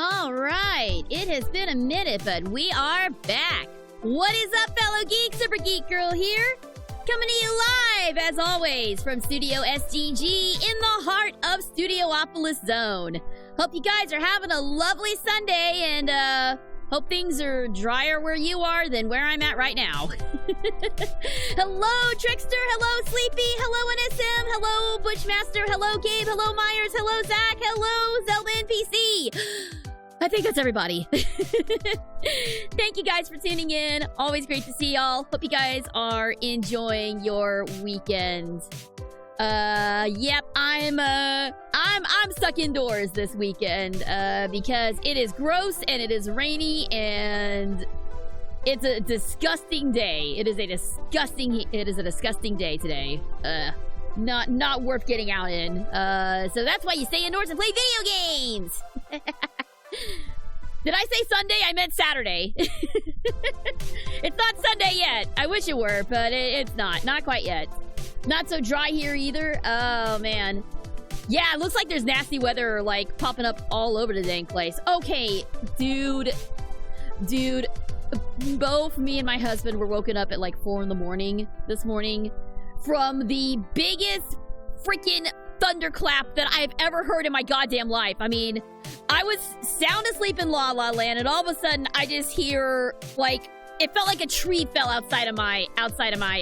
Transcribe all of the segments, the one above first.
Alright, it has been a minute, but we are back. What is up, fellow geeks? Super Geek Girl here, coming to you live, as always, from Studio SGG in the heart of Studiopolis Zone. Hope you guys are having a lovely Sunday, and hope things are drier where you are than where I'm at right now. Hello, Trickster. Hello, Sleepy. Hello, NSM. Hello, Butchmaster. Hello, Gabe. Hello, Myers. Hello, Zach. Hello, Zelda NPC. I think that's everybody. Thank you guys for tuning in. Always great to see y'all. Hope you guys are enjoying your weekend. Yep, I'm stuck indoors this weekend, because it is gross and it is rainy and it's a disgusting day. It is a disgusting day today. Not worth getting out in. So that's why you stay indoors and play video games. Did I say Sunday? I meant Saturday. It's not Sunday yet. I wish it were, but it's not. Not quite yet. Not so dry here either. Oh, man. Yeah, it looks like there's nasty weather, like, popping up all over the dang place. Okay, dude. Both me and my husband were woken up at, like, 4 in the morning this morning from the biggest freaking thunderclap that I've ever heard in my goddamn life. I mean, I was sound asleep in La La Land, and all of a sudden, I just hear, like, it felt like a tree fell outside of my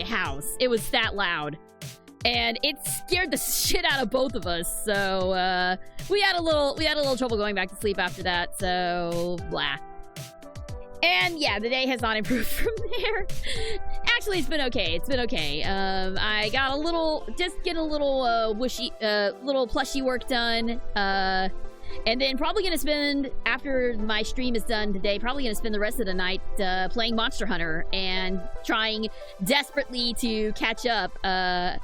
house. It was that loud. And it scared the shit out of both of us. So, we had a little trouble going back to sleep after that, so blah. And yeah, the day has not improved from there. Actually, it's been okay. I got a little little plushy work done. And then probably gonna spend, after my stream is done today, probably gonna spend the rest of the night playing Monster Hunter and trying desperately to catch up. I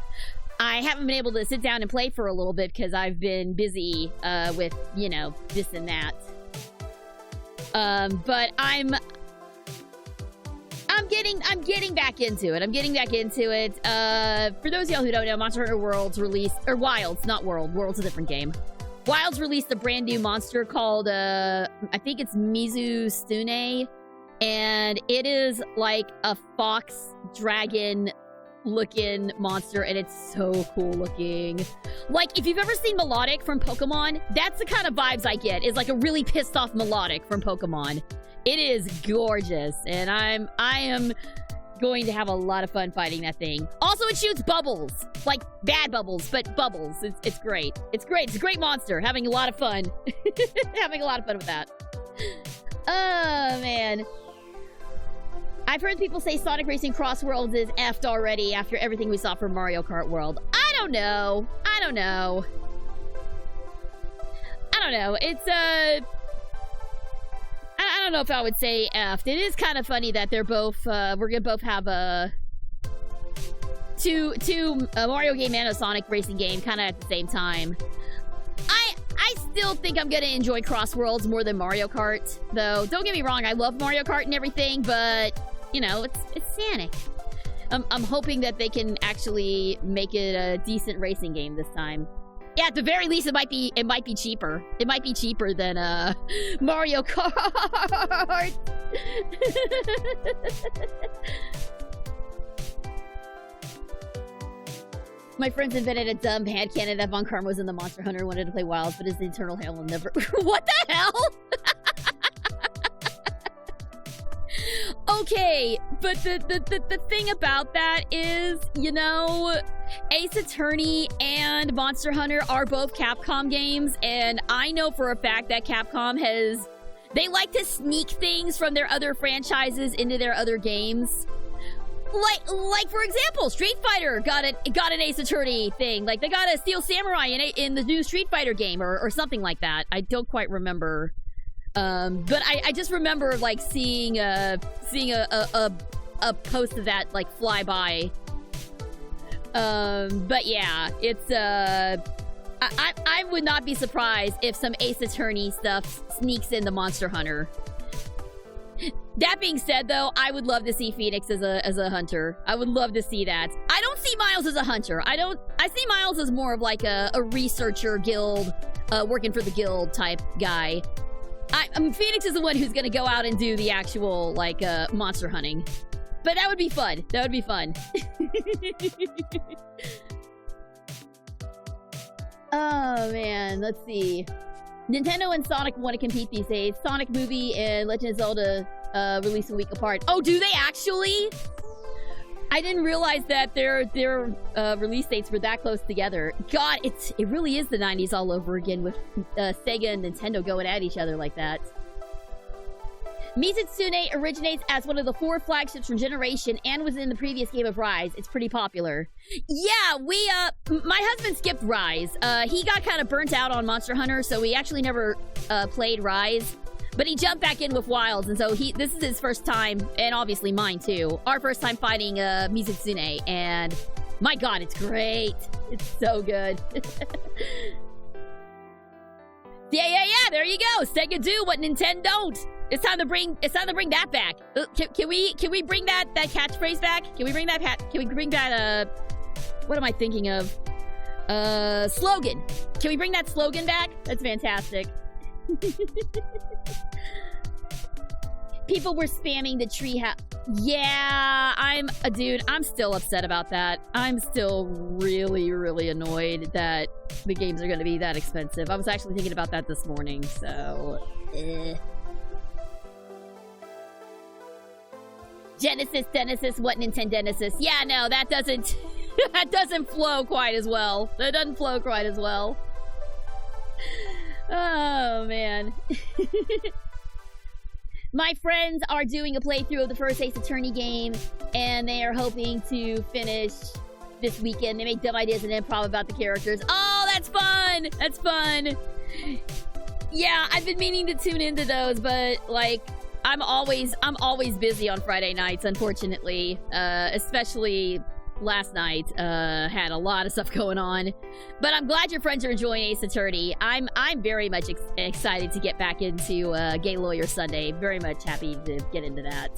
haven't been able to sit down and play for a little bit because I've been busy with, you know, this and that. But I'm getting back into it. For those of y'all who don't know, Monster Hunter Worlds released, or Wilds, not World. World's a different game. Wilds released a brand new monster called, I think it's Mizustune, and it is like a fox dragon looking monster, and it's so cool looking. Like, if you've ever seen Melodic from Pokemon, that's the kind of vibes I get, is like a really pissed off Melodic from Pokemon. It is gorgeous, and I am going to have a lot of fun fighting that thing. Also, it shoots bubbles. Like, bad bubbles, but bubbles. It's great. It's great. It's a great monster. Having a lot of fun. Having a lot of fun with that. Oh, man. I've heard people say Sonic Racing Cross Worlds is effed already after everything we saw from Mario Kart World. I don't know. I don't know. I don't know. It's, I don't know if I would say effed. It is kind of funny that they're both, we're gonna both have a two Mario game and a Sonic Racing game kind of at the same time. I still think I'm gonna enjoy Cross Worlds more than Mario Kart, though. Don't get me wrong, I love Mario Kart and everything, but, you know, it's Sonic. I'm hoping that they can actually make it a decent racing game this time. Yeah, at the very least, it might be cheaper. It might be cheaper than Mario Kart. My friends invented a dumb headcanon that Von Karma was in the Monster Hunter, wanted to play Wilds, but his internal hell will never... What the hell? Okay, but the thing about that is, you know, Ace Attorney and Monster Hunter are both Capcom games, and I know for a fact that Capcom has... They like to sneak things from their other franchises into their other games. Like for example, Street Fighter got an Ace Attorney thing. Like, they got a Steel Samurai in the new Street Fighter game, or something like that. I don't quite remember. But I just remember, like, seeing a post of that, like, fly by. But yeah, it's, I would not be surprised if some Ace Attorney stuff sneaks in the Monster Hunter. That being said, though, I would love to see Phoenix as a hunter. I would love to see that. I don't see Miles as a hunter. I see Miles as more of like a researcher guild, working for the guild type guy. Phoenix is the one who's gonna go out and do the actual, like, monster hunting. But that would be fun. That would be fun. Oh, man. Let's see. Nintendo and Sonic want to compete these days. Sonic movie and Legend of Zelda release a week apart. Oh, do they actually? I didn't realize that their release dates were that close together. God, it really is the 90s all over again with Sega and Nintendo going at each other like that. Mizitsune originates as one of the 4 flagships from Generation and was in the previous game of Rise. It's pretty popular. Yeah, my husband skipped Rise. He got kind of burnt out on Monster Hunter, so he actually never played Rise. But he jumped back in with Wilds, and so this is his first time, and obviously mine too, our first time fighting Mizitsune, and my god, it's great. It's so good. Yeah, there you go. Sega do what Nintendo don't. It's time to bring that back. Can we bring that catchphrase back? Can we bring that what am I thinking of? Slogan. Can we bring that slogan back? That's fantastic. People were spamming the treehouse. Yeah, I'm still upset about that. I'm still really, really annoyed that the games are going to be that expensive. I was actually thinking about that this morning, so... Genesis, what Nintendenesis? Yeah, no, that doesn't... that doesn't flow quite as well. That doesn't flow quite as well. Oh, man. My friends are doing a playthrough of the first Ace Attorney game, and they are hoping to finish this weekend. They make dumb ideas and improv about the characters. Oh, that's fun! That's fun! Yeah, I've been meaning to tune into those, but, like, I'm always busy on Friday nights, unfortunately. Especially last night. Had a lot of stuff going on. But I'm glad your friends are enjoying Ace Attorney. I'm very much excited to get back into Gay Lawyer Sunday. Very much happy to get into that.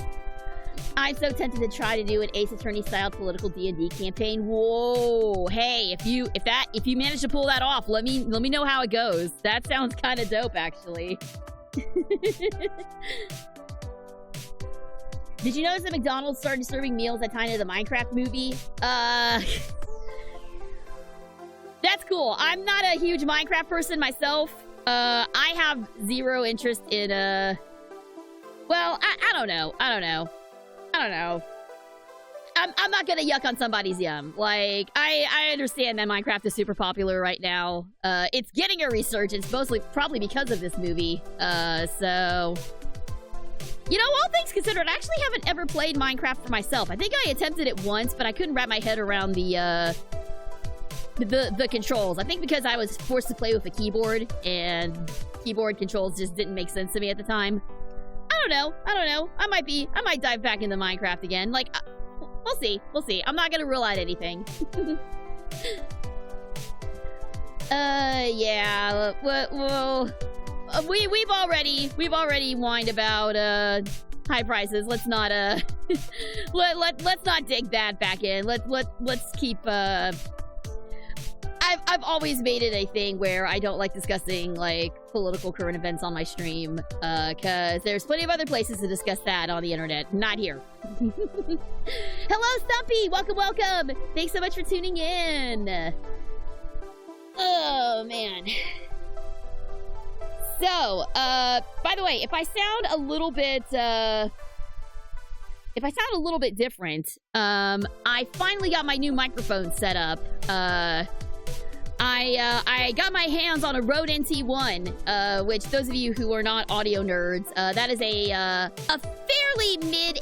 I'm so tempted to try to do an Ace Attorney style political D&D campaign. Whoa, hey, if you manage to pull that off, let me know how it goes. That sounds kind of dope, actually. Did you notice that McDonald's started serving meals that tie into the Minecraft movie? That's cool. I'm not a huge Minecraft person myself. I have zero interest in, well, I don't know. I'm not gonna yuck on somebody's yum. Like, I understand that Minecraft is super popular right now. It's getting a resurgence, mostly probably because of this movie. So... You know, all things considered, I actually haven't ever played Minecraft for myself. I think I attempted it once, but I couldn't wrap my head around the controls. I think because I was forced to play with a keyboard, and keyboard controls just didn't make sense to me at the time. I don't know. I might dive back into Minecraft again. Like, we'll see. I'm not gonna rule out anything. Yeah. Well, we've already whined about high prices. Let's not let's not dig that back in. Let's keep I've always made it a thing where I don't like discussing like political current events on my stream, cause there's plenty of other places to discuss that on the internet. Not here. Hello, Stumpy! Welcome! Thanks so much for tuning in. Oh man. So, by the way, if I sound a little bit different, I finally got my new microphone set up. I got my hands on a Rode NT1, which those of you who are not audio nerds, that is a fairly mid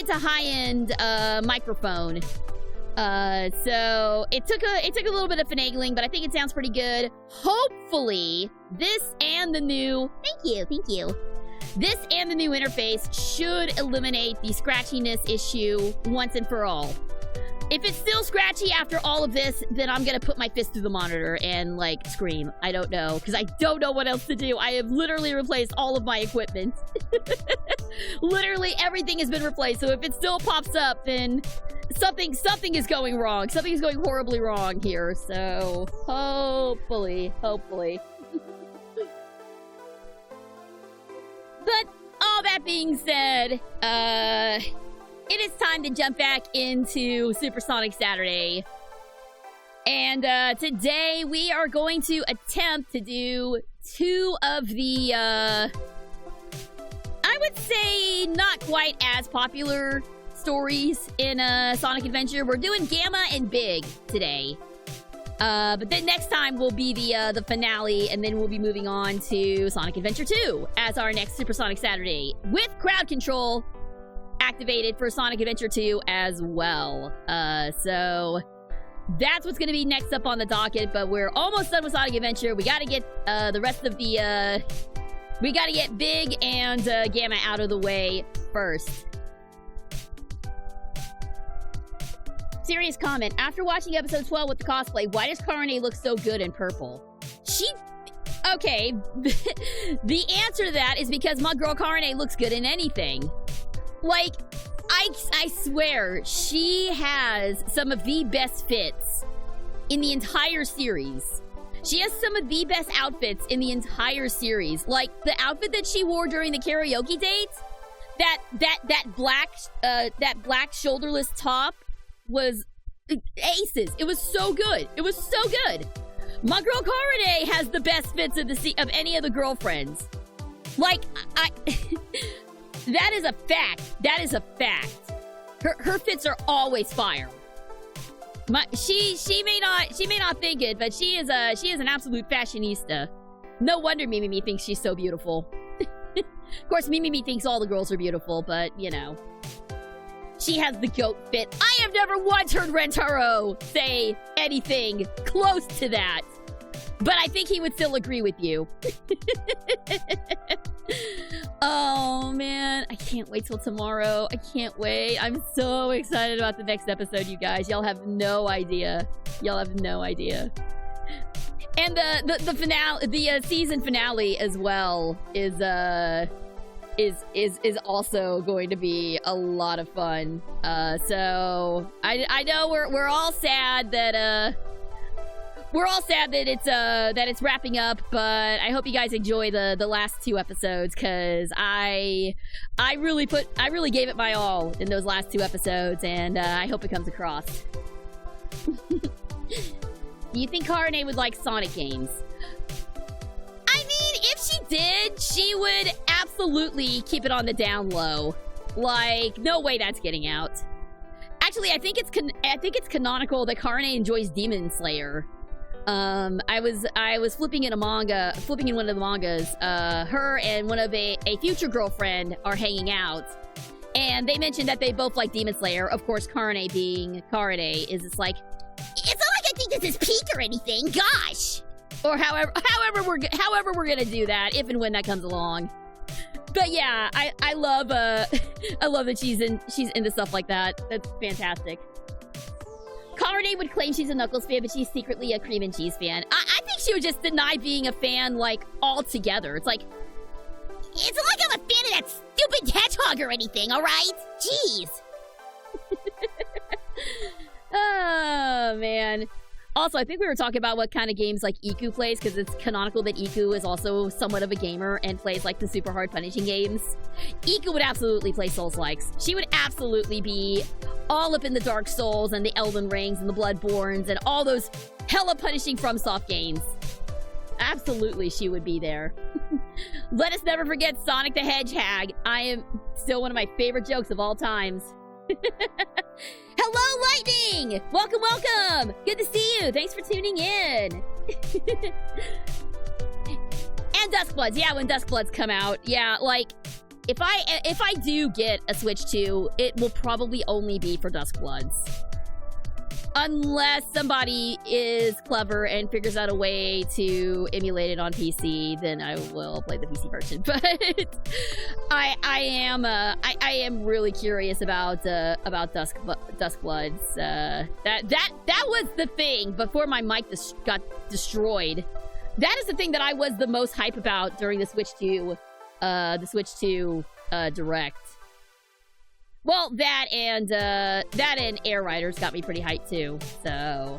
to high-end, microphone. So it took a little bit of finagling, but I think it sounds pretty good. Hopefully, this and the new... Thank you. This and the new interface should eliminate the scratchiness issue once and for all. If it's still scratchy after all of this, then I'm gonna put my fist through the monitor and, like, scream. I don't know, because I don't know what else to do. I have literally replaced all of my equipment. Literally everything has been replaced, so if it still pops up, then something is going wrong. Something is going horribly wrong here, so hopefully. But all that being said, it is time to jump back into Supersonic Saturday. And today we are going to attempt to do two of the, I would say not quite as popular stories in Sonic Adventure. We're doing Gamma and Big today. But then next time will be the finale, and then we'll be moving on to Sonic Adventure 2 as our next Supersonic Saturday, with crowd control activated for Sonic Adventure 2 as well. So that's what's going to be next up on the docket, but we're almost done with Sonic Adventure. We got to get the rest of the... we got to get Big and Gamma out of the way first. Serious comment. After watching episode 12 with the cosplay, why does Karane look so good in purple? Okay. The answer to that is because my girl Karane looks good in anything. Like, I swear, she has some of the best fits in the entire series. She has some of the best outfits in the entire series. Like, the outfit that she wore during the karaoke date, that black shoulderless top was aces. It was so good. My girl Karane has the best fits of any of the girlfriends. Like, that is a fact. Her fits are always fire. She may not think it, but she is an absolute fashionista. No wonder Mimimi thinks she's so beautiful. Of course, Mimimi thinks all the girls are beautiful, but you know, she has the goat fit. I have never once heard Rentaro say anything close to that, but I think he would still agree with you. Oh man, I can't wait till tomorrow. I can't wait. I'm so excited about the next episode, you guys. Y'all have no idea. And the finale, the season finale as well is also going to be a lot of fun. So I know we're all sad that it's wrapping up, but I hope you guys enjoy the last two episodes, because I really gave it my all in those last two episodes, and I hope it comes across. Do you think Karane would like Sonic games? I mean, if she did, she would absolutely keep it on the down low. Like, no way that's getting out. Actually, I think it's canonical that Karane enjoys Demon Slayer. I was flipping in one of the mangas. Her and one of a future girlfriend are hanging out, and they mentioned that they both like Demon Slayer. Of course, Karane being Karane is just like, it's not like I think this is peak or anything. Gosh, or however we're gonna do that if and when that comes along. But yeah, I love I love that she's into stuff like that. That's fantastic. Karane would claim she's a Knuckles fan, but she's secretly a cream and cheese fan. I think she would just deny being a fan, like, altogether. It's like, it's not like I'm a fan of that stupid hedgehog or anything, alright? Jeez. Oh, man. Also, I think we were talking about what kind of games, like, Iku plays, because it's canonical that Iku is also somewhat of a gamer and plays, like, the super hard punishing games. Iku would absolutely play Souls-likes. She would absolutely be all up in the Dark Souls and the Elden Rings and the Bloodborns and all those hella punishing FromSoft games. Absolutely, she would be there. Let us never forget Sonic the Hedgehog. I am still one of my favorite jokes of all times. Hello, Lightning! Welcome, welcome! Good to see you. Thanks for tuning in. And Duskbloods. Yeah, when Duskbloods come out. Yeah, like, if I do get a Switch 2, it will probably only be for Duskbloods. Unless somebody is clever and figures out a way to emulate it on PC, then I will play the PC version. But I am really curious about Duskbloods. That was the thing before my mic got destroyed. That is the thing that I was the most hype about during the Switch 2 Direct. Well, that and Air Riders got me pretty hyped too, so.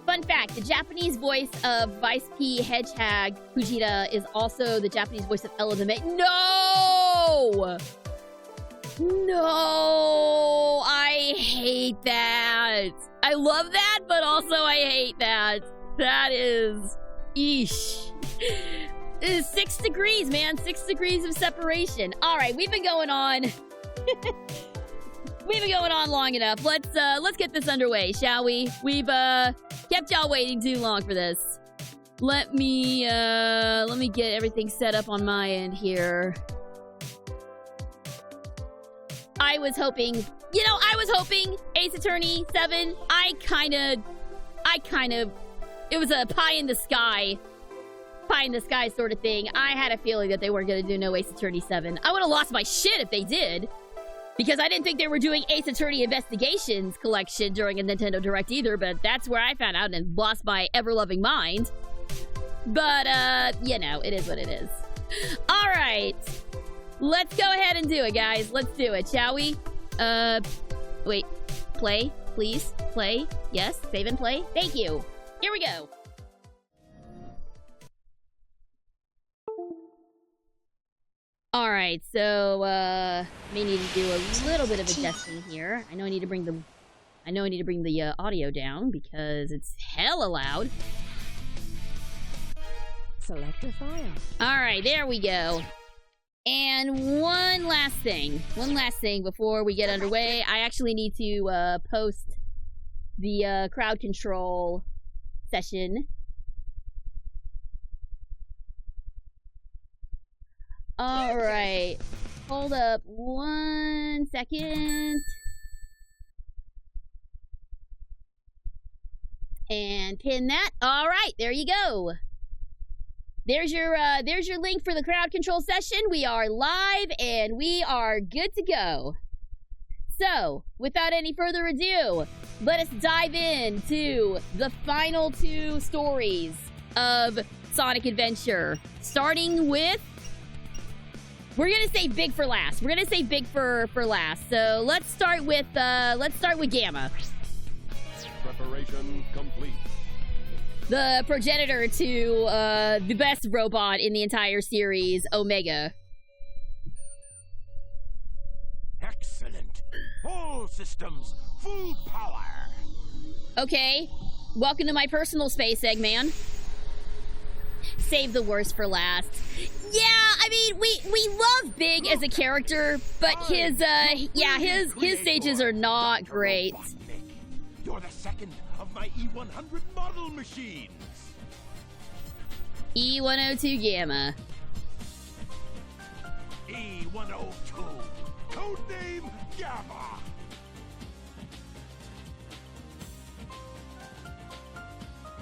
Fun fact, the Japanese voice of Vice P. Hedgehog Fujita is also the Japanese voice of Ella the Maid. No! No! I hate that. I love that, but also I hate that. That is... Eesh. 6 degrees, man. 6 degrees of separation. All right, we've been going on. We've been going on long enough. Let's get this underway, shall we? We've kept y'all waiting too long for this. Let me get everything set up on my end here. I was hoping Ace Attorney 7. I kind of it was a pie in the sky sort of thing. I had a feeling that they weren't going to do no Ace Attorney 7. I would have lost my shit if they did, because I didn't think they were doing Ace Attorney Investigations collection during a Nintendo Direct either, but that's where I found out and lost my ever-loving mind. But, you know, it is what it is. All right. Let's go ahead and do it, guys. Let's do it, shall we? Wait. Play, please. Play. Yes, save and play. Thank you. Here we go. All right, so may need to do a little bit of adjusting here. I know I need to bring the audio down because it's hella loud. Select your file. All right, there we go. And one last thing before we get underway. I actually need to post the crowd control session. All right, hold up 1 second. And pin that. All right, there you go. There's your link for the crowd control session. We are live and we are good to go. So, without any further ado, let us dive into the final 2 stories of Sonic Adventure, starting with. We're gonna save big for last. We're gonna save big for last. So let's start with Gamma. Preparation complete. The progenitor to the best robot in the entire series, Omega. Excellent. All systems full power. Okay. Welcome to my personal space, Eggman. Save the worst for last. Yeah, I mean, we we love Big as a character, but his stages are not great. You're the second of my E100 model machines. E102 Gamma. E102, codename Gamma.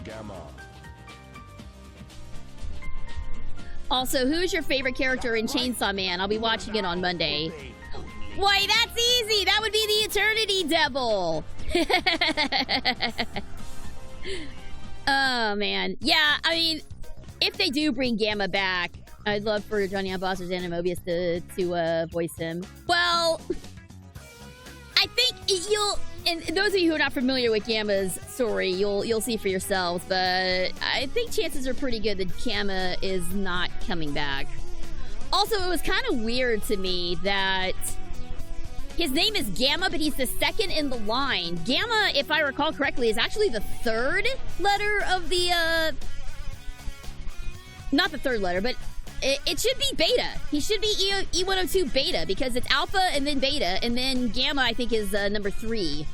Gamma. Also, who's your favorite character in Chainsaw Man? I'll be watching it on Monday. Why, that's easy! That would be the Eternity Devil! Oh, man. Yeah, I mean, if they do bring Gamma back, I'd love for Johnny Ambassador and Mobius to voice him. Well, I think you'll... And those of you who are not familiar with Gamma's story, you'll see for yourselves, but I think chances are pretty good that Gamma is not coming back. Also, it was kind of weird to me that his name is Gamma, but he's the second in the line. Gamma, if I recall correctly, is actually the third letter of the, not the third letter, but it should be Beta. He should be E102 Beta, because it's Alpha and then Beta, and then Gamma, I think, is number 3.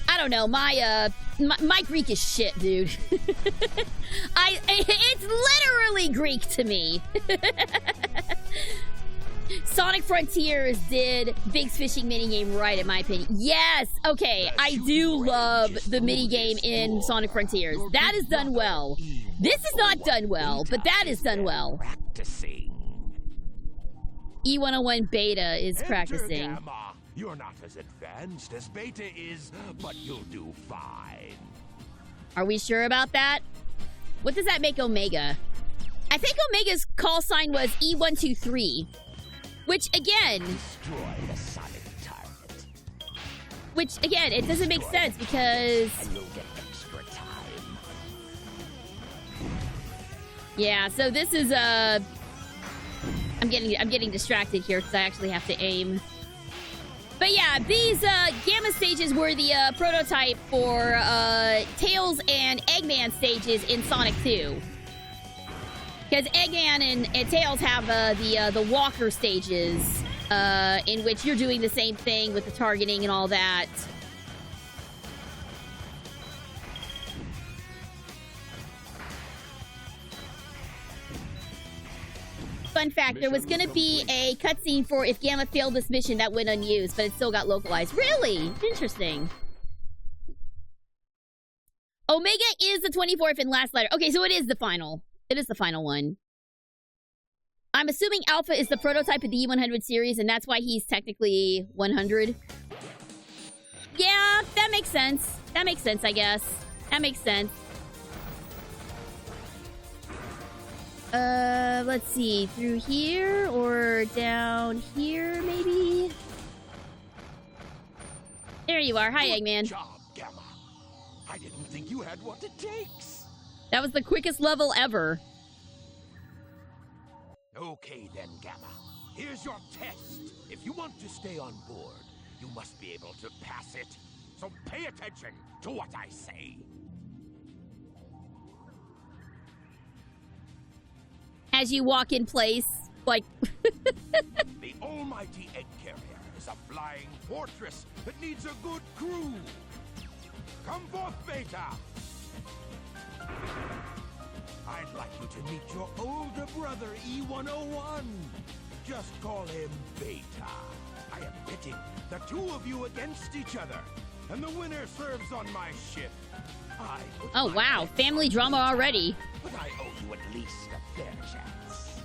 I don't know. My Greek is shit, dude. It's literally Greek to me. Sonic Frontiers did Big's fishing minigame right, in my opinion. Yes! Okay, I do love the minigame in Sonic Frontiers. That is done well. This is not done well, but that is done well. E101 Beta is practicing. Gamma. You're not as advanced as Beta is, but you'll do fine. Are we sure about that? What does that make Omega? I think Omega's call sign was E123. Which, again... Destroy the Sonic target. Which, again, it doesn't make sense because... And you'll get extra time. Yeah, so this is, I'm getting distracted here because I actually have to aim. But yeah, these, Gamma stages were the, prototype for, Tails and Eggman stages in Sonic 2. Because Eggman and Tails have the Walker stages, in which you're doing the same thing with the targeting and all that. Fun fact, there was going to be a cutscene for if Gamma failed this mission that went unused, but it still got localized. Really? Interesting. Omega is the 24th and last letter. Okay, so it is the final. It is the final one. I'm assuming Alpha is the prototype of the E100 series, and that's why he's technically 100. Yeah, that makes sense. That makes sense, I guess. That makes sense. Let's see. Through here or down here, maybe? There you are. Hi, Eggman. Good job, Gamma. I didn't think you had what it takes. That was the quickest level ever. Okay then, Gamma. Here's your test. If you want to stay on board, you must be able to pass it. So pay attention to what I say. As you walk in place, like... The almighty egg carrier is a flying fortress that needs a good crew. Come forth, Beta. I'd like you to meet your older brother, E101. Just call him Beta. I am pitting the two of you against each other, and the winner serves on my ship. Oh, wow. Family drama already. But I owe you at least a fair chance.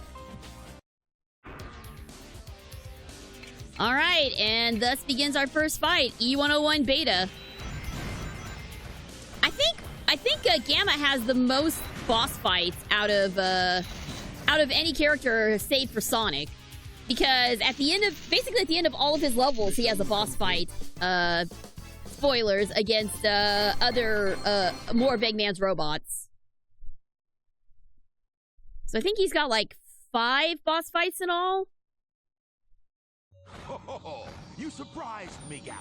All right, and thus begins our first fight, E101 Beta. I think Gamma has the most boss fights out of any character save for Sonic, because at the end of all of his levels, he has a boss fight. Spoilers, against other more of Eggman's robots. So I think he's got like 5 boss fights in all. Oh, you surprised me, Gamma.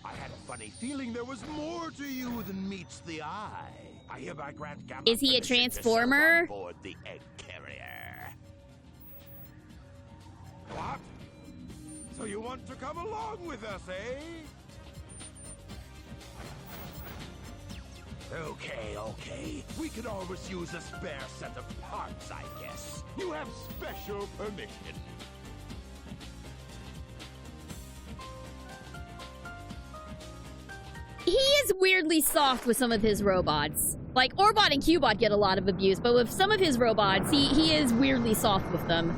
I had a funny feeling there was more to you than meets the eye. I hereby grant Gamma. Is he a transformer? On board the egg carrier. So you want to come along with us, eh? Okay. We could always use a spare set of parts, I guess. You have special permission. He is weirdly soft with some of his robots. Like, Orbot and Cubot get a lot of abuse, but with some of his robots, he is weirdly soft with them.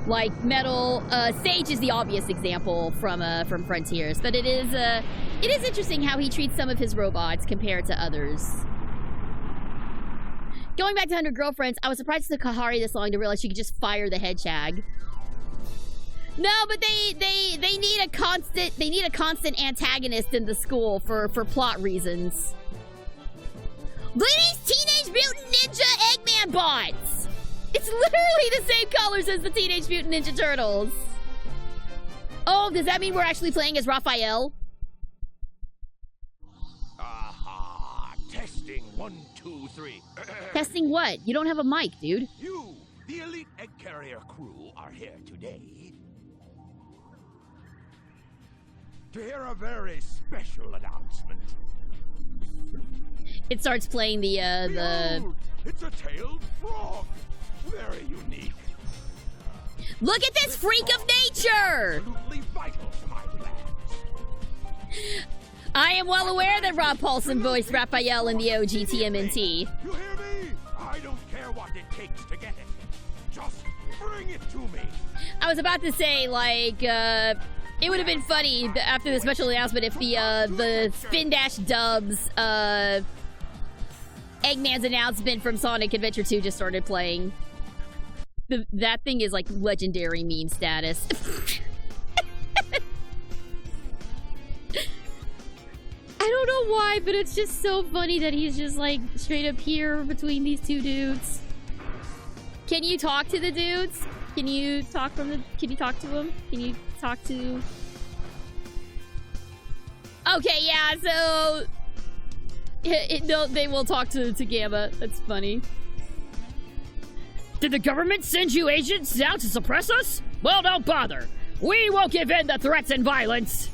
Like Metal, Sage is the obvious example from Frontiers, but it is interesting how he treats some of his robots compared to others. Going back to 100 Girlfriends, I was surprised it took Kahari this long to realize she could just fire the Hedgehog. No, but they need a constant antagonist in the school for plot reasons. Look at these Teenage Mutant Ninja Eggman bots! It's literally the same colors as the Teenage Mutant Ninja Turtles. Oh, does that mean we're actually playing as Raphael? Aha! Testing 1, 2, 3. Testing what? You don't have a mic, dude. You, the elite egg carrier crew, are here today to hear a very special announcement. It starts playing the Behold, it's a tailed frog. Very unique. Look at this freak of nature! Absolutely vital to my plans. I am well aware that Rob Paulson voiced Raphael in the OG TMNT. You hear me? I don't care what it takes to get it. Just bring it to me. I was about to say, like, it would have been funny after the special announcement if the Spin Dash Dubs, Eggman's announcement from Sonic Adventure 2 just started playing. That thing is like legendary meme status. I don't know why, but it's just so funny that he's just like straight up here between these two dudes. Can you talk to the dudes? Can you talk to them? Can you talk to... Okay, yeah, so... No, they will talk to Gamma. That's funny. Did the government send you agents down to suppress us? Well, don't bother. We won't give in to threats and violence.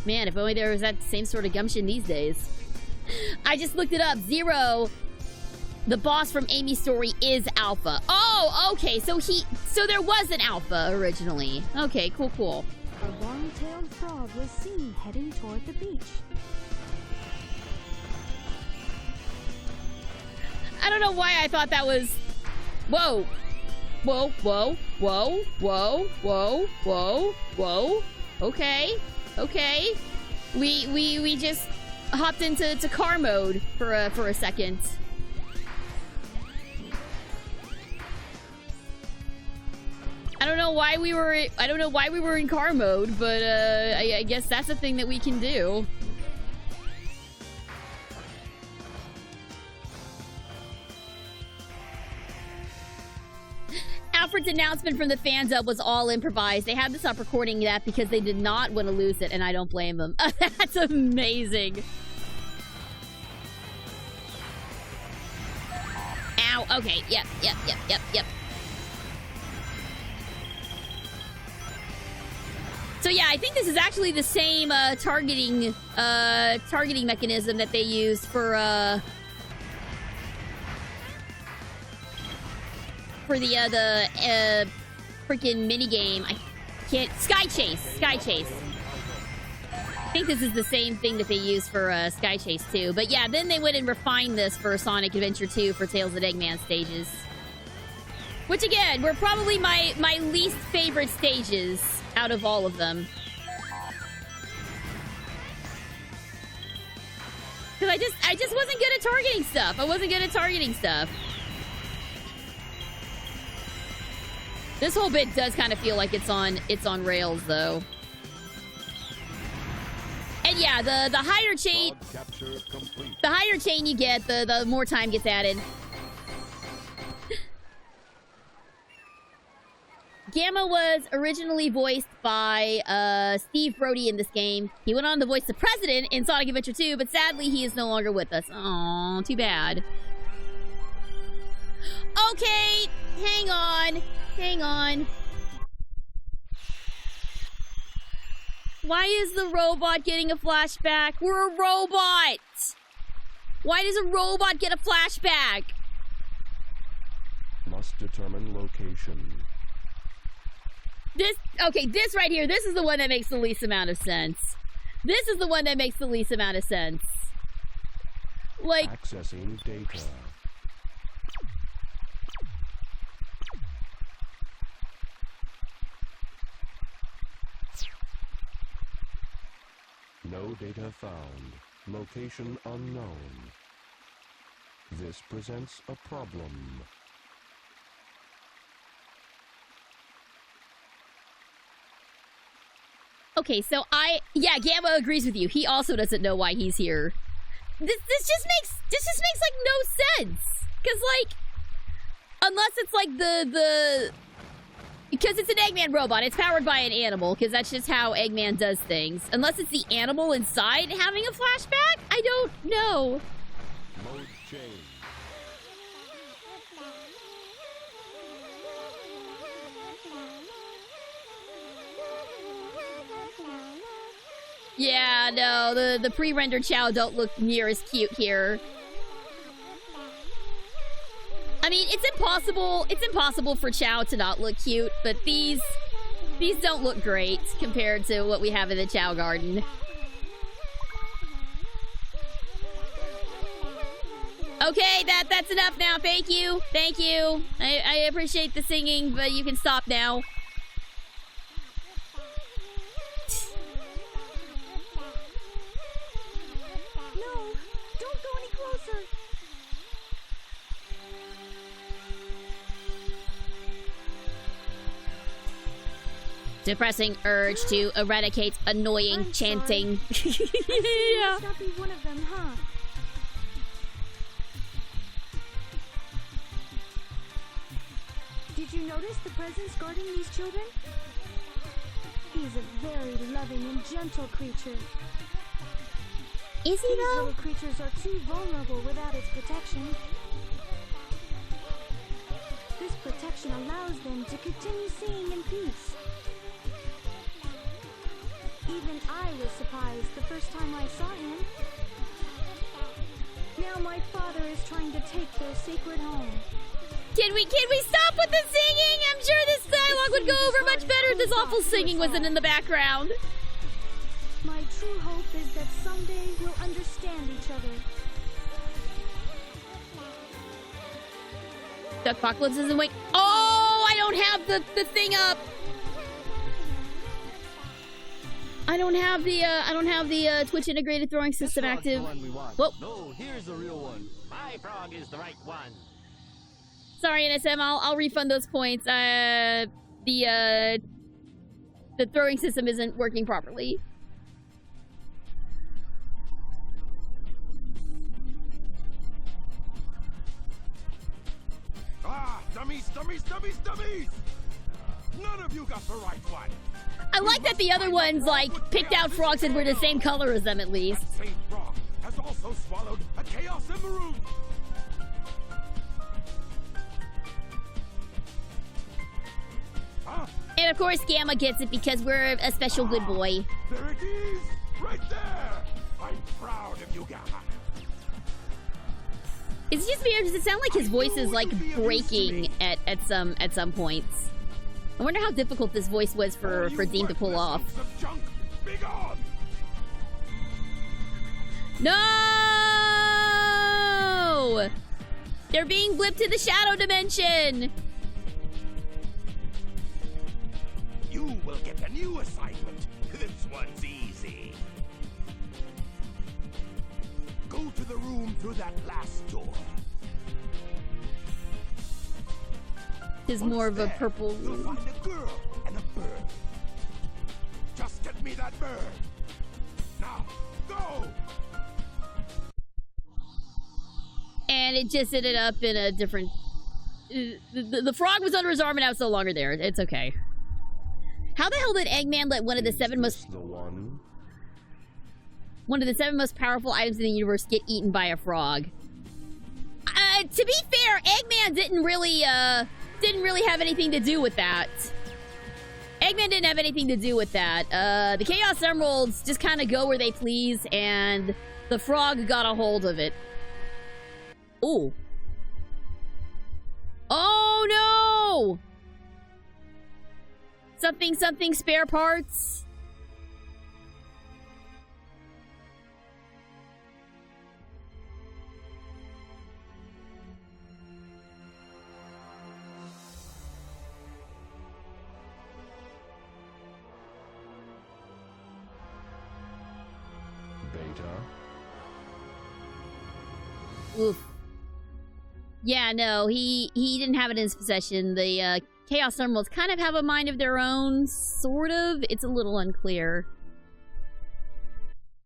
Man, if only there was that same sort of gumption these days. I just looked it up. Zero, the boss from Amy's story, is Alpha. Oh, okay. So there was an Alpha originally. Okay, cool. A long-tailed frog was seen heading toward the beach. I don't know why I thought that was... Whoa. Okay. We just hopped into car mode for a second. I don't know why we were in car mode, but I guess that's a thing that we can do. Alfred's announcement from the fan dub was all improvised. They had to stop recording that because they did not want to lose it, and I don't blame them. That's amazing. Ow. Okay. Yep. So yeah, I think this is actually the same targeting mechanism that they use for the freaking minigame. I can't... Sky Chase. I think this is the same thing that they use for Sky Chase too. But yeah, then they went and refined this for Sonic Adventure 2 for Tales of Eggman stages. Which again, were probably my least favorite stages out of all of them. Because I just wasn't good at targeting stuff. This whole bit does kind of feel like it's on rails though. And yeah, the higher chain you get, the more time gets added. Gamma was originally voiced by Steve Brody in this game. He went on to voice the President in Sonic Adventure 2, but sadly he is no longer with us. Aw, too bad. Okay, hang on. Why is the robot getting a flashback? We're a robot! Why does a robot get a flashback? Must determine location. This right here, this is the one that makes the least amount of sense. This is the one that makes the least amount of sense. Like... Accessing data. No data found. Location unknown. This presents a problem. Okay, so yeah, Gamma agrees with you. He also doesn't know why he's here. This just makes like no sense. Cause like, unless it's like because it's an Eggman robot, it's powered by an animal, because that's just how Eggman does things. Unless it's the animal inside having a flashback? I don't know. Mode change. Yeah, no, the pre-rendered Chow don't look near as cute here. I mean, it's impossible for Chow to not look cute, but these don't look great compared to what we have in the Chow Garden. Okay, that's enough now. Thank you. Thank you. I appreciate the singing, but you can stop now. Depressing urge to eradicate annoying chanting. Yeah. Not be one of them, huh? Did you notice the presence guarding these children? He's a very loving and gentle creature. Is he These though? little creatures are too vulnerable without its protection. This protection allows them to continue singing in peace. Even I was surprised the first time I saw him. Now my father is trying to take their sacred home. Can we stop with the singing? I'm sure this dialogue would go over much better if this awful singing wasn't in the background. My true hope is that someday we'll understand each other. The apocalypse isn't wait. Oh, I don't have the thing up. I don't have the Twitch integrated throwing system active. Whoa. No, here's the real one. My frog is the right one. Sorry, NSM. I'll refund those points. The throwing system isn't working properly. Ah, dummies! None of you got the right one. I like that the other ones, like, picked out frogs and were the same color as them, at least. That same frog has also swallowed a Chaos Emerald. Huh? And of course, Gamma gets it because we're a special good boy. There it is! Right there! I'm proud of you, Gamma. It's just weird. Does it sound like his voice is, like, breaking at some points? I wonder how difficult this voice was for Dean to pull off. No! They're being blipped to the shadow dimension! You will get a new assignment. This one's easy. Go to the room through that last door. Is more of a purple. You'll find a girl and a bird. Just get me that bird. Now, go! And it just ended up in a different... The frog was under his arm and now it's no longer there. It's okay. How the hell did Eggman let one of the seven most powerful items in the universe get eaten by a frog? To be fair, Eggman didn't really have anything to do with that. Eggman didn't have anything to do with that. The Chaos Emeralds just kind of go where they please, and the frog got a hold of it. Ooh. Oh, no! Something spare parts. Oof. Yeah, no, he didn't have it in his possession. The Chaos Emeralds kind of have a mind of their own, sort of. It's a little unclear.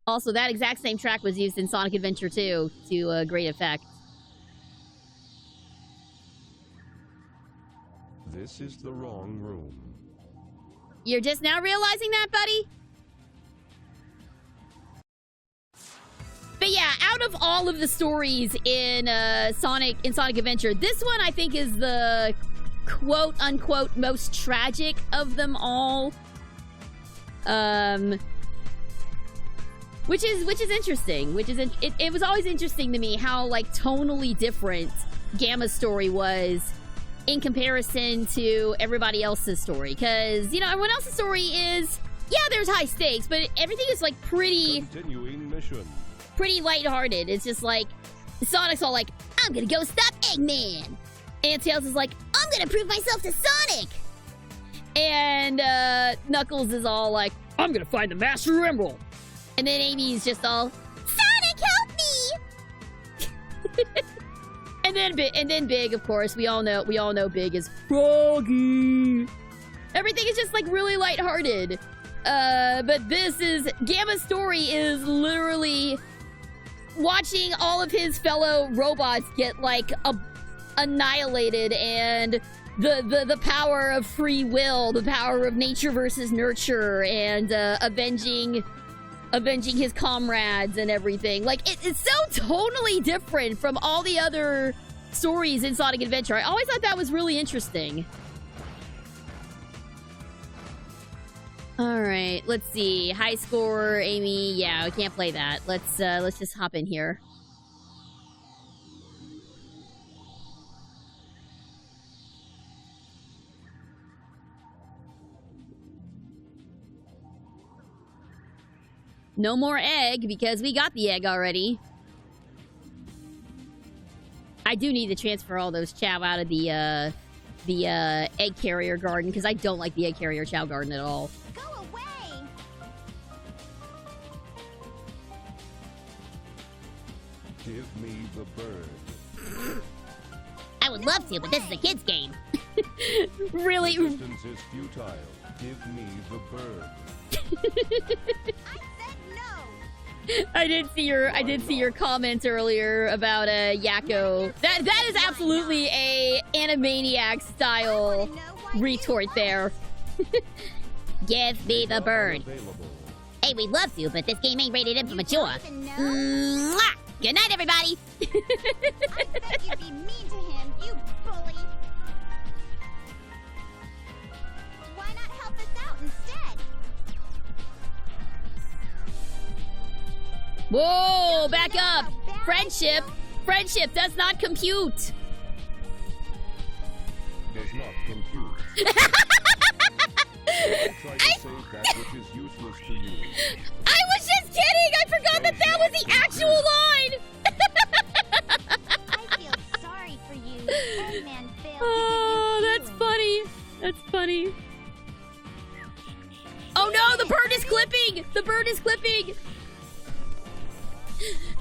Also, that exact same track was used in Sonic Adventure 2 to great effect. This is the wrong room. You're just now realizing that, buddy? But yeah, out of all of the stories in Sonic Adventure, this one I think is the quote-unquote most tragic of them all. Which is interesting. It was always interesting to me how like tonally different Gamma's story was in comparison to everybody else's story. Because, you know, everyone else's story is, yeah, there's high stakes, but everything is like pretty... Continuing mission. Pretty lighthearted. It's just like, Sonic's all like, I'm gonna go stop Eggman! And Tails is like, I'm gonna prove myself to Sonic! And Knuckles is all like, I'm gonna find the Master Emerald! And then Amy's just all, Sonic, help me! and then Big, of course, we all know Big is Froggy! Everything is just like really lighthearted. But Gamma's story is literally watching all of his fellow robots get like annihilated, and the power of free will, the power of nature versus nurture, and avenging his comrades and everything. Like it's so totally different from all the other stories in Sonic Adventure. I always thought that was really interesting. Alright, let's see. High score, Amy. Yeah, we can't play that. Let's just hop in here. No more egg, because we got the egg already. I do need to transfer all those Chow out of the egg carrier garden, because I don't like the egg carrier Chow garden at all. Give me the bird. I would love to, but this is a kid's game. Really? Resistance is futile. Give me the bird. I said no. I did see your comment earlier about Yakko. That is absolutely a Animaniac style retort there. Give me the bird. Hey, we'd love to, but this game ain't rated M for mature. Mwah! Good night, everybody! I bet you'd be mean to him, you bully! Why not help us out instead? Whoa, back up! Friendship does not compute! Does not compute. Try to save that which is useless to you. I was just kidding! I forgot that was the actual line! I feel sorry for you. Eggman failed to Oh, give you that's healing. funny. That's funny. Oh no, the bird is clipping! The bird is clipping!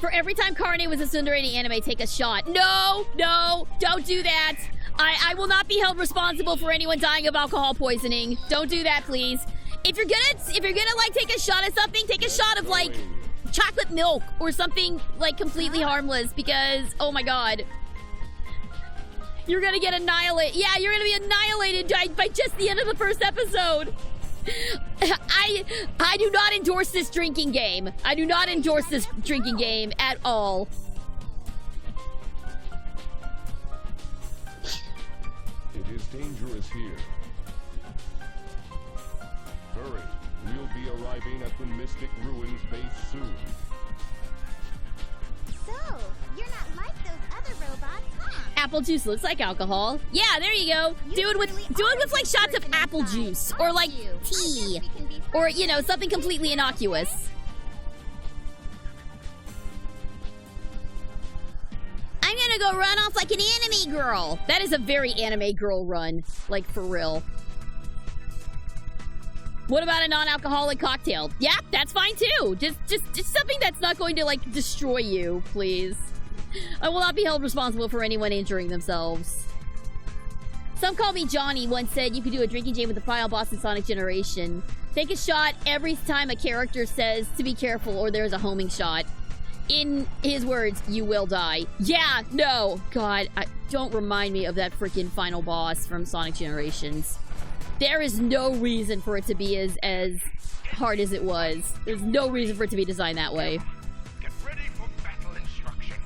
For every time Carne was a Tsundere anime, take a shot. No, don't do that. I will not be held responsible for anyone dying of alcohol poisoning. Don't do that, please. If you're gonna like take a shot of something, take a shot of like chocolate milk or something like completely harmless, because oh my god. You're gonna get annihilated. Yeah, you're gonna be annihilated by just the end of the first episode. I do not endorse this drinking game. I do not endorse this drinking game at all. It is dangerous here. Hurry. We'll be arriving at the Mystic Ruins base soon. So, you're not like those other robots, huh? Apple juice looks like alcohol. Yeah, there you go. Do it with like shots of apple juice or like tea or, you know, something completely innocuous. I'm gonna go run off like an anime girl. That is a very anime girl run, like for real. What about a non-alcoholic cocktail? Yeah, that's fine too. Just something that's not going to like destroy you, please. I will not be held responsible for anyone injuring themselves. Some Call Me Johnny once said you could do a drinking game with the final boss in Sonic Generation. Take a shot every time a character says to be careful or there's a homing shot. In his words, you will die. Yeah, no. God, don't remind me of that freaking final boss from Sonic Generations. There is no reason for it to be as hard as it was. There's no reason for it to be designed that way. Get ready for battle instructions.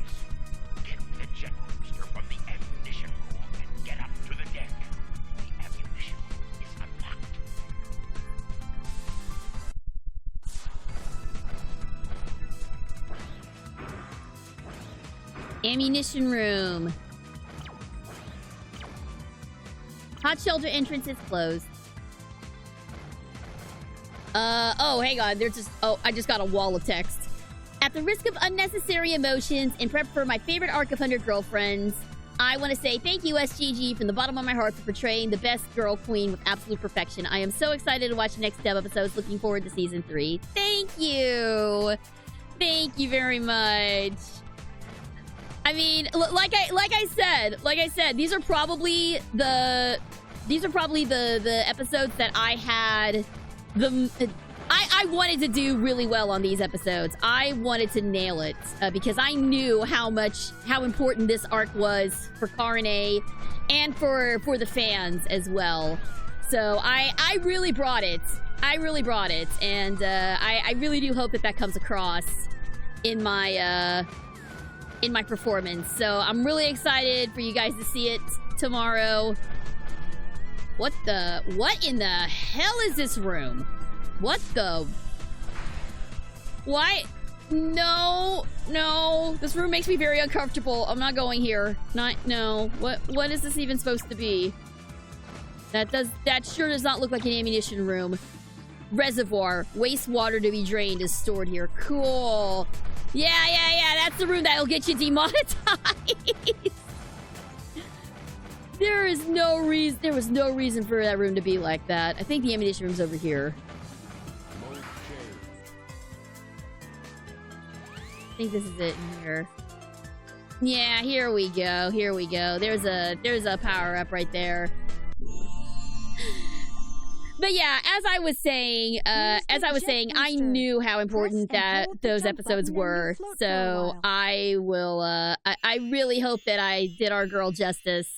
Get the jet booster from the ammunition room and get up to the deck. The ammunition room is unlocked. Ammunition room. Hot shelter entrance is closed. Oh, hang on. I just got a wall of text. At the risk of unnecessary emotions and prep for my favorite arc of 100 Girlfriends, I want to say thank you, SGG, from the bottom of my heart for portraying the best girl queen with absolute perfection. I am so excited to watch the next dub episodes. Looking forward to season 3. Thank you. Thank you very much. I mean, like I said, these are probably the episodes that I had I wanted to do really well on these episodes. I wanted to nail it because I knew how important this arc was for Karine and for the fans as well. So I really brought it. And I really do hope that comes across in my performance. So I'm really excited for you guys to see it tomorrow. What in the hell is this room? What the? Why? No. This room makes me very uncomfortable. I'm not going here. No. What is this even supposed to be? That sure does not look like an ammunition room. Reservoir. Wastewater to be drained is stored here. Cool. Yeah. That's the room that'll get you demonetized. There was no reason for that room to be like that. I think the ammunition room's over here. I think this is it in here. Yeah, here we go. There's a power-up right there. But yeah, as I was saying, I knew how important those episodes were. So I will, I really hope that I did our girl justice.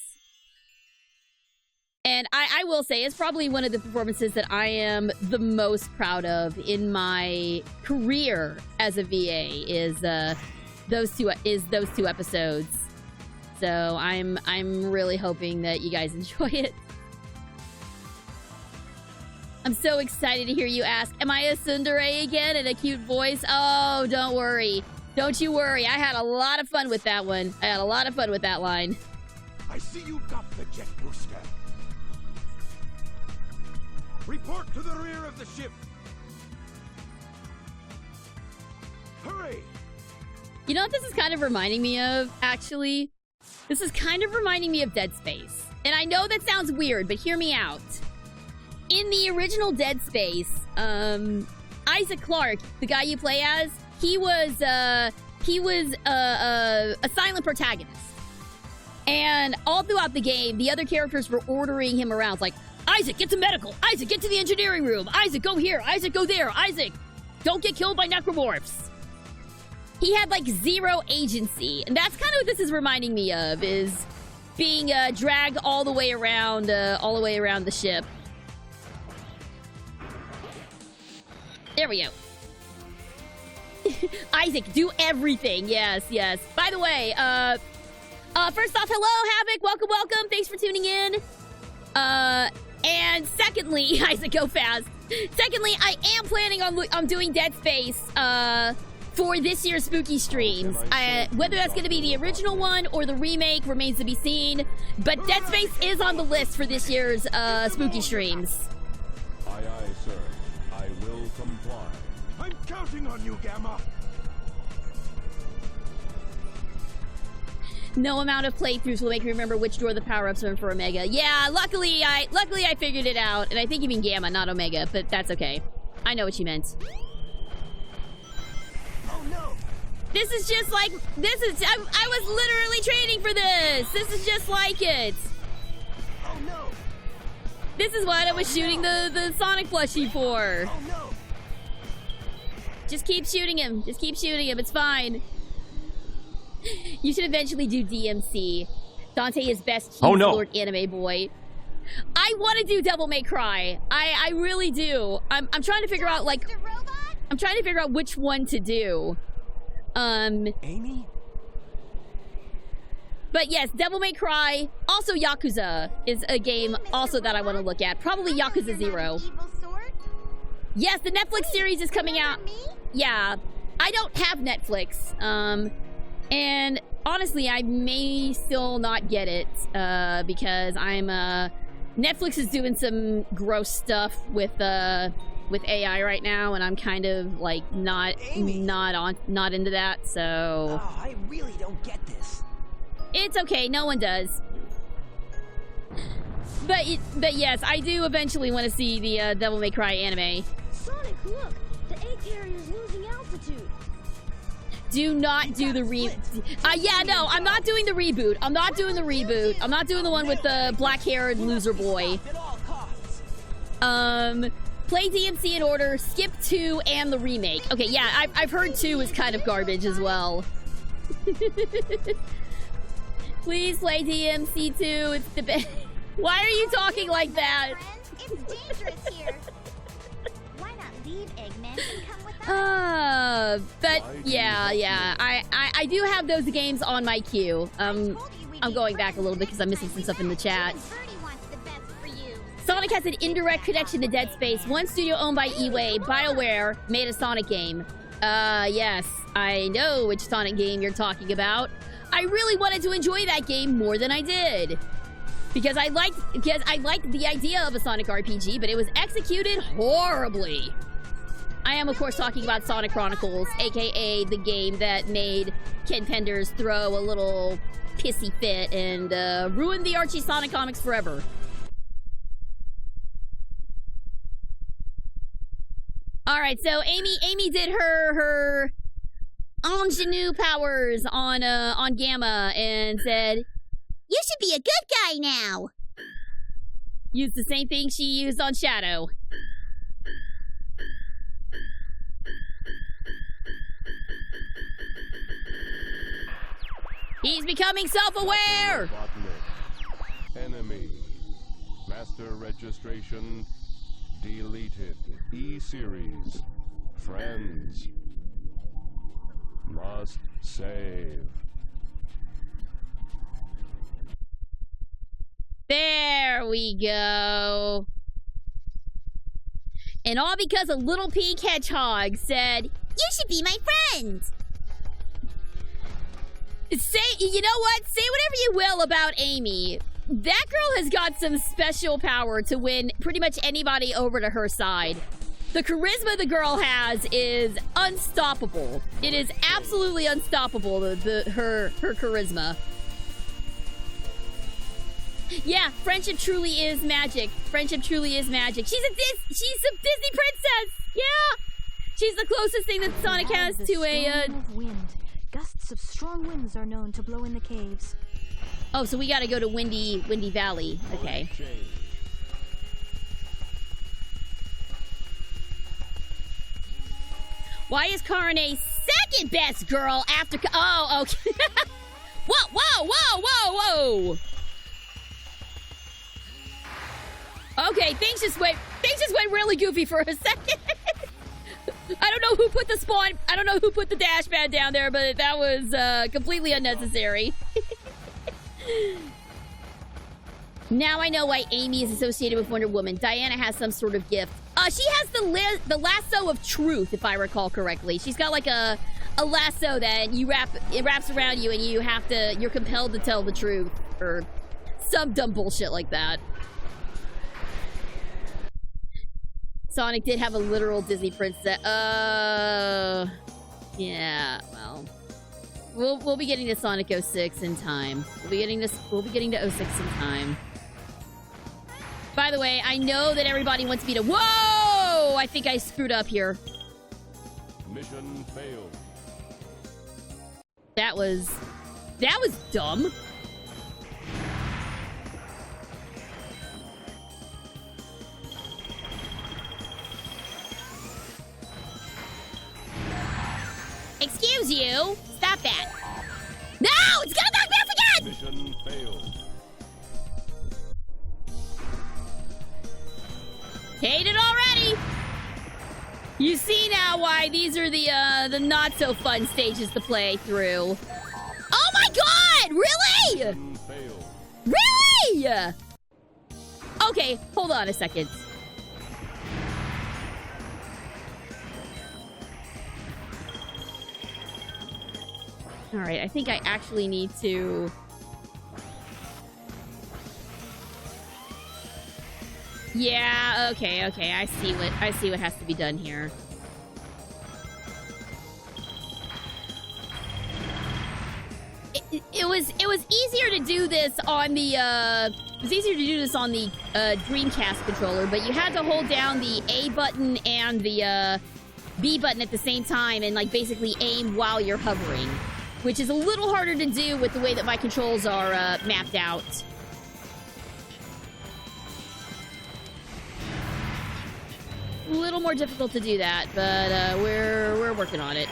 And I will say, it's probably one of the performances that I am the most proud of in my career as a VA is those two episodes. So I'm really hoping that you guys enjoy it. I'm so excited to hear you ask, am I a tsundere again in a cute voice? Oh, don't worry. Don't you worry. I had a lot of fun with that one. I had a lot of fun with that line. I see you got the jet booster. Report to the rear of the ship. Hurry! You know what this is kind of reminding me of, actually? This is kind of reminding me of Dead Space. And I know that sounds weird, but hear me out. In the original Dead Space, Isaac Clarke, the guy you play as, he was a silent protagonist. And all throughout the game, the other characters were ordering him around. It's like, Isaac, get to medical! Isaac, get to the engineering room! Isaac, go here! Isaac, go there! Isaac, don't get killed by necromorphs! He had, like, zero agency. And that's kind of what this is reminding me of, is being dragged all the way around the ship. There we go. Isaac, do everything. Yes. By the way, first off, hello, Havoc. Welcome. Thanks for tuning in. And secondly, Isaac, go fast. Secondly, I am planning on doing Dead Space for this year's spooky streams. Whether that's going to be the original one or the remake remains to be seen. But Dead Space is on the list for this year's spooky streams. Aye, aye, sir. I will comply. I'm counting on you, Gamma. No amount of playthroughs will make me remember which door the power-ups are for Omega. Yeah, luckily I figured it out. And I think you mean Gamma, not Omega, but that's okay. I know what you meant. Oh no! This is just like, I was literally training for this. This is just like it. Oh no! This is what I was shooting the Sonic plushie for. Oh no! Just keep shooting him. Just keep shooting him. It's fine. You should eventually do DMC. Dante is best Lord anime boy. I want to do Devil May Cry. I really do. I'm trying to figure out like I'm trying to figure out which one to do. Amy? But yes, Devil May Cry. Also Yakuza is a game also that I want to look at. Probably Yakuza 0. Yes, the Netflix series is coming out. Yeah. I don't have Netflix. And honestly, I may still not get it because I'm Netflix is doing some gross stuff with AI right now, and I'm kind of like not into that. So I really don't get this. It's okay. No one does. But yes, I do eventually want to see the Devil May Cry anime. Sonic, look! The A carrier's losing altitude. Do not do the yeah, no, I'm not doing the reboot. I'm not doing the reboot. I'm not doing the one with the black-haired loser boy. Play DMC in order, skip 2 and the remake. Okay, yeah, I've heard 2 is kind of garbage as well. Please play DMC 2. It's the best. Why are you talking like that? It's dangerous here. Why not leave Eggman and come with us? But yeah, I do have those games on my queue. I'm going back a little bit because I'm missing some stuff in the chat. Sonic has an indirect connection to Dead Space. One studio owned by eWay, BioWare, made a Sonic game. Yes, I know which Sonic game you're talking about. I really wanted to enjoy that game more than I did. Because I liked the idea of a Sonic RPG, but it was executed horribly. I am, of course, talking about Sonic Chronicles, aka the game that made contenders throw a little pissy fit and ruin the Archie Sonic comics forever. All right, so Amy did her ingenue powers on Gamma and said, "You should be a good guy now." Used the same thing she used on Shadow. He's becoming self-aware! Enemy. Master registration. Deleted. E-series. Friends. Must save. There we go. And all because a little pink hedgehog said, "You should be my friend." You know what? Say whatever you will about Amy. That girl has got some special power to win pretty much anybody over to her side. The charisma the girl has is unstoppable. It is absolutely unstoppable, her charisma. Yeah, friendship truly is magic. Friendship truly is magic. She's a Disney princess. Yeah, she's the closest thing that Sonic has to a. Wind. Gusts of strong winds are known to blow in the caves. Oh, so we got to go to Windy Valley. Okay. Why is Karane second best girl after? Oh, okay. Whoa! Okay, things just went really goofy for a second. I don't know who put the spawn. I don't know who put the dash pad down there, but that was completely unnecessary. Now I know why Amy is associated with Wonder Woman. Diana has some sort of gift. She has the lasso of truth, if I recall correctly. She's got like a lasso that it wraps around you and you're compelled to tell the truth. Or some dumb bullshit like that. Sonic did have a literal Disney princess. Yeah, well. We'll be getting to Sonic 06 in time. We'll be getting to 06 in time. By the way, I know that everybody wants me to... Whoa! I think I screwed up here. Mission failed. That was dumb. Excuse you. Stop that. No! It's gonna knock me off again! Mission failed. Hate it already! You see now why these are the not-so-fun stages to play through. Oh my god! Really? Mission failed. Really? Okay, hold on a second. Alright, I think I actually need to... Yeah, okay. I see what has to be done here. It was easier to do this on the Dreamcast controller, but you had to hold down the A button and the B button at the same time and like basically aim while you're hovering, which is a little harder to do with the way that my controls are mapped out. A little more difficult to do that, but we're working on it.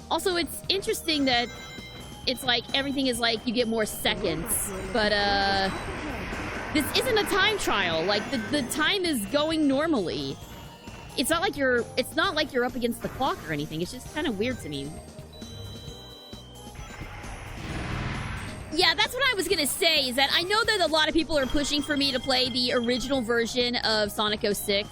Also, it's interesting that it's like everything is like you get more seconds, but this isn't a time trial. Like the time is going normally. It's not like you're up against the clock or anything. It's just kind of weird to me. Yeah, that's what I was gonna say, is that I know that a lot of people are pushing for me to play the original version of Sonic 06.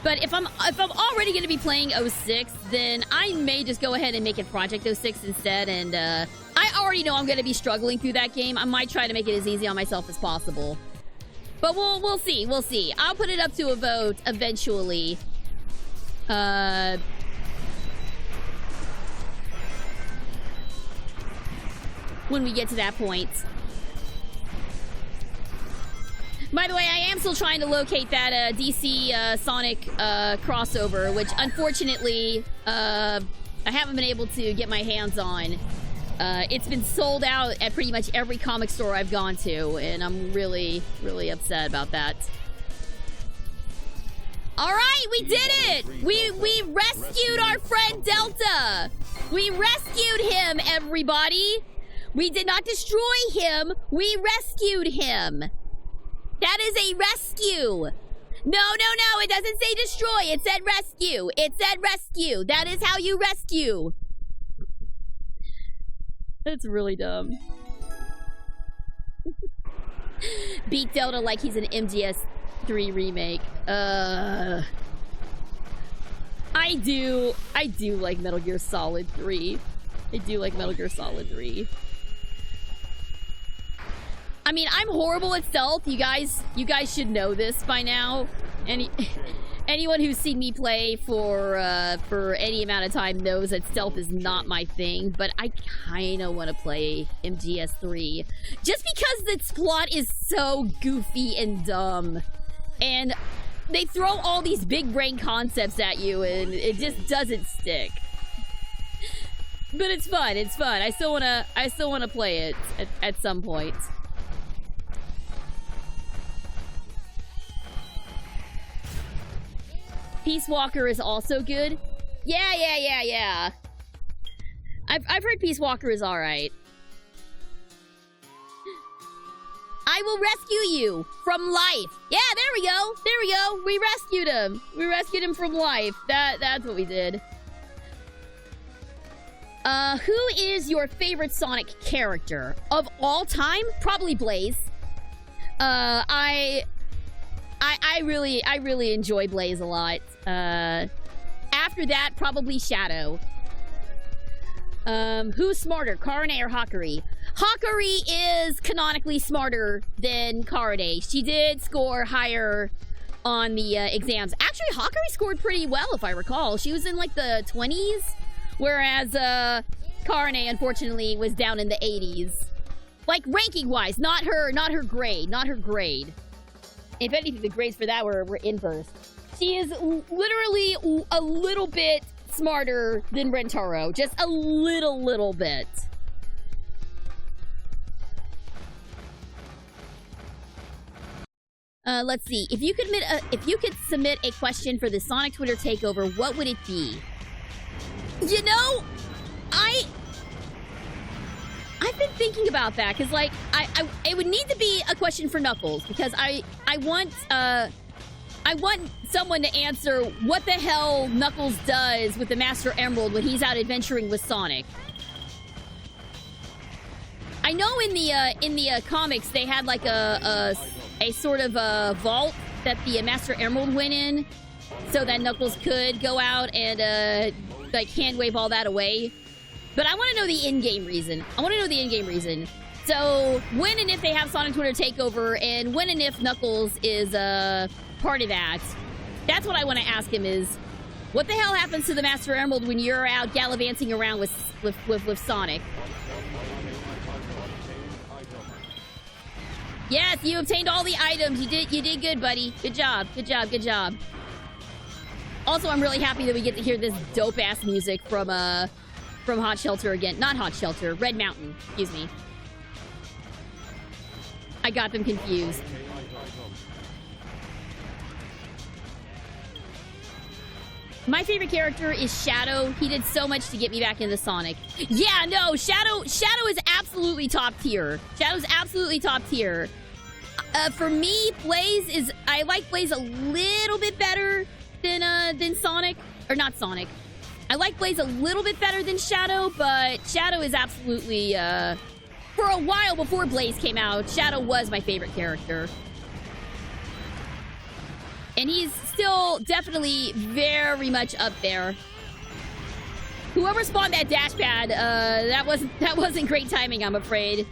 But if I'm already gonna be playing 06, then I may just go ahead and make it Project 06 instead, and I already know I'm gonna be struggling through that game. I might try to make it as easy on myself as possible. But we'll see. I'll put it up to a vote eventually. When we get to that point. By the way, I am still trying to locate that DC Sonic crossover, which unfortunately I haven't been able to get my hands on. It's been sold out at pretty much every comic store I've gone to, and I'm really, really upset about that. Alright, we did it! We rescued our friend Delta! We rescued him, everybody! We did not destroy him, we rescued him! That is a rescue! No, it doesn't say destroy, it said rescue! It said rescue! That is how you rescue! That's really dumb. Beat Delta like he's an MGS3 remake. I do like Metal Gear Solid 3. I do like Metal Gear Solid 3. I mean, I'm horrible at stealth. You guys should know this by now. Anyone who's seen me play for any amount of time knows that stealth is not my thing, but I kinda want to play MGS3 just because its plot is so goofy and dumb, and they throw all these big brain concepts at you, and it just doesn't stick. But it's fun. It's fun. I still wanna play it at some point. Peace Walker is also good. Yeah. I've heard Peace Walker is alright. I will rescue you from life. Yeah, there we go. We rescued him. We rescued him from life. That's what we did. Who is your favorite Sonic character of all time? Probably Blaze. I really enjoy Blaze a lot. After that, probably Shadow. Who's smarter, Karane or Hakari? Hakari is canonically smarter than Karane. She did score higher on the exams. Actually, Hakari scored pretty well, if I recall. She was in like the 20s, whereas Karane, unfortunately, was down in the 80s. Like ranking-wise, not her grade, not her grade. If anything, the grades for that were inverse. She is literally a little bit smarter than Rentaro. Just a little bit. Let's see. If you could submit a question for the Sonic Twitter takeover, what would it be? You know, I've been thinking about that because, like, it would need to be a question for Knuckles because I want someone to answer what the hell Knuckles does with the Master Emerald when he's out adventuring with Sonic. I know in the comics they had like a sort of a vault that the Master Emerald went in, so that Knuckles could go out and like hand wave all that away. But I want to know the in-game reason. So when and if they have Sonic Twitter takeover, and when and if Knuckles is part of that, that's what I want to ask him is, what the hell happens to the Master Emerald when you're out gallivanting around with Sonic? Yes, you obtained all the items. You did good, buddy. Good job. Also, I'm really happy that we get to hear this dope-ass music from Hot Shelter again. Not Hot Shelter, Red Mountain. Excuse me. I got them confused. My favorite character is Shadow. He did so much to get me back into Sonic. Yeah, no, Shadow is absolutely top tier. Shadow's absolutely top tier. For me, I like Blaze a little bit better than Sonic. Or not Sonic. I like Blaze a little bit better than Shadow, but Shadow is absolutely, for a while before Blaze came out, Shadow was my favorite character. And he's still definitely very much up there. Whoever spawned that dash pad, that wasn't great timing, I'm afraid.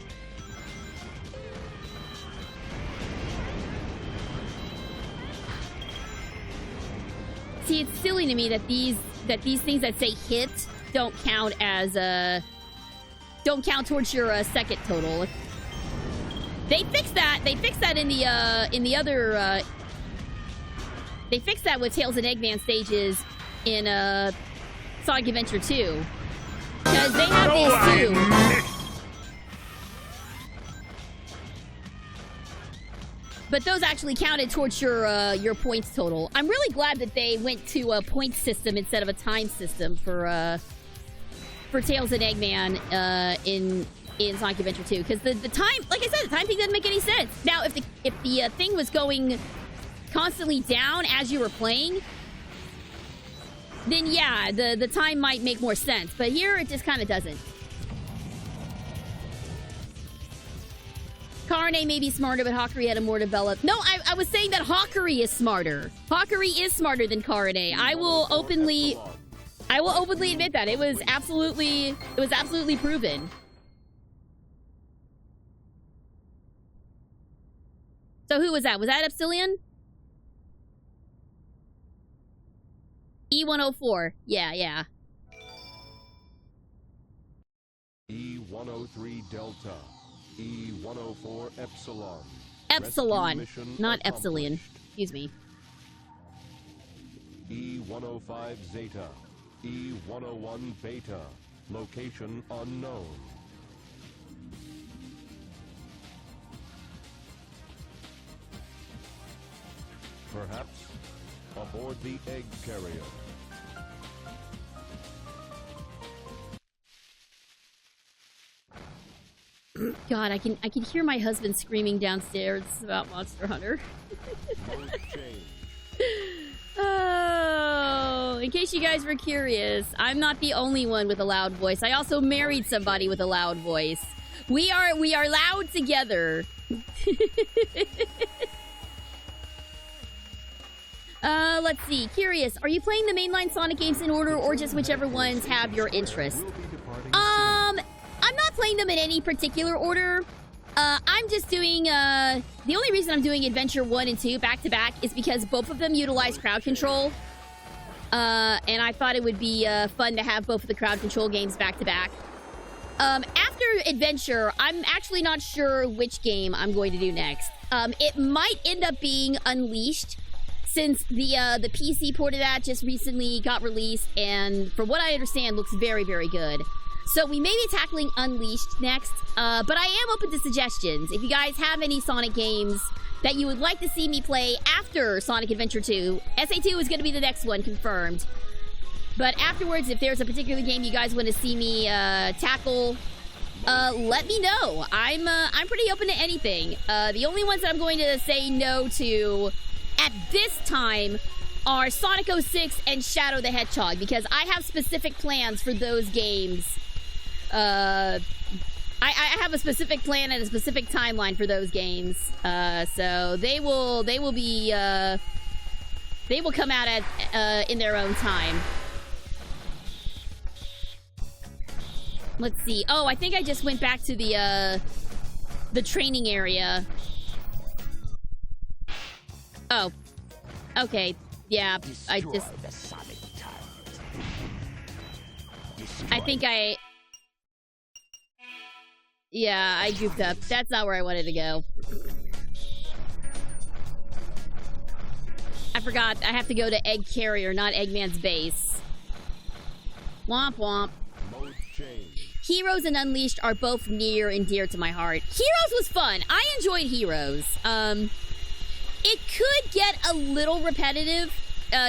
See, it's silly to me that these things that say hit don't count as don't count towards your second total. They fixed that. They fixed that in the other. They fixed that with Tails and Eggman stages in Sonic Adventure 2. Because they have these too. But those actually counted towards your points total. I'm really glad that they went to a point system instead of a time system for Tails and Eggman in Sonic Adventure 2. Because the time, like I said, the time thing doesn't make any sense. Now, if the thing was going constantly down as you were playing, then yeah, the time might make more sense. But here, it just kind of doesn't. Karane may be smarter, but Hakari had a more developed... No, I was saying that Hakari is smarter. Hakari is smarter than Karane. I will openly admit that. It was absolutely proven. So who was that? Was that Epsilon? E104. Yeah. E103 Delta. E104 Epsilon. Epsilon, not Epsilon. Excuse me. E105 Zeta. E101 Beta. Location unknown. Perhaps aboard the egg carrier. God, I can hear my husband screaming downstairs about Monster Hunter. Mode change. Oh in case you guys were curious, I'm not the only one with a loud voice. I also married somebody with a loud voice. We are loud together. Let's see. Curious, are you playing the mainline Sonic games in order or just whichever ones have your interest? I'm not playing them in any particular order. I'm just doing, the only reason I'm doing Adventure 1 and 2 back to back is because both of them utilize crowd control. And I thought it would be, fun to have both of the crowd control games back to back. After Adventure, I'm actually not sure which game I'm going to do next. It might end up being Unleashed, since the PC port of that just recently got released, and from what I understand, looks very, very good. So we may be tackling Unleashed next, but I am open to suggestions. If you guys have any Sonic games that you would like to see me play after Sonic Adventure 2, SA2 is going to be the next one, confirmed. But afterwards, if there's a particular game you guys want to see me tackle, let me know. I'm pretty open to anything. The only ones that I'm going to say no to at this time are Sonic 06 and Shadow the Hedgehog, because I have specific plans for those games. I have a specific plan and a specific timeline for those games. So they will come out at in their own time. Let's see. Oh, I think I just went back to the training area. Oh. Okay. Yeah, I think I... Yeah, I goofed up. That's not where I wanted to go. I forgot. I have to go to Egg Carrier, not Eggman's base. Womp womp. Heroes and Unleashed are both near and dear to my heart. Heroes was fun. I enjoyed Heroes. It could get a little repetitive,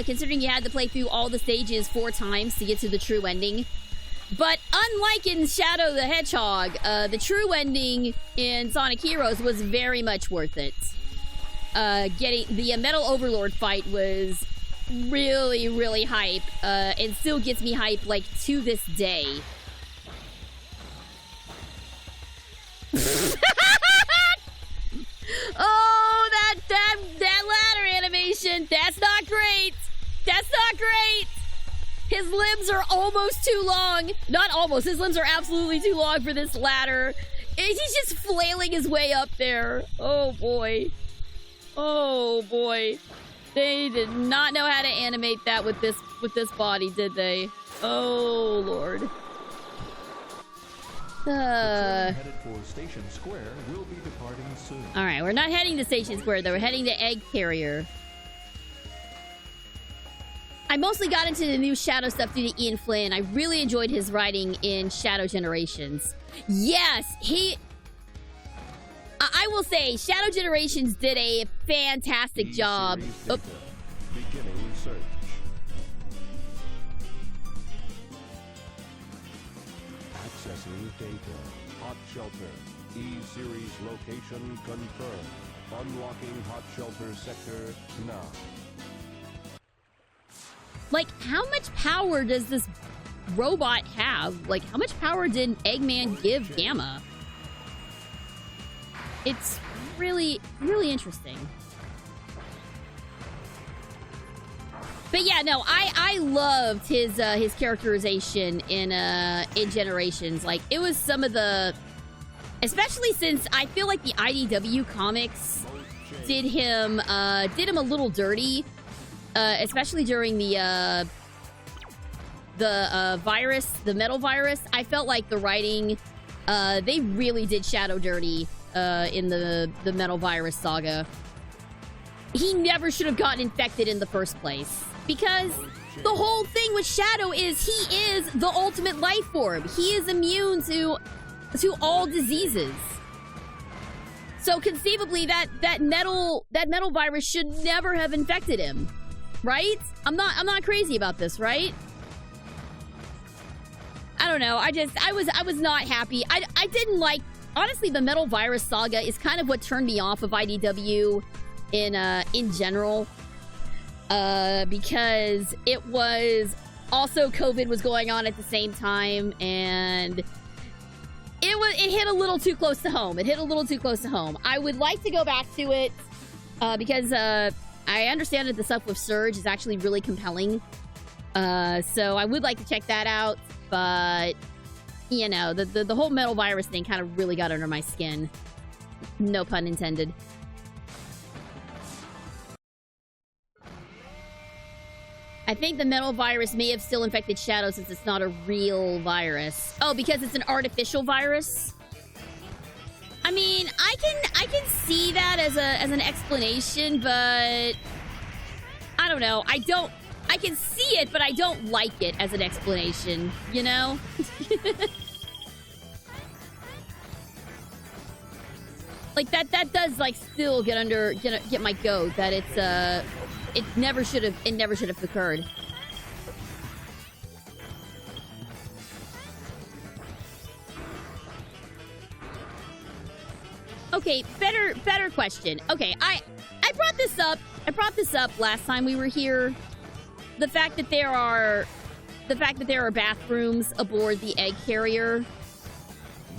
considering you had to play through all the stages 4 times to get to the true ending. But unlike in Shadow the Hedgehog, the true ending in Sonic Heroes was very much worth it. Getting the Metal Overlord fight was really, really hype, and still gets me hype, like, to this day. Oh, that ladder animation! That's not great! That's not great! His limbs are almost too long. Not almost. His limbs are absolutely too long for this ladder. He's just flailing his way up there. Oh, boy. Oh, boy. They did not know how to animate that with this body, did they? Oh, Lord. Headed for Station Square will be departing soon. All right, we're not heading to Station Square, though. We're heading to Egg Carrier. I mostly got into the new Shadow stuff due to Ian Flynn. I really enjoyed his writing in Shadow Generations. Yes, I will say, Shadow Generations did a fantastic job. Beginning search. Accessing data. Hot shelter. E-series location confirmed. Unlocking hot shelter sector now. Like, how much power does this robot have? Like, how much power did Eggman give Gamma? It's really, really interesting. But yeah, no, I loved his characterization in Generations. Like, it was some of the, especially since I feel like the IDW comics did him a little dirty, especially during the virus, the metal virus. I felt like the writing, they really did Shadow dirty in the metal virus saga. He never should have gotten infected in the first place. Because the whole thing with Shadow is he is the ultimate life form. He is immune to all diseases. So conceivably that metal virus should never have infected him. Right? I'm not crazy about this, right? I don't know. I was not happy. I didn't like, honestly, the metal virus saga is kind of what turned me off of IDW in general. because it was also COVID was going on at the same time, and it hit a little too close to home. It hit a little too close to home. I would like to go back to it because I understand that the stuff with Surge is actually really compelling. So I would like to check that out, but you know, the whole metal virus thing kind of really got under my skin. No pun intended. I think the metal virus may have still infected Shadow since it's not a real virus. Oh, because it's an artificial virus? I mean, I can see that as an explanation, but I don't know. I can see it, but I don't like it as an explanation, you know? Like that does like still get my goat that it's it never should have occurred. Okay, better question. Okay, I brought this up. I brought this up last time we were here. The fact that there are bathrooms aboard the egg carrier.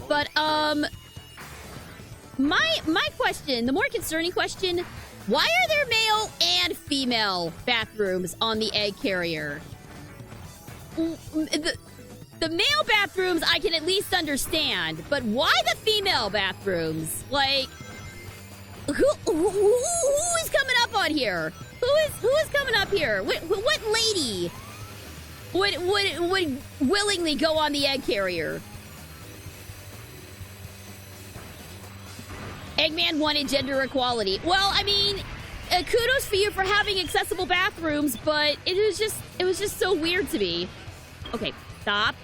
But my question, the more concerning question, why are there male and female bathrooms on the egg carrier? The male bathrooms I can at least understand, but why the female bathrooms? Like, who is coming up on here? Who is coming up here? What lady would willingly go on the egg carrier? Eggman wanted gender equality. Well, I mean, kudos for you for having accessible bathrooms, but it was just so weird to me. Okay, stop.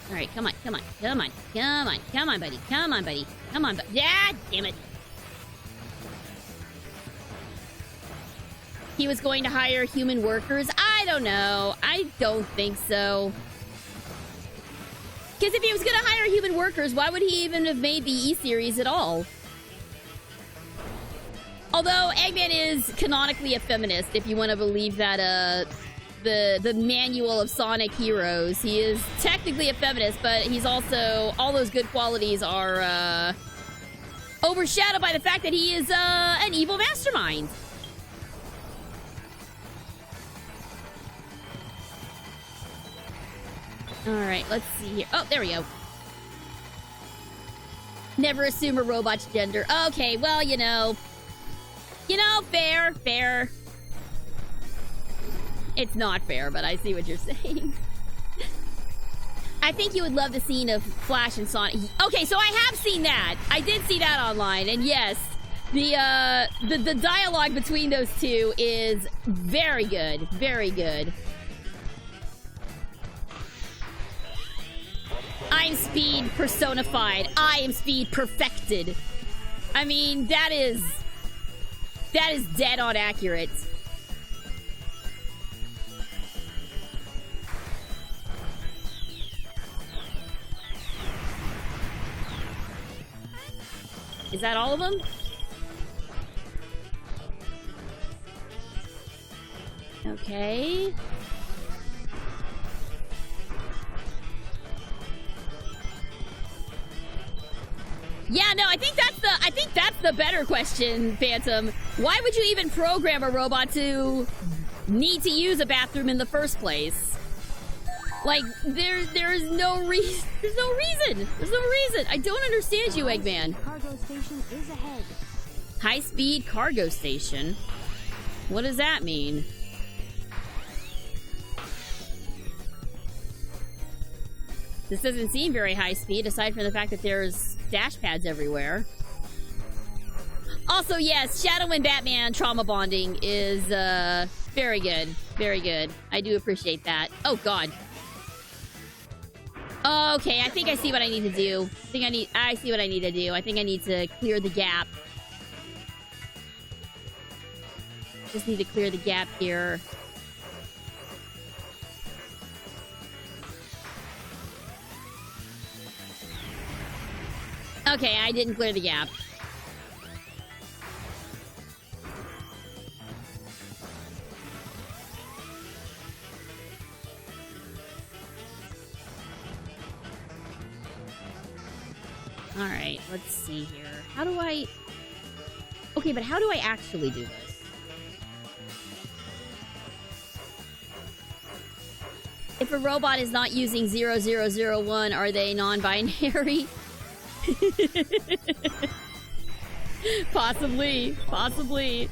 All right, come on, buddy. Come on, buddy. Yeah, damn it. He was going to hire human workers? I don't know. I don't think so. Because if he was going to hire human workers, why would he even have made the E-Series at all? Although Eggman is canonically a feminist, if you want to believe that the manual of Sonic Heroes. He is technically a feminist, but he's also... all those good qualities are overshadowed by the fact that he is an evil mastermind. Alright, let's see here. Oh, there we go. Never assume a robot's gender. Okay, well, you know, fair. It's not fair, but I see what you're saying. I think you would love the scene of Flash and Sonic. Okay, so I have seen that. I did see that online, and yes, the dialogue between those two is very good. Very good. I'm Speed personified. I am Speed perfected. I mean, that is dead on accurate. Is that all of them? Okay. Yeah, no, I think that's the better question, Phantom. Why would you even program a robot to need to use a bathroom in the first place? Like, there's no reason. There's no reason. I don't understand you, Eggman. Cargo station is ahead. High-speed cargo station? What does that mean? This doesn't seem very high speed, aside from the fact that there's dash pads everywhere. Also, yes, Shadow and Batman trauma bonding is, very good. Very good. I do appreciate that. Oh, God. Okay, I think I see what I need to do. I see what I need to do. I think I need to clear the gap. Just need to clear the gap here. Okay, I didn't clear the gap. Alright, let's see here. How do I... Okay, but how do I actually do this? If a robot is not using 0001, are they non-binary? Possibly. Possibly.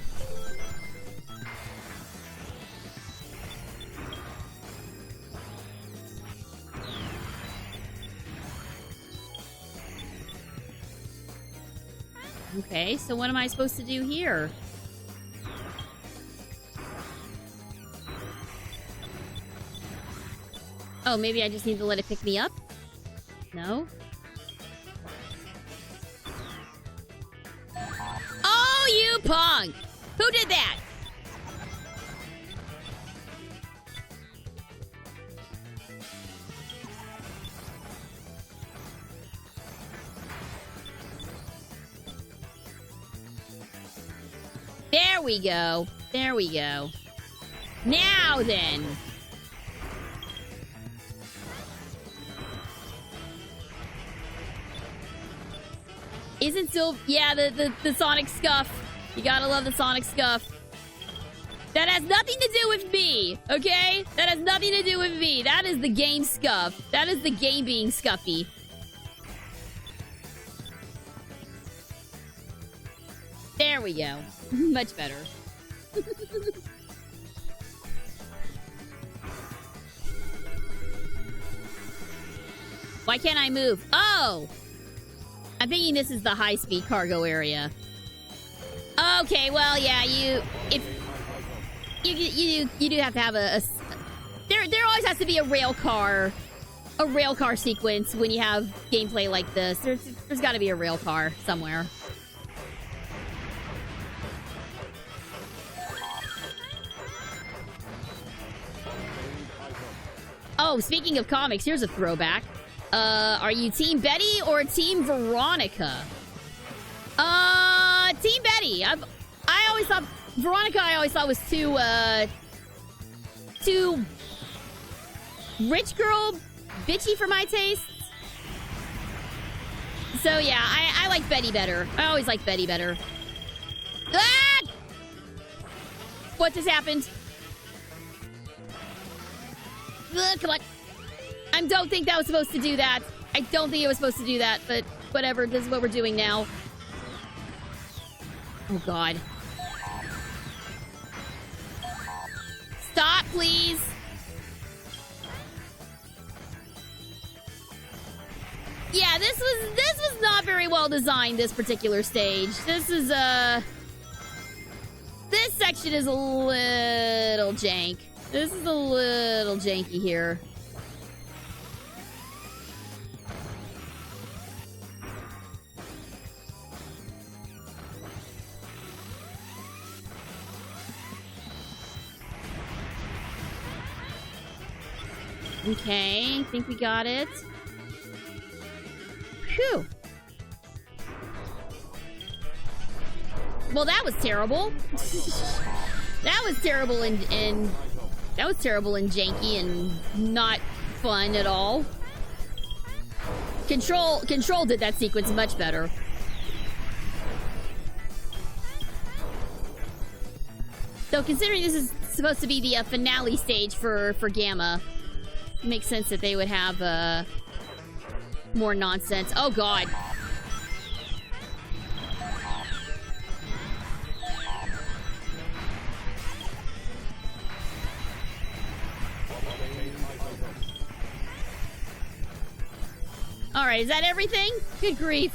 Okay, so what am I supposed to do here? Oh, maybe I just need to let it pick me up? No? Oh, you punk! Who did that? There we go. There we go. Now then. Isn't still... Yeah, the sonic scuff. You gotta love the sonic scuff. That has nothing to do with me, okay? That has nothing to do with me. That is the game scuff. That is the game being scuffy. There we go. Much better. Why can't I move? Oh! I'm thinking this is the high-speed cargo area. Okay, well, yeah, you do have to have there always has to be a rail car sequence when you have gameplay like this. There's got to be a rail car somewhere. Oh, speaking of comics, here's a throwback. Are you Team Betty or Team Veronica? Team Betty. I always thought Veronica. I always thought was too rich girl, bitchy for my tastes. So yeah, I like Betty better. I always like Betty better. Ah! What just happened? Ugh, come on. I don't think that was supposed to do that. I don't think it was supposed to do that, but whatever. This is what we're doing now. Oh, God. Stop, please. Yeah, this was not very well designed, this particular stage. This section is a little jank. This is a little janky here. Okay, I think we got it. Phew. Well, that was terrible. That was terrible and that was terrible and janky and not fun at all. Control did that sequence much better. So considering this is supposed to be the finale stage for Gamma, it makes sense that they would have more nonsense. Oh, God. Alright, is that everything? Good grief.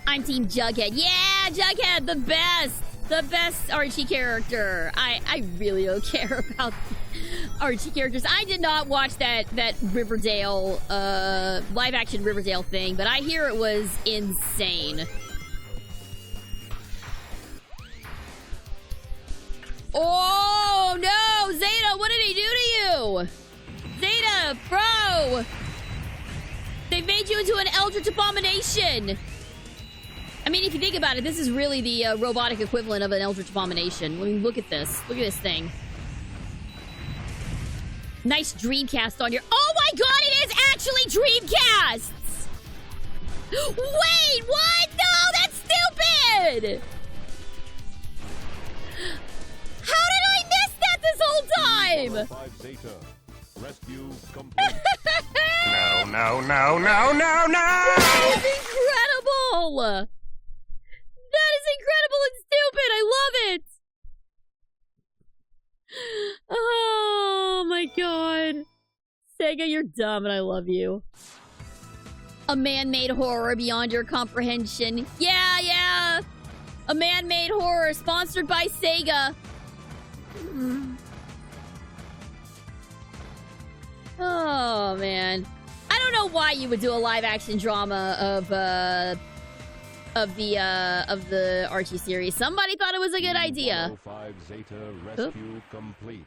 I'm Team Jughead. Yeah, Jughead, the best! The best Archie character. I really don't care about Archie characters. I did not watch that Riverdale, live-action Riverdale thing, but I hear it was insane. Oh, no! Zeta, what did he do to you? Zeta, bro! They made you into an eldritch abomination! I mean, if you think about it, this is really the robotic equivalent of an eldritch abomination. I mean, look at this. Look at this thing. Nice Dreamcast on your... Oh my god, it is actually Dreamcasts! Wait, what? No, that's stupid! How did I miss that this whole time? 5 Zeta. Rescue complete. No. That is incredible! That is incredible and stupid! I love it! Oh my god. Sega, you're dumb and I love you. A man-made horror beyond your comprehension. Yeah! A man-made horror sponsored by Sega. Oh, man. I don't know why you would do a live-action drama of the Archie series. Somebody thought it was a good idea. 5 Zeta rescue complete.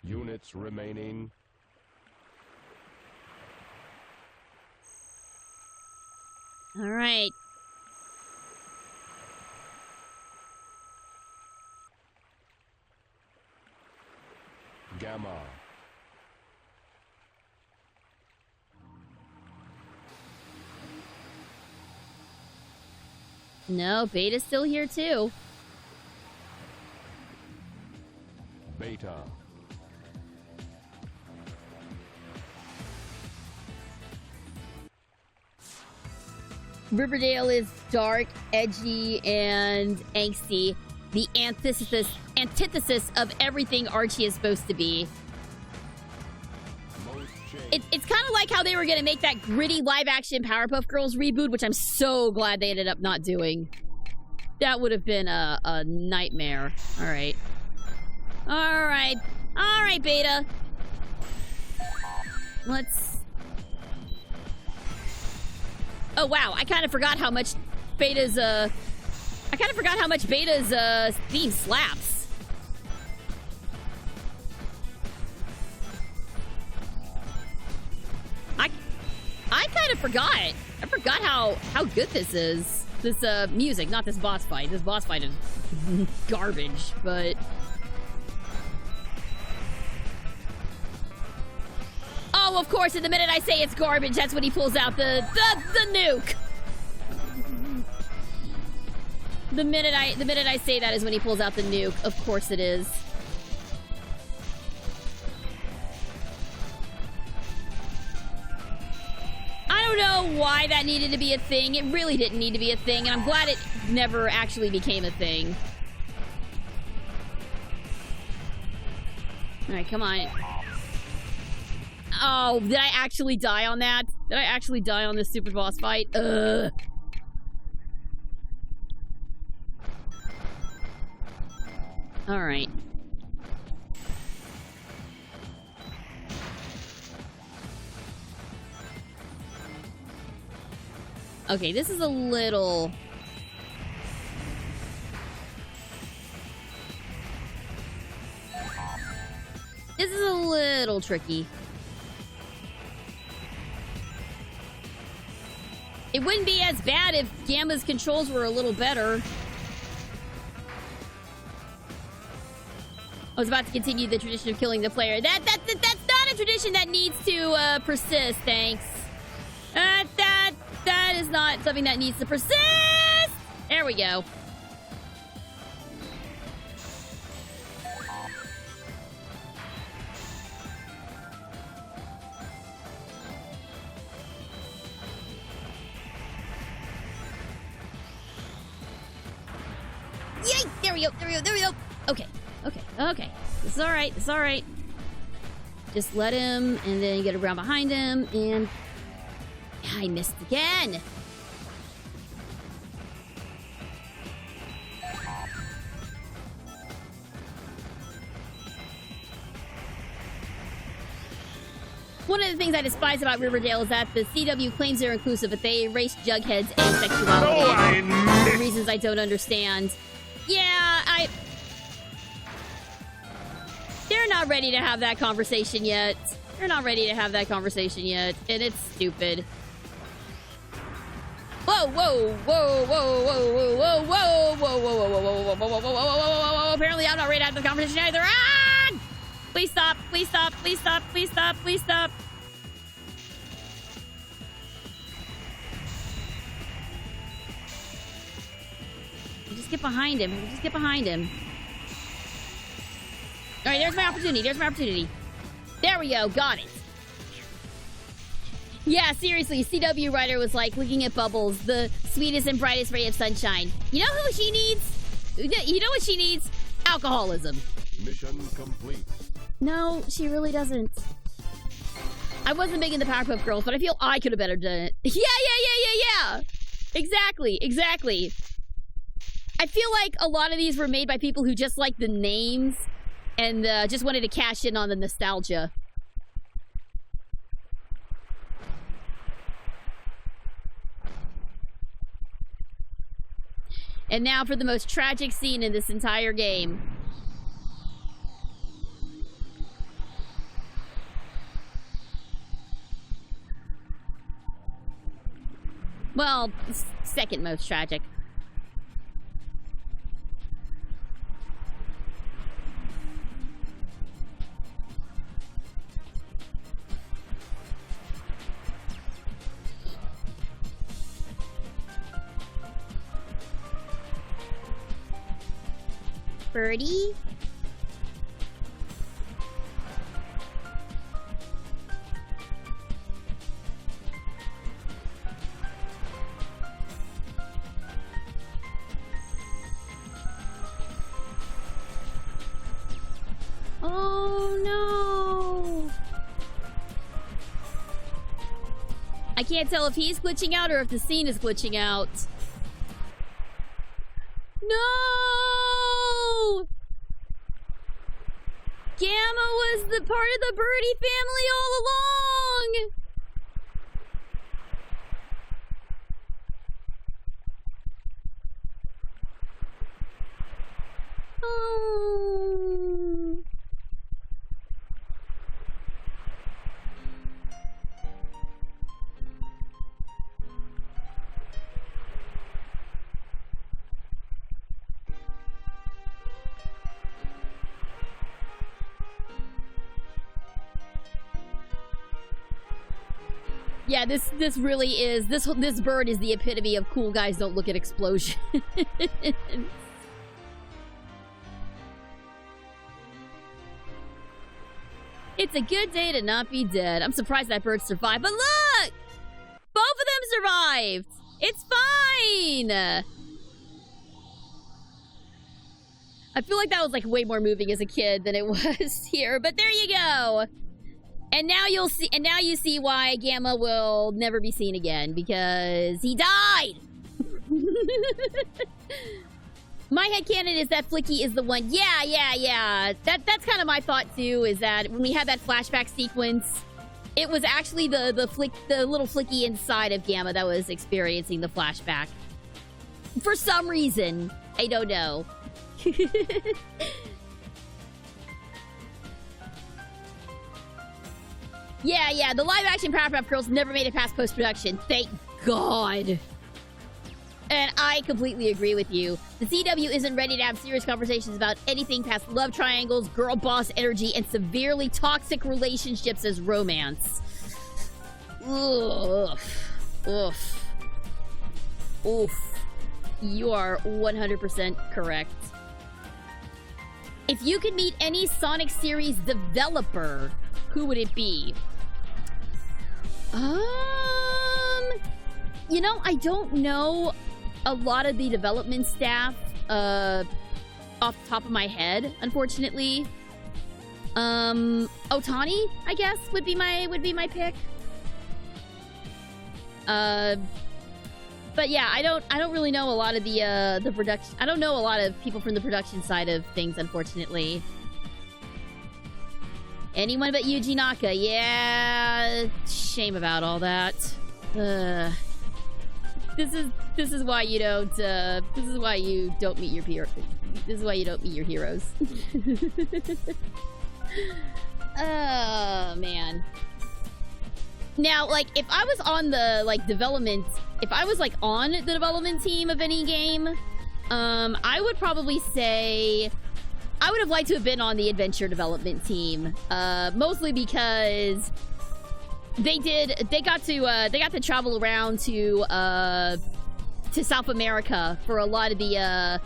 Units remaining. All right. Gamma. No, Beta's still here too. Beta. Riverdale is dark, edgy, and angsty. The antithesis of everything Archie is supposed to be. It's kind of like how they were going to make that gritty live-action Powerpuff Girls reboot, which I'm so glad they ended up not doing. That would have been a nightmare. All right. All right, Beta. Let's... Oh, wow. I kind of forgot how much Beta's, theme slaps. I kind of forgot. I forgot how good this is. This, music, not this boss fight. This boss fight is garbage, but... Oh, of course, and the minute I say it's garbage, that's when he pulls out the nuke. The minute I say that is when he pulls out the nuke. Of course it is. I don't know why that needed to be a thing. It really didn't need to be a thing, and I'm glad it never actually became a thing. Alright, come on. Oh, did I actually die on that? Did I actually die on this super boss fight? Ugh. Alright. Okay, this is a little... This is a little tricky. It wouldn't be as bad if Gamma's controls were a little better. I was about to continue the tradition of killing the player. That's not a tradition that needs to persist, thanks. That is not something that needs to persist! There we go. Yay! There we go. Okay. This is alright. Just let him, and then get around behind him, and... I missed again! One of the things I despise about Riverdale is that the CW claims they're inclusive, but they erase Jughead's asexuality for reasons I don't understand. Yeah, They're not ready to have that conversation yet. They're not ready to have that conversation yet, and it's stupid. Whoa, whoa, whoa, whoa, whoa, whoa, whoa, whoa, whoa, whoa, whoa, whoa, whoa, whoa, whoa, whoa, whoa, whoa. Apparently I'm not ready to have the conversation either. Ah! Please stop, please stop, please stop, please stop, please stop. Just get behind him. Just get behind him. All right, there's my opportunity. There's my opportunity. There we go. Got it. Yeah, seriously. CW writer was like looking at Bubbles, the sweetest and brightest ray of sunshine. You know who she needs? You know what she needs? Alcoholism. Mission complete. No, she really doesn't. I wasn't big into Powerpuff Girls, but I feel I could have better done it. Yeah. Exactly, exactly. I feel like a lot of these were made by people who just like the names and just wanted to cash in on the nostalgia. And now for the most tragic scene in this entire game. Well, second most tragic. Birdie? Oh no! I can't tell if he's glitching out or if the scene is glitching out. No! Gamma was the part of the Birdie family all along! Oh. Yeah, this really is, this bird is the epitome of cool guys don't look at explosions. It's a good day to not be dead. I'm surprised that bird survived, but look! Both of them survived! It's fine! I feel like that was like way more moving as a kid than it was here, but there you go! And now you'll see, and now you see why Gamma will never be seen again, because he died! My headcanon is that Flicky is the one. Yeah. That's kind of my thought too, is that when we had that flashback sequence, it was actually the little Flicky inside of Gamma that was experiencing the flashback. For some reason. I don't know. Yeah, the live-action Powerpuff Girls never made it past post-production. Thank God. And I completely agree with you. The CW isn't ready to have serious conversations about anything past love triangles, girl boss energy, and severely toxic relationships as romance. Oof. You are 100% correct. If you could meet any Sonic series developer, who would it be? You know, I don't know a lot of the development staff off the top of my head, unfortunately. Otani, I guess, would be my pick. But yeah, I don't really know a lot of the production. I don't know a lot of people from the production side of things, unfortunately. Anyone but Yuji Naka. Yeah, shame about all that. This is why you don't. This is why you don't meet your peer. This is why you don't meet your heroes. Oh, man. Now, like, if I was on the, like, development... If I was, like, on the development team of any game, I would probably say... I would have liked to have been on the adventure development team. Mostly because... They got to travel around to South America for a lot of the,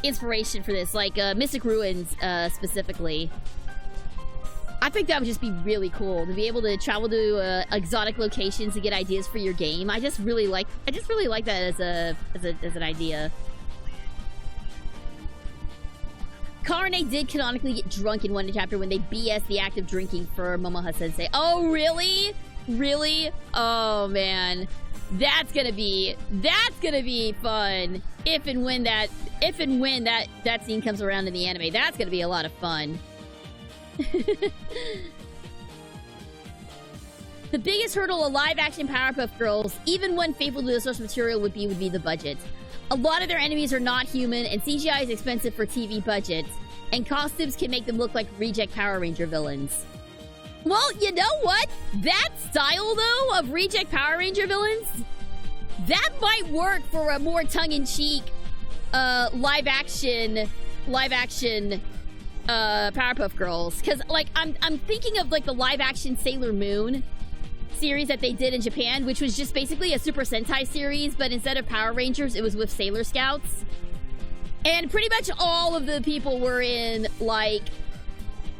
inspiration for this. Like, Mystic Ruins, specifically. I think that would just be really cool to be able to travel to exotic locations to get ideas for your game. I just really like that as an idea. Karne did canonically get drunk in one chapter when they BS the act of drinking for Momoha Sensei. Oh, really? Really? Oh, man. That's gonna be fun. If and when that scene comes around in the anime. That's gonna be a lot of fun. The biggest hurdle of live-action Powerpuff Girls, even when faithful to the source material, would be the budget. A lot of their enemies are not human, and CGI is expensive for TV budgets, and costumes can make them look like reject Power Ranger villains. Well, you know what? That style, though, of reject Power Ranger villains, that might work for a more tongue-in-cheek live-action Powerpuff Girls. Because, like, I'm thinking of, like, the live-action Sailor Moon series that they did in Japan, which was just basically a Super Sentai series, but instead of Power Rangers, it was with Sailor Scouts. And pretty much all of the people were in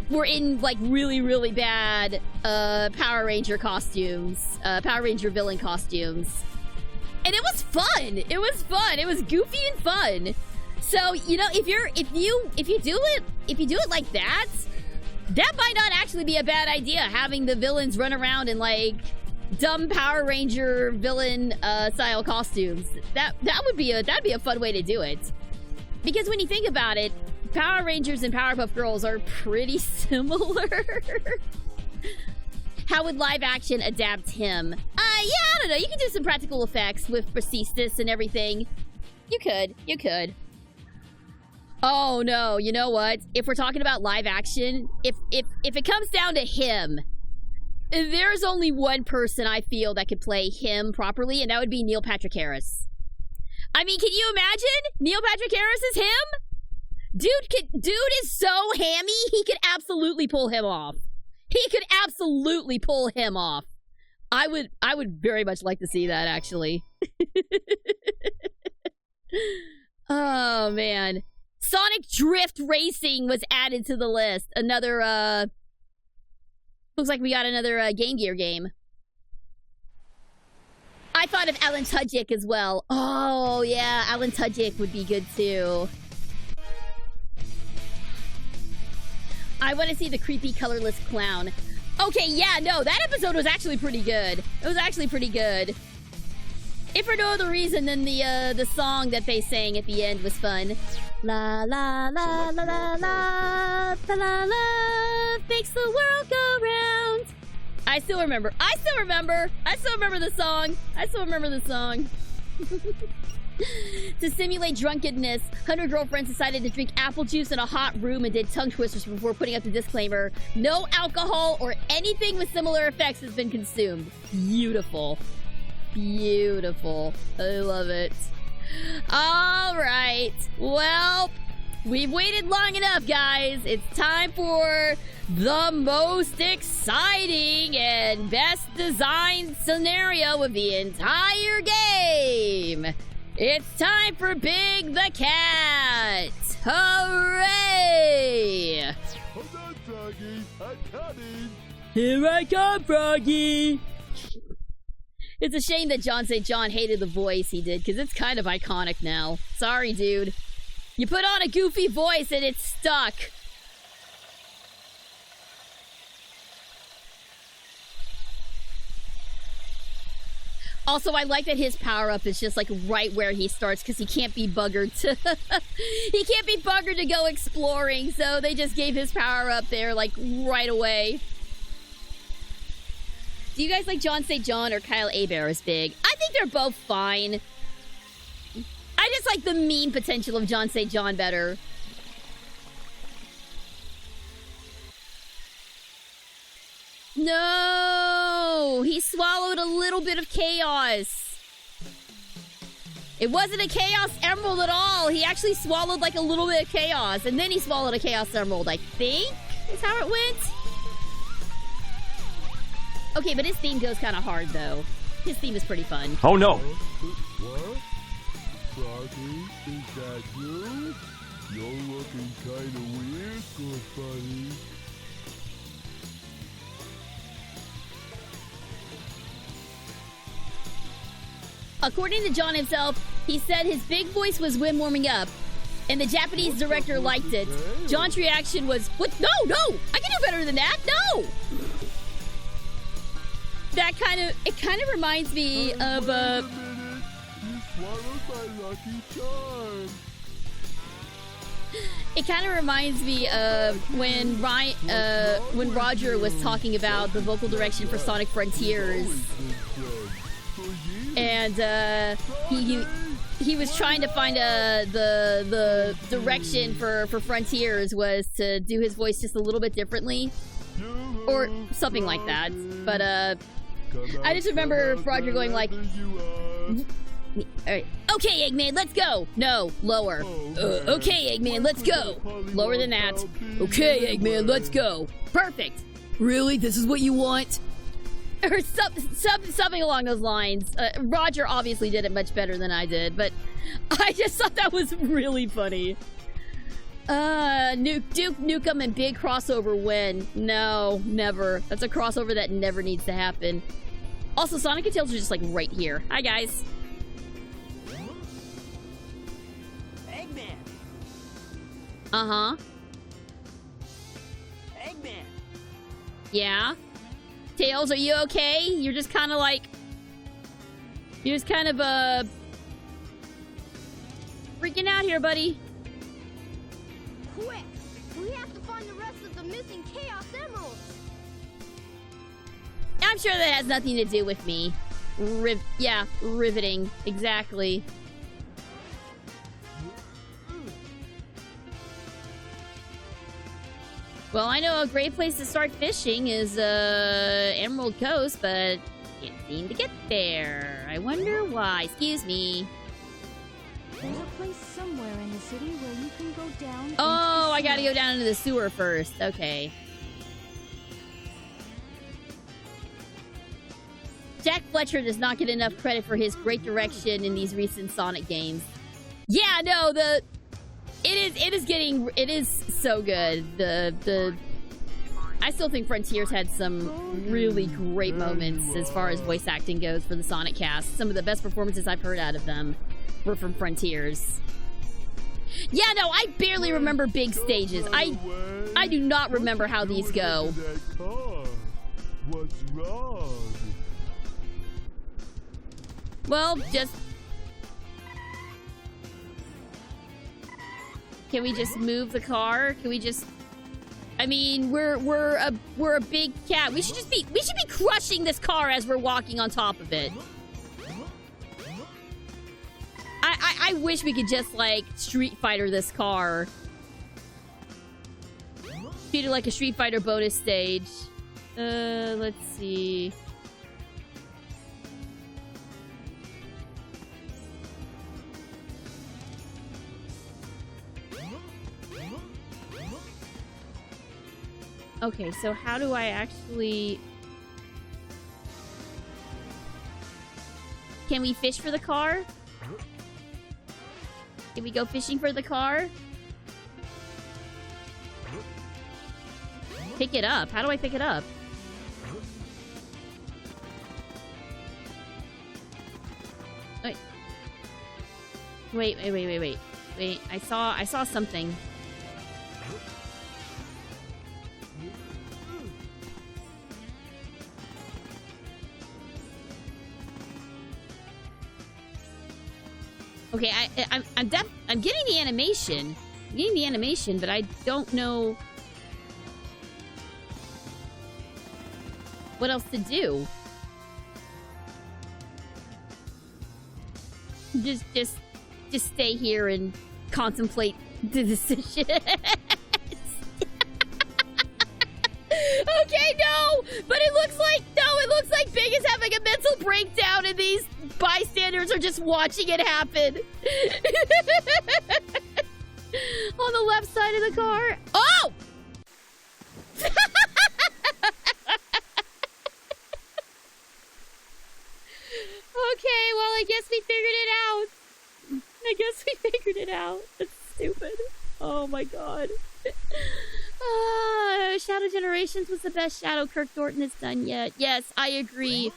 really, really bad Power Ranger costumes, Power Ranger villain costumes. And it was fun. It was fun. It was goofy and fun. So, you know, if you do it like that, that might not actually be a bad idea, having the villains run around in, like, dumb Power Ranger villain style costumes. That'd be a fun way to do it. Because when you think about it, Power Rangers and Powerpuff Girls are pretty similar. How would live action adapt him? Yeah, I don't know. You can do some practical effects with prosthesis and everything. You could. Oh no, you know what? If we're talking about live action, if it comes down to him, there's only one person I feel that could play him properly, and that would be Neil Patrick Harris. I mean, can you imagine? Neil Patrick Harris is him? Dude is so hammy, he could absolutely pull him off. I would very much like to see that, actually. Oh, man. Sonic Drift Racing was added to the list. Another, looks like we got another Game Gear game. I thought of Alan Tudyk as well. Oh, yeah, Alan Tudyk would be good, too. I want to see the creepy, colorless clown. Okay, yeah, no, that episode was actually pretty good. It was actually pretty good. If for no other reason than the song that they sang at the end was fun. La la la la la la la la la makes the world go round. I still remember the song. To simulate drunkenness, 100 girlfriends decided to drink apple juice in a hot room and did tongue twisters before putting up the disclaimer, no alcohol or anything with similar effects has been consumed. Beautiful. Beautiful. I love it. All right. Well, we've waited long enough, guys. It's time for the most exciting and best designed scenario of the entire game. It's time for Big the Cat. Hooray! Hold on, Froggy. I'm coming. Here I come, Froggy. It's a shame that John St. John hated the voice he did, because it's kind of iconic now. Sorry, dude. You put on a goofy voice and it's stuck. Also, I like that his power-up is just, like, right where he starts, because he can't be buggered to... he can't be buggered to go exploring, so they just gave his power-up there, like, right away. Do you guys like John St. John or Kyle Hebert as Big? I think they're both fine. I just like the meme potential of John St. John better. No! He swallowed a little bit of chaos. It wasn't a chaos emerald at all. He actually swallowed like a little bit of chaos, and then he swallowed a chaos emerald, I think is how it went. Okay, but his theme goes kind of hard, though. His theme is pretty fun. Oh no! What? Froggy, is that you? You're looking kinda weird, good buddy. According to John himself, he said his big voice was when warming up, and the Japanese director liked it. John's reaction was, "What? No, no! I can do better than that! No!" That kind of reminds me of, You swallowed my lucky charm. It kind of reminds me of when Roger was talking about the vocal direction for Sonic Frontiers, and he was trying to find the direction for Frontiers was to do his voice just a little bit differently, or something like that. But I just remember Roger going like, alright, okay, Eggman, let's go. No, lower. Okay, Eggman, let's go. Lower than that. Okay, Eggman, let's go. Perfect. Really? This is what you want? Or something along those lines. Roger obviously did it much better than I did, but I just thought that was really funny. Duke Nukem and big crossover win. No, never. That's a crossover that never needs to happen. Also, Sonic and Tails are just like right here. Hi, guys. Eggman! Uh-huh. Eggman! Yeah? Tails, are you okay? You're just kind of like... You're just kind of, freaking out here, buddy. Quick! We have to find the rest of the missing Chaos Emeralds! I'm sure that has nothing to do with me. Yeah, riveting. Exactly. Well, I know a great place to start fishing is, Emerald Coast, but can't seem to get there. I wonder why. Excuse me. There's a place somewhere in the city where you can go down. Oh, I gotta go down into the sewer first. Okay. Jack Fletcher does not get enough credit for his great direction in these recent Sonic games. Yeah, no, it is so good. I still think Frontiers had some really great moments as far as voice acting goes for the Sonic cast. Some of the best performances I've heard out of them were from Frontiers. Yeah, no, I barely remember big stages. I do not remember how these go. What's wrong? Well, just... Can we just move the car? Can we just... I mean, we're a big cat. We should be crushing this car as we're walking on top of it. I wish we could just, like, Street Fighter this car. Treat it like a Street Fighter bonus stage. Let's see... Okay, so how do I actually... Can we fish for the car? Can we go fishing for the car? Pick it up. How do I pick it up? Wait. Wait, I saw something. Okay, I'm getting the animation. I'm getting the animation, but I don't know what else to do. Just stay here and contemplate the decision. Okay, no! But it it looks like Big is having a mental breakdown and these bystanders are just watching it happen. On the left side of the car. Oh! Okay, well, I guess we figured it out. That's stupid. Oh my god. Shadow Generations was the best Shadow Kirk Thornton has done yet. Yes, I agree.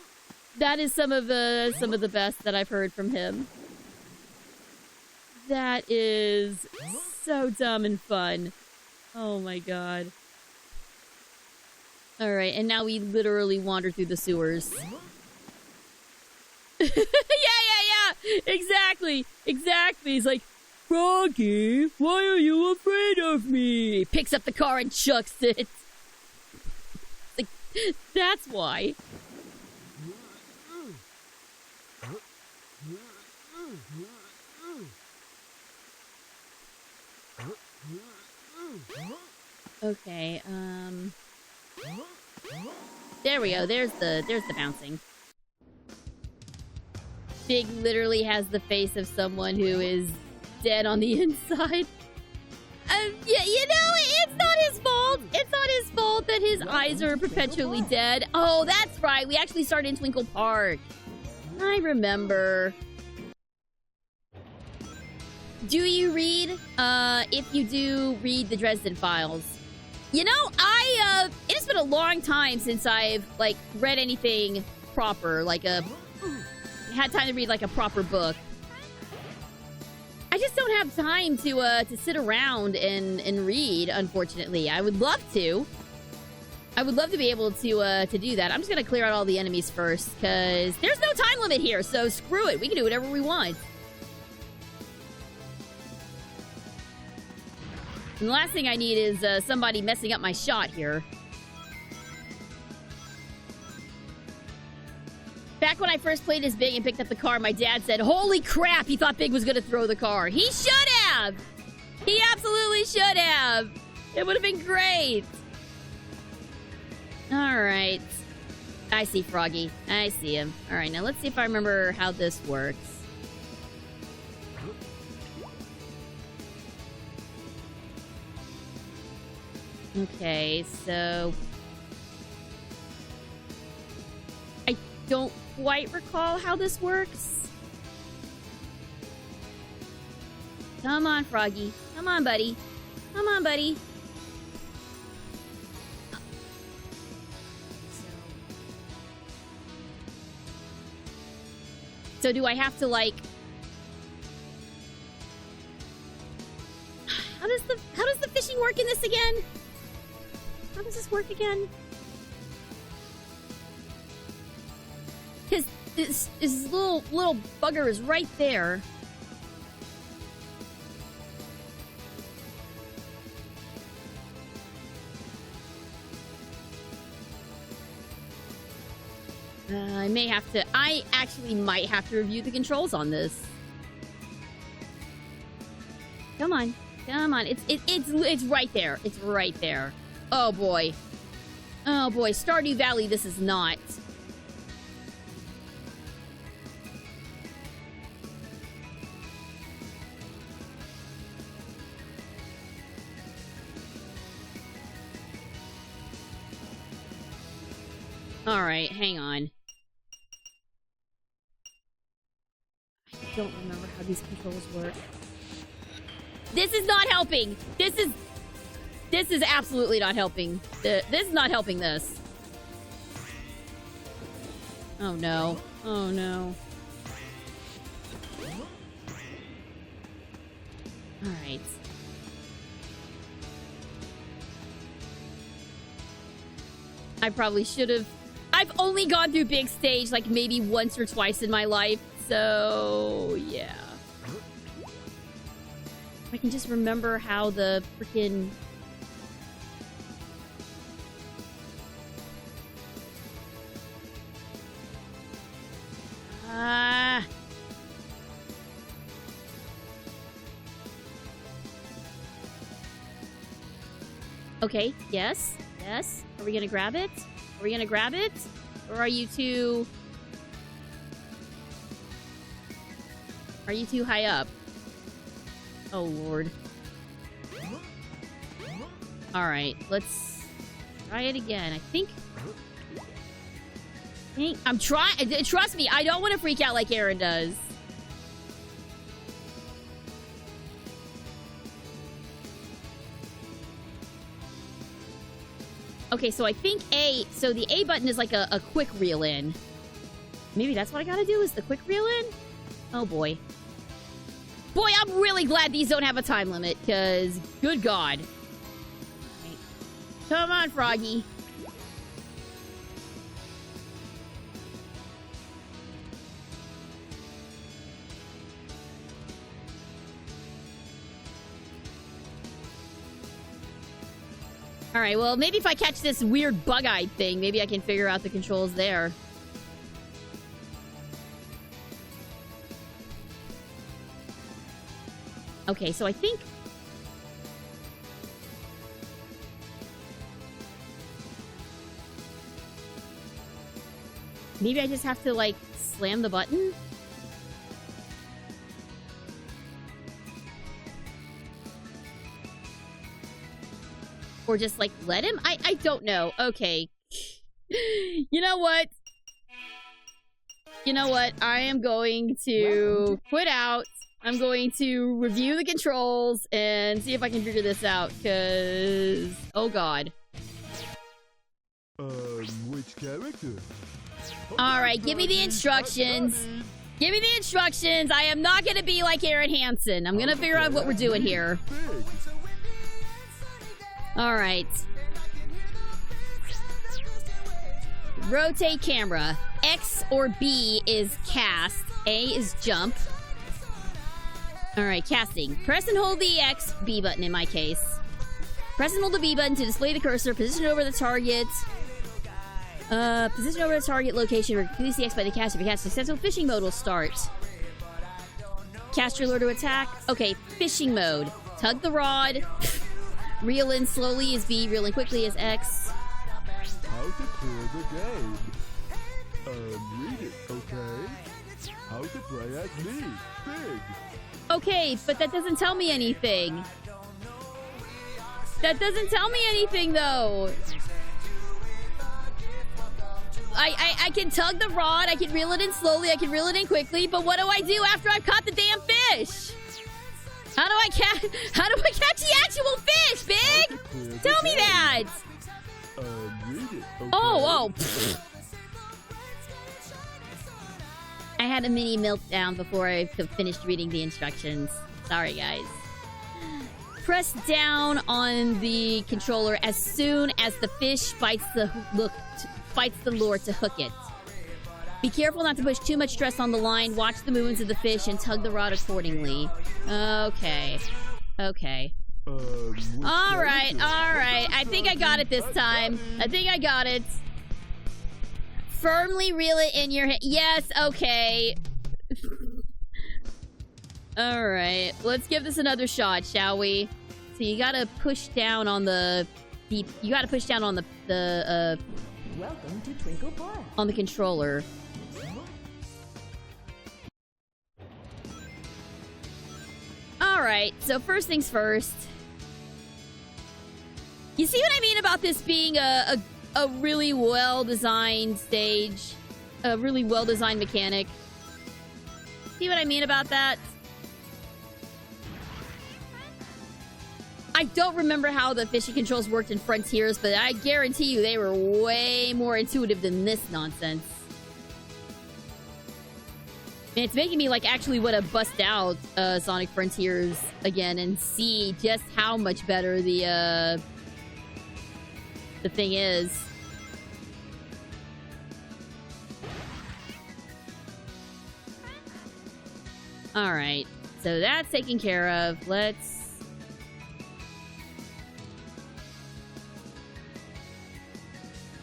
That is some of the best that I've heard from him. That is so dumb and fun. Oh my god. Alright, and now we literally wander through the sewers. Yeah. Exactly. He's like, Froggy, why are you afraid of me? Picks up the car and chucks it. Like, that's why. Okay, there we go. There's the bouncing. Big literally has the face of someone who is dead on the inside. Yeah, you know, it's not his fault. It's not his fault that his eyes are perpetually dead. Oh, that's right. We actually started in Twinkle Park. I remember. Do you read? If you do, read the Dresden Files. You know, it has been a long time since I've, like, read anything proper, like had time to read, like, a proper book. I just don't have time to sit around and read, unfortunately. I would love to. I would love to be able to do that. I'm just gonna clear out all the enemies first, because there's no time limit here, so screw it. We can do whatever we want. And the last thing I need is somebody messing up my shot here. Back when I first played as Big and picked up the car, my dad said, holy crap, he thought Big was going to throw the car. He should have! He absolutely should have! It would have been great! Alright. I see Froggy. I see him. Alright, now let's see if I remember how this works. Okay, so... I don't quite recall how this works. Come on, Froggy. Come on, buddy. Come on, buddy. So do I have to, like... How does the fishing work in this again? How does this work again? Because this little bugger is right there. I actually might have to review the controls on this. Come on. Come on. It's right there. It's right there. Oh boy. Oh boy. Stardew Valley, this is not. Alright, hang on. I don't remember how these controls work. This is not helping! This is absolutely not helping. This is not helping this. Oh no. Oh no. Alright. I probably should have... I've only gone through Big Stage like maybe once or twice in my life, so yeah. I can just remember how the freaking... Okay, yes, yes. Are we gonna grab it? Are we gonna grab it? Or are you too... Are you too high up? Oh, Lord. Alright, let's try it again. I think... I'm trying... Trust me, I don't want to freak out like Aaron does. Okay, so I think A... So the A button is like a quick reel in. Maybe that's what I gotta do, is the quick reel in? Oh, boy. Boy, I'm really glad these don't have a time limit, because... Good God. Right. Come on, Froggy. Alright, well, maybe if I catch this weird bug-eyed thing, maybe I can figure out the controls there. Okay, so I think... Maybe I just have to, like, slam the button? Or just, like, let him? I don't know. Okay. You know what? You know what? I am going to quit out. I'm going to review the controls and see if I can figure this out, because... Oh, God. Which character? Alright, give me the instructions. Give me the instructions. I am not going to be like Aaron Hansen. I'm going to figure out what we're doing here. Alright. Rotate camera. X or B is cast. A is jump. Alright, casting. Press and hold the X, B button in my case. Press and hold the B button to display the cursor. Position over the target. Position over the target location. Reduce the X by the cast. If you cast, successful fishing mode will start. Cast your lure to attack. Okay, fishing mode. Tug the rod. Reel in slowly is B. Reel in quickly is X. How to clear the game. Read it, okay? How to play as me, Big. Okay, but that doesn't tell me anything. That doesn't tell me anything, though. I can tug the rod, I can reel it in slowly, I can reel it in quickly, but what do I do after I've caught the damn fish? How do I catch the actual fish, Big? Tell me that! Read it, okay? Oh. I had a mini meltdown before I finished reading the instructions. Sorry, guys. Press down on the controller as soon as the fish bites the lure to hook it. Be careful not to push too much stress on the line. Watch the movements of the fish and tug the rod accordingly. Okay. Okay. Alright. I think I got it this time. I think I got it. Firmly reel it in your hand. Yes, okay. Alright. Let's give this another shot, shall we? So you gotta push down on the... You gotta push down on the Welcome to Twinkle Park. On the controller. Alright, so first things first. You see what I mean about this being a really well-designed stage? A really well-designed mechanic? See what I mean about that? I don't remember how the fishing controls worked in Frontiers, but I guarantee you they were way more intuitive than this nonsense. And it's making me, like, actually want to bust out Sonic Frontiers again and see just how much better the thing is. Alright, so that's taken care of. Let's...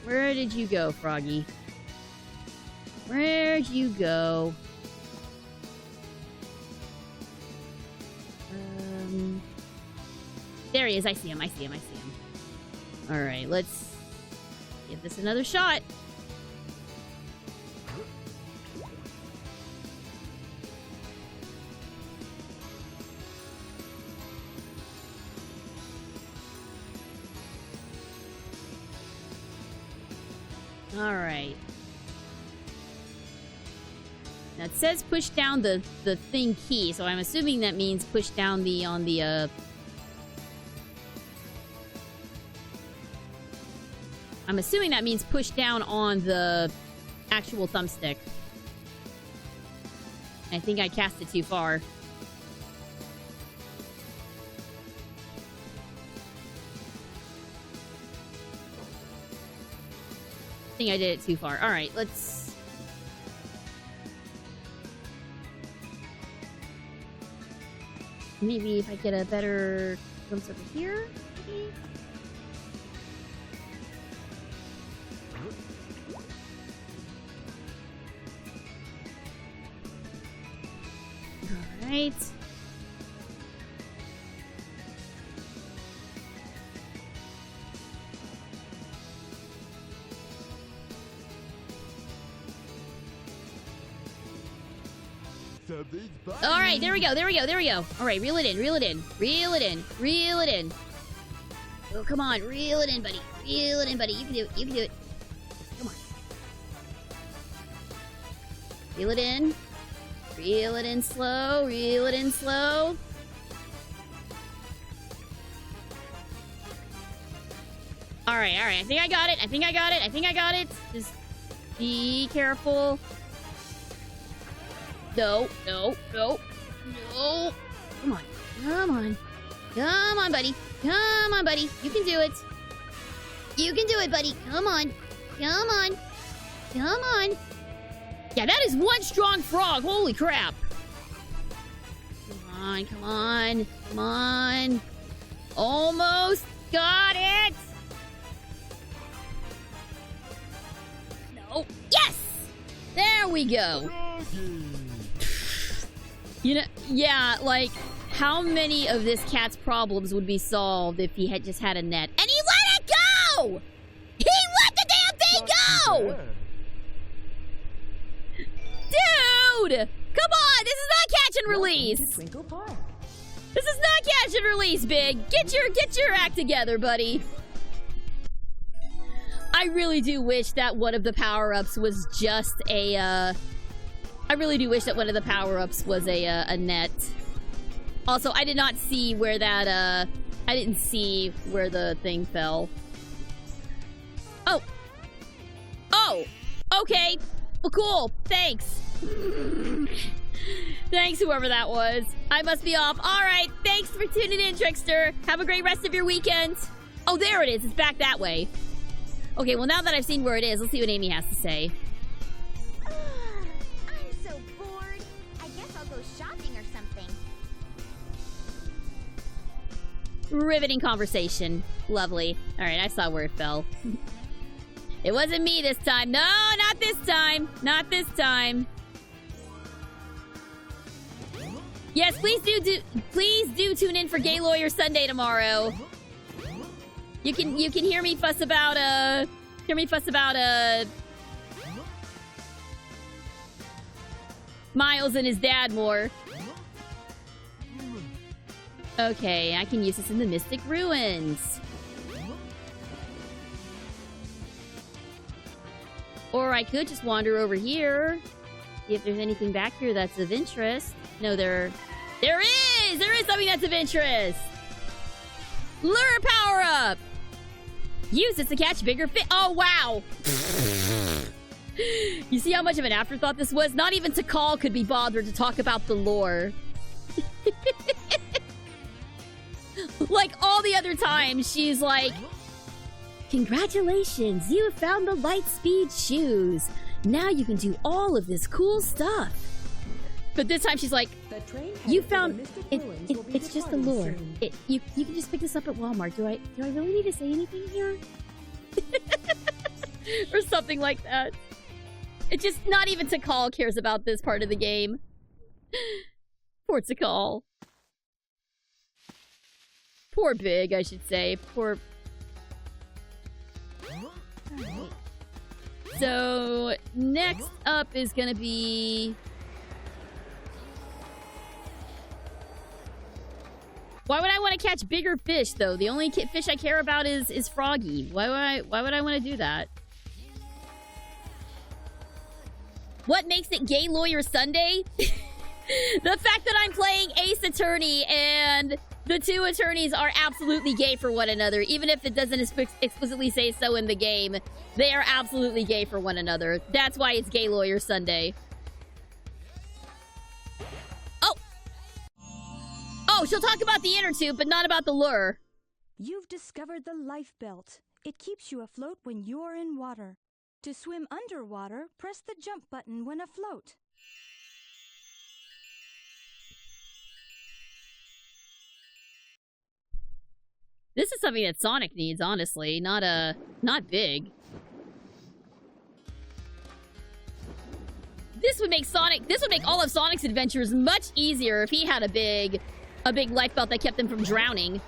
Where did you go, Froggy? Where'd you go? There he is. I see him. Alright, let's Give this another shot. Alright. Now it says push down the thing key, so I'm assuming that means push down the I'm assuming that means push down on the actual thumbstick. I think I cast it too far. I think I did it too far. Alright, let's... Maybe if I get a better glimpse over here, maybe? Alright. Alright, there we go, there we go, there we go. Alright, reel it in, reel it in, reel it in, reel it in. Oh, come on, reel it in, buddy. Reel it in, buddy. You can do it, you can do it. Come on. Reel it in. Reel it in slow, reel it in slow. Alright, alright, I think I got it, I think I got it, I think I got it. Just be careful. No, no, no, no. Come on, come on. Come on, buddy. Come on, buddy. You can do it. You can do it, buddy. Come on. Come on. Come on. Yeah, that is one strong frog. Holy crap. Come on, come on. Come on. Almost got it. No. Yes! There we go. You know, yeah, like, how many of this cat's problems would be solved if he had just had a net? And he let it go! He let the damn thing go! Dude! Come on! This is not catch and release! Twinkle Park. This is not catch and release, Big! Get your act together, buddy! I really do wish that one of the power-ups was just a, I really do wish that one of the power-ups was a net. Also, I did not see where that, I didn't see where the thing fell. Oh! Oh! Okay! Well, cool. Thanks. Thanks, whoever that was. I must be off. Alright, thanks for tuning in, Trickster. Have a great rest of your weekend. Oh, there it is. It's back that way. Okay, well, now that I've seen where it is, let's see what Amy has to say. I'm so bored. I guess I'll go shopping or something. Riveting conversation. Lovely. Alright, I saw where it fell. It wasn't me this time. No, not this time. Not this time. Yes, please do tune in for Gay Lawyer Sunday tomorrow. You can hear me fuss about Miles and his dad more. Okay, I can use this in the Mystic Ruins. Or I could just wander over here. See if there's anything back here that's of interest. No, there is! There is something that's of interest! Lure power-up! Use this to catch bigger fish. Oh, wow! You see how much of an afterthought this was? Not even Tikal could be bothered to talk about the lore. Like, all the other times, she's like, congratulations, you have found the Lightspeed shoes. Now you can do all of this cool stuff. But this time she's like, you found it's just the lure. You can just pick this up at Walmart. Do I really need to say anything here? Or something like that. It's just not even Tikal cares about this part of the game. Poor Tikal. Poor Big, I should say. Poor... So, next up is gonna be... Why would I want to catch bigger fish, though? The only fish I care about is Froggy. Why would I want to do that? What makes it Gay Lawyer Sunday? The fact that I'm playing Ace Attorney and the two attorneys are absolutely gay for one another. Even if it doesn't explicitly say so in the game, they are absolutely gay for one another. That's why it's Gay Lawyer Sunday. Oh, she'll talk about the inner tube, but not about the lure. You've discovered the life belt. It keeps you afloat when you're in water. To swim underwater, press the jump button when afloat. This is something that Sonic needs, honestly. Not big. This would make all of Sonic's adventures much easier if he had a big life belt that kept him from drowning.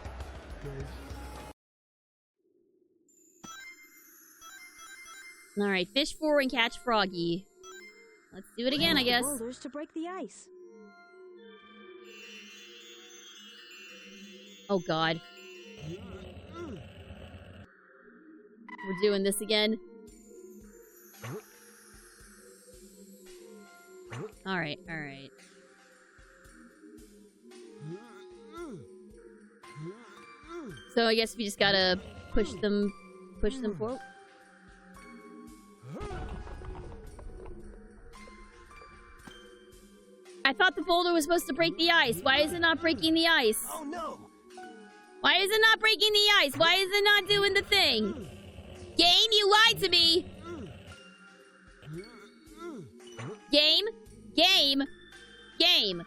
Alright, fish 4 and catch Froggy. Let's do it again, I guess. Boulders to break the ice. Oh god. We're doing this again. Alright, alright. So I guess we just gotta push them forward. I thought the boulder was supposed to break the ice. Why is it not breaking the ice? Oh no! Why is it not breaking the ice? Why is it not doing the thing? Game, you lied to me! Game? Game? Game!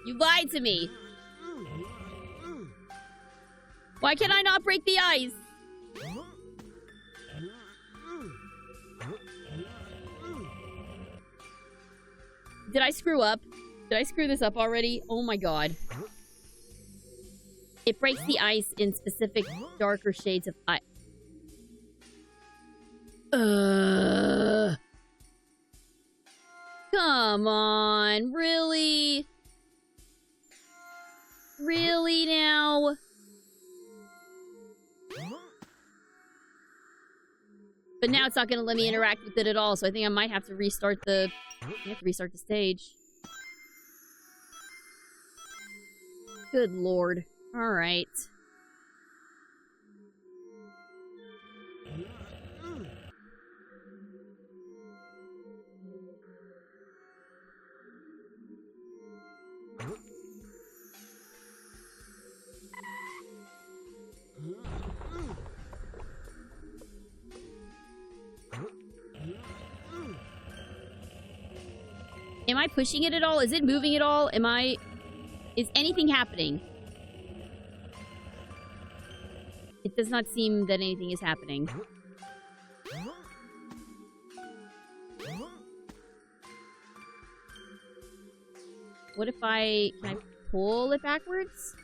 You lied to me! Why can I not break the ice? Did I screw up? Did I screw this up already? Oh my god. It breaks the ice in specific darker shades of ice. Come on, really? Really now? But now it's not going to let me interact with it at all, so I think I might have to restart the... stage. Good lord. Alright. Am I pushing it at all? Is it moving at all? Is anything happening? It does not seem that anything is happening. What if can I pull it backwards?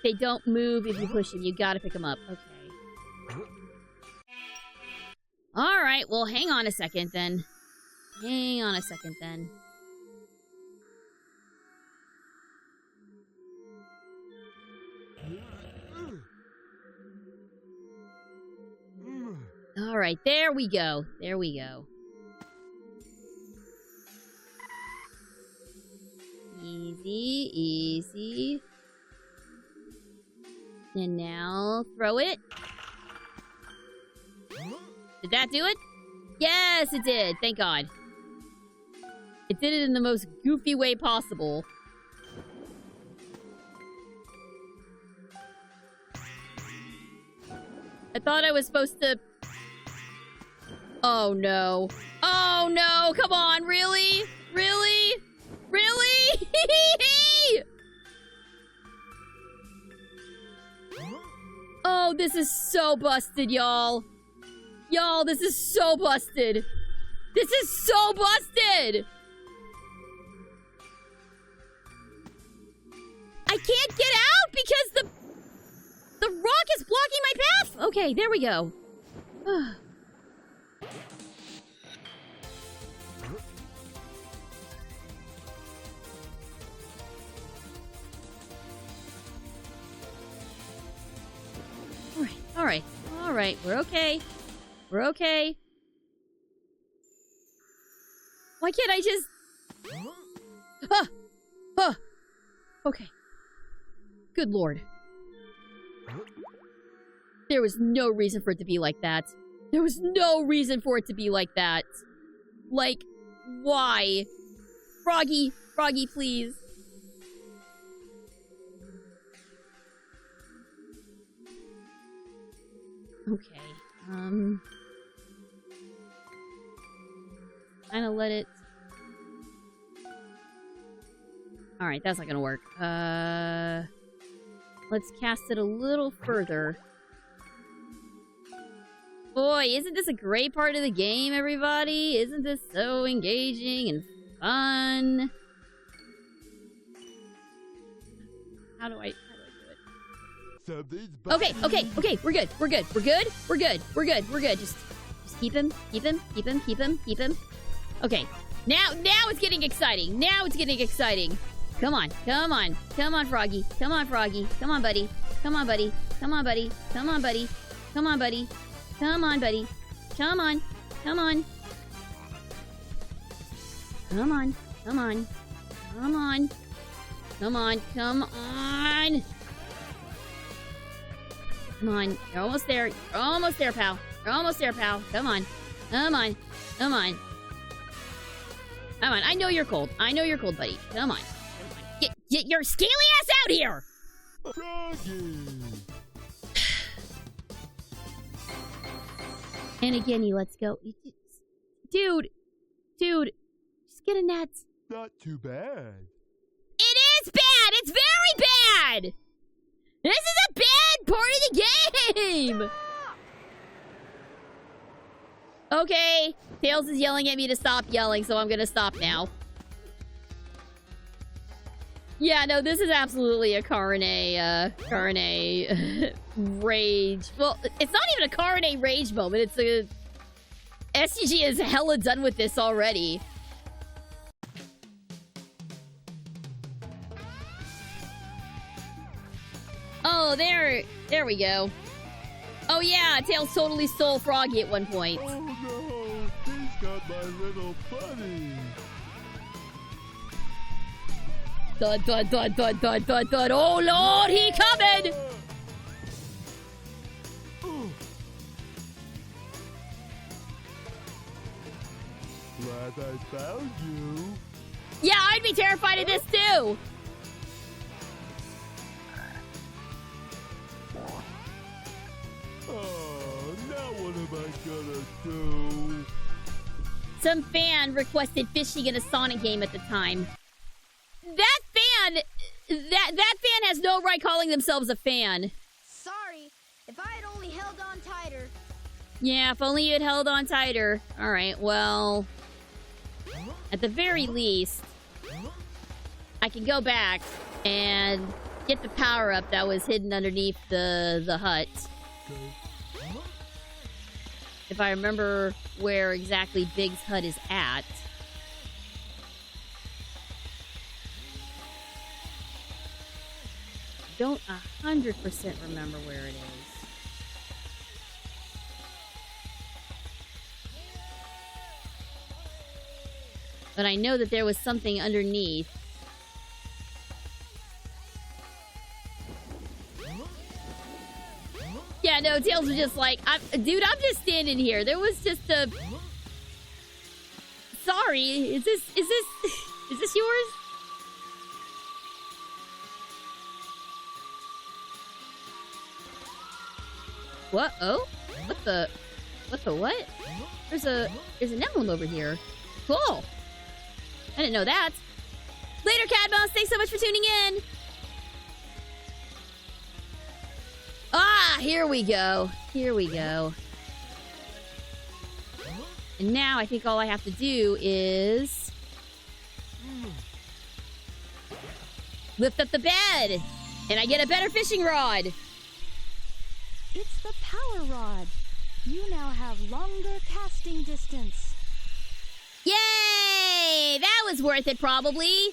They don't move if you push them. You gotta pick them up. Okay. Alright, well, hang on a second then. Hang on a second then. Alright, there we go. There we go. Easy, easy. And now, throw it. Did that do it? Yes, it did. Thank God. It did it in the most goofy way possible. I thought I was supposed to... Oh, no. Oh, no. Come on. Really? Really? Really? Oh, this is so busted, y'all. Y'all, this is so busted. This is so busted. I can't get out because the rock is blocking my path. Okay, there we go. All right. We're okay. We're okay. Why can't I just... Okay. Good lord. There was no reason for it to be like that. There was no reason for it to be like that. Like, why? Froggy, please. Okay, kinda let it... Alright, that's not gonna work. Let's cast it a little further. Boy, isn't this a great part of the game, everybody? Isn't this so engaging and fun? How do I do it? Okay, we're good. Just keep him. Okay, now it's getting exciting. Come on, Froggy. Come on, buddy. Come on, buddy. Come on, buddy. Come on, you're almost there. Pal. Come on. I know you're cold, buddy. Come on. Get your scaly ass out here! And again, he lets go. Dude, just get a net. Not too bad. It is bad! It's very bad! This is a bad part of the game! Okay, Tails is yelling at me to stop yelling, so I'm gonna stop now. Yeah, no, this is absolutely a Carne rage. Well, it's not even a Carne rage moment. It's a... SGG is hella done with this already. Oh, there we go. Oh yeah, Tails totally stole Froggy at one point. Oh no, he's got my little buddy. Dud. Oh lord, he coming! Glad I found you. Yeah, I'd be terrified of this too. Oh, now what am I gonna do? Some fan requested fishing in a Sonic game at the time. That fan has no right calling themselves a fan. Sorry, if I had only held on tighter. Yeah, if only you had held on tighter. Alright, well... At the very least, I can go back and get the power-up that was hidden underneath the hut. If I remember where exactly Big's hut is at. Don't 100% remember where it is. But I know that there was something underneath. Yeah, no, Tails was just like, dude, I'm just standing here. There was just a... Sorry, is this yours? What? Oh? What the what? There's an emblem over here. Cool. I didn't know that. Later, Cadmos. Thanks so much for tuning in. Ah, here we go. And now I think all I have to do is... lift up the bed, and I get a better fishing rod. It's the power rod. You now have longer casting distance. Yay! That was worth it, probably.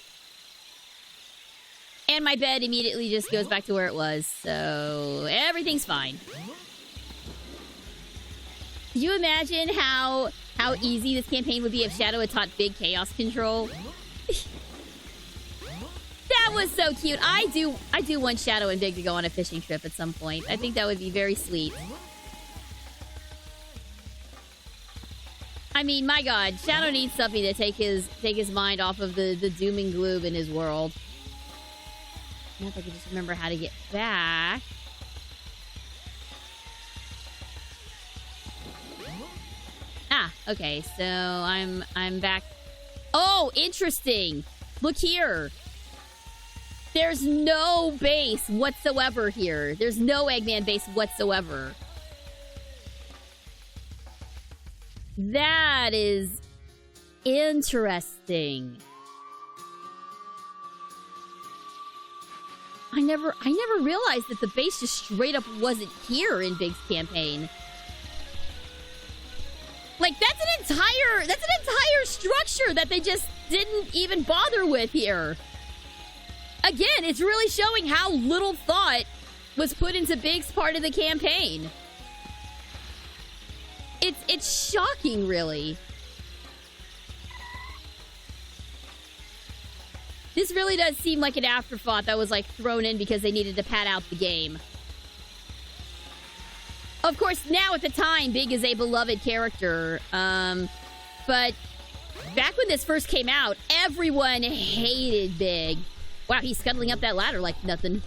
And my bed immediately just goes back to where it was, so everything's fine. Can you imagine how easy this campaign would be if Shadow had taught Big chaos control? That was so cute. I do want Shadow and Big to go on a fishing trip at some point. I think that would be very sweet. I mean, my God, Shadow needs something to take his mind off of the doom and gloom in his world. Now if I could just remember how to get back. Ah, okay, so I'm back. Oh, interesting. Look here. There's no base whatsoever here. There's no Eggman base whatsoever. That is interesting. I never realized that the base just straight up wasn't here in Big's campaign. Like, that's an entire structure that they just didn't even bother with here. Again, it's really showing how little thought was put into Big's part of the campaign. It's shocking, really. This really does seem like an afterthought that was, like, thrown in because they needed to pad out the game. Of course, now at the time, Big is a beloved character. But back when this first came out, everyone hated Big. Wow, he's scuttling up that ladder like nothing.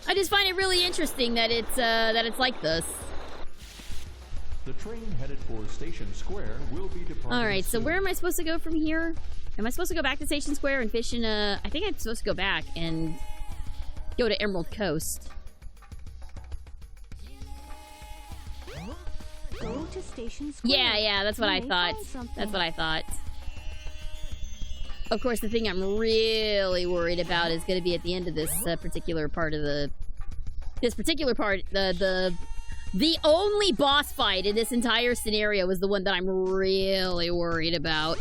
I just find it really interesting that it's like this. The train headed for Station Square will be departing. All right, so soon. where am I supposed to go from here? Am I supposed to go back to Station Square and fish in a... I think I'm supposed to go back and go to Emerald Coast. Go to Station Square. Yeah, that's what I thought. That's what I thought. Of course, the thing I'm really worried about is going to be at the end of this particular part of the... The only boss fight in this entire scenario is the one that I'm really worried about.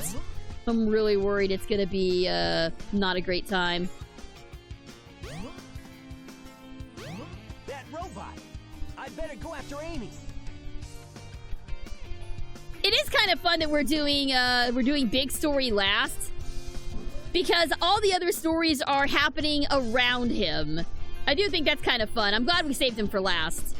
I'm really worried it's going to be not a great time. That robot! I better go after Amy! It is kind of fun that we're doing Big Story last. Because all the other stories are happening around him. I do think that's kind of fun. I'm glad we saved him for last.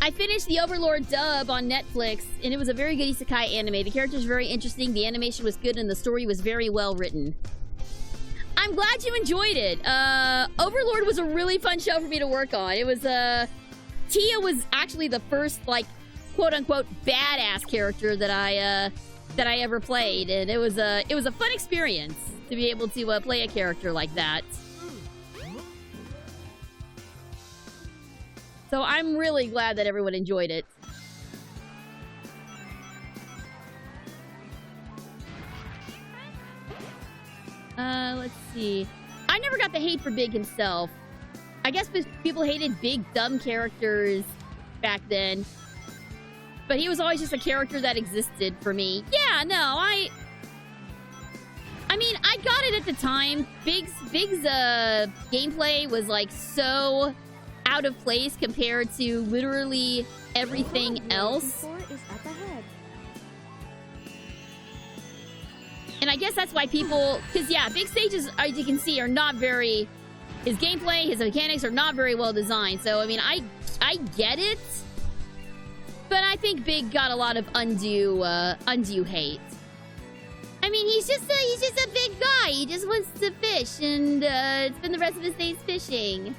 I finished the Overlord dub on Netflix, and it was a very good isekai anime. The character's very interesting, the animation was good, and the story was very well written. I'm glad you enjoyed it. Overlord was a really fun show for me to work on. It was, Tia was actually the first, like, quote-unquote badass character that I ever played, and it was a fun experience to be able to play a character like that. So I'm really glad that everyone enjoyed it. Let's see. I never got the hate for Big himself. I guess people hated big, dumb characters back then. But he was always just a character that existed for me. Yeah, no, I mean, I got it at the time. Big's gameplay was, like, so out of place compared to literally everything else. And I guess that's why people... Because, yeah, Big stages, as you can see, are not very... His gameplay, his mechanics are not very well designed. So, I mean, I get it. But I think Big got a lot of undue hate. I mean, he's just a big guy. He just wants to fish and spend the rest of his days fishing.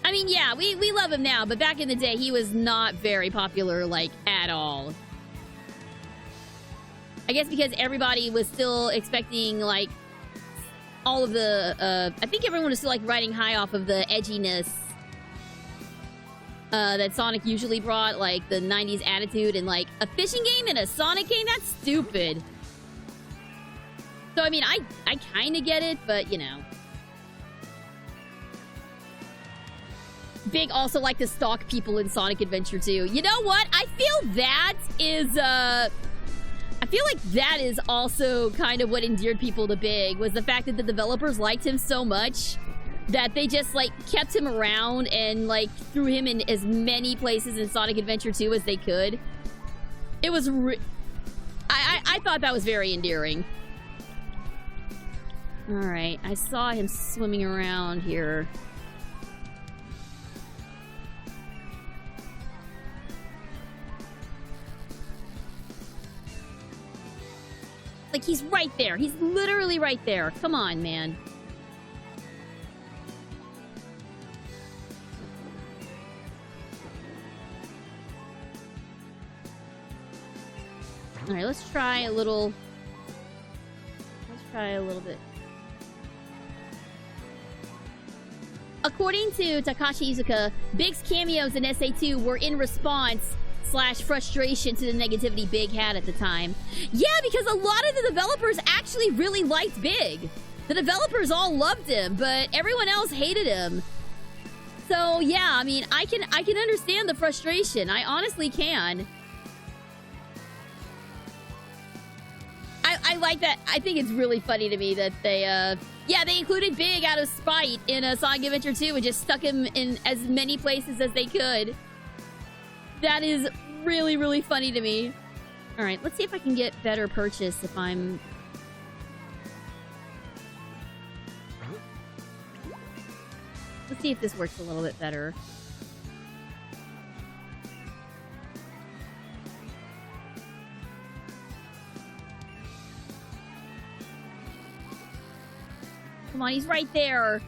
I mean, yeah, we love him now, but back in the day, he was not very popular, like, at all. I guess because everybody was still expecting, like, all of the, I think everyone is still, like, riding high off of the edginess that Sonic usually brought, like, the 90s attitude, and, like, a fishing game and a Sonic game? That's stupid. So, I mean, I kind of get it, but, you know. Big also like to stalk people in Sonic Adventure 2. You know what? I feel that is, I feel like that is also kind of what endeared people to Big, was the fact that the developers liked him so much that they just, like, kept him around and, like, threw him in as many places in Sonic Adventure 2 as they could. It was I thought that was very endearing. Alright, I saw him swimming around here. Like, he's right there. He's literally right there. Come on, man. Alright, let's try a little... Let's try a little bit. According to Takashi Iizuka, Big's cameos in SA2 were in response / frustration to the negativity Big had at the time. Yeah, because a lot of the developers actually really liked Big. The developers all loved him, but everyone else hated him. So yeah, I mean, I can understand the frustration. I honestly can. I like that. I think it's really funny to me that they yeah, they included Big out of spite in Sonic Adventure 2 and just stuck him in as many places as they could. That is really, really funny to me. Alright, let's see if I can get better purchase if I'm... Let's see if this works a little bit better. Come on, he's right there.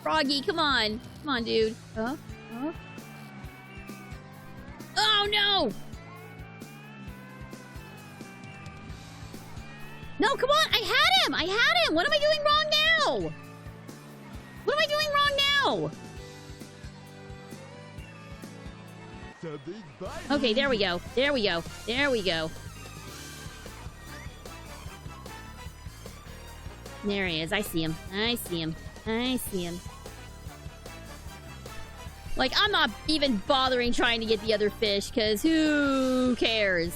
Froggy, come on. Come on, dude. Huh? Huh? Oh, no! No, come on! I had him! I had him! What am I doing wrong now? What am I doing wrong now? Okay, there we go. There we go. There we go. There he is. I see him. I see him. I see him. Like, I'm not even bothering trying to get the other fish, because who cares?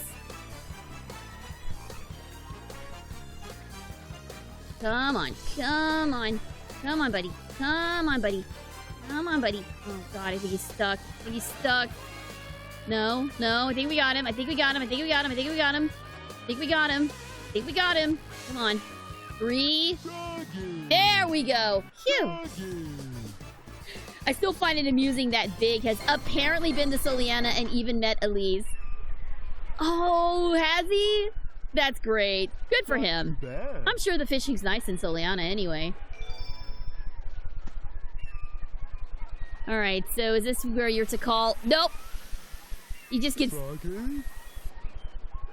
Come on. Come on. Come on, buddy. Come on, buddy. Come on, buddy. Oh, God, I think he's stuck. I think he's stuck. No, no. I think we got him. I think we got him. I think we got him. I think we got him. I think we got him. I think we got him. Come on. 3. There we go. Phew. I still find it amusing that Big has apparently been to Soliana and even met Elise. Oh, has he? That's great. Good for him. I'm sure the fishing's nice in Soliana anyway. Alright, so is this where you're to call? Nope. He just gets...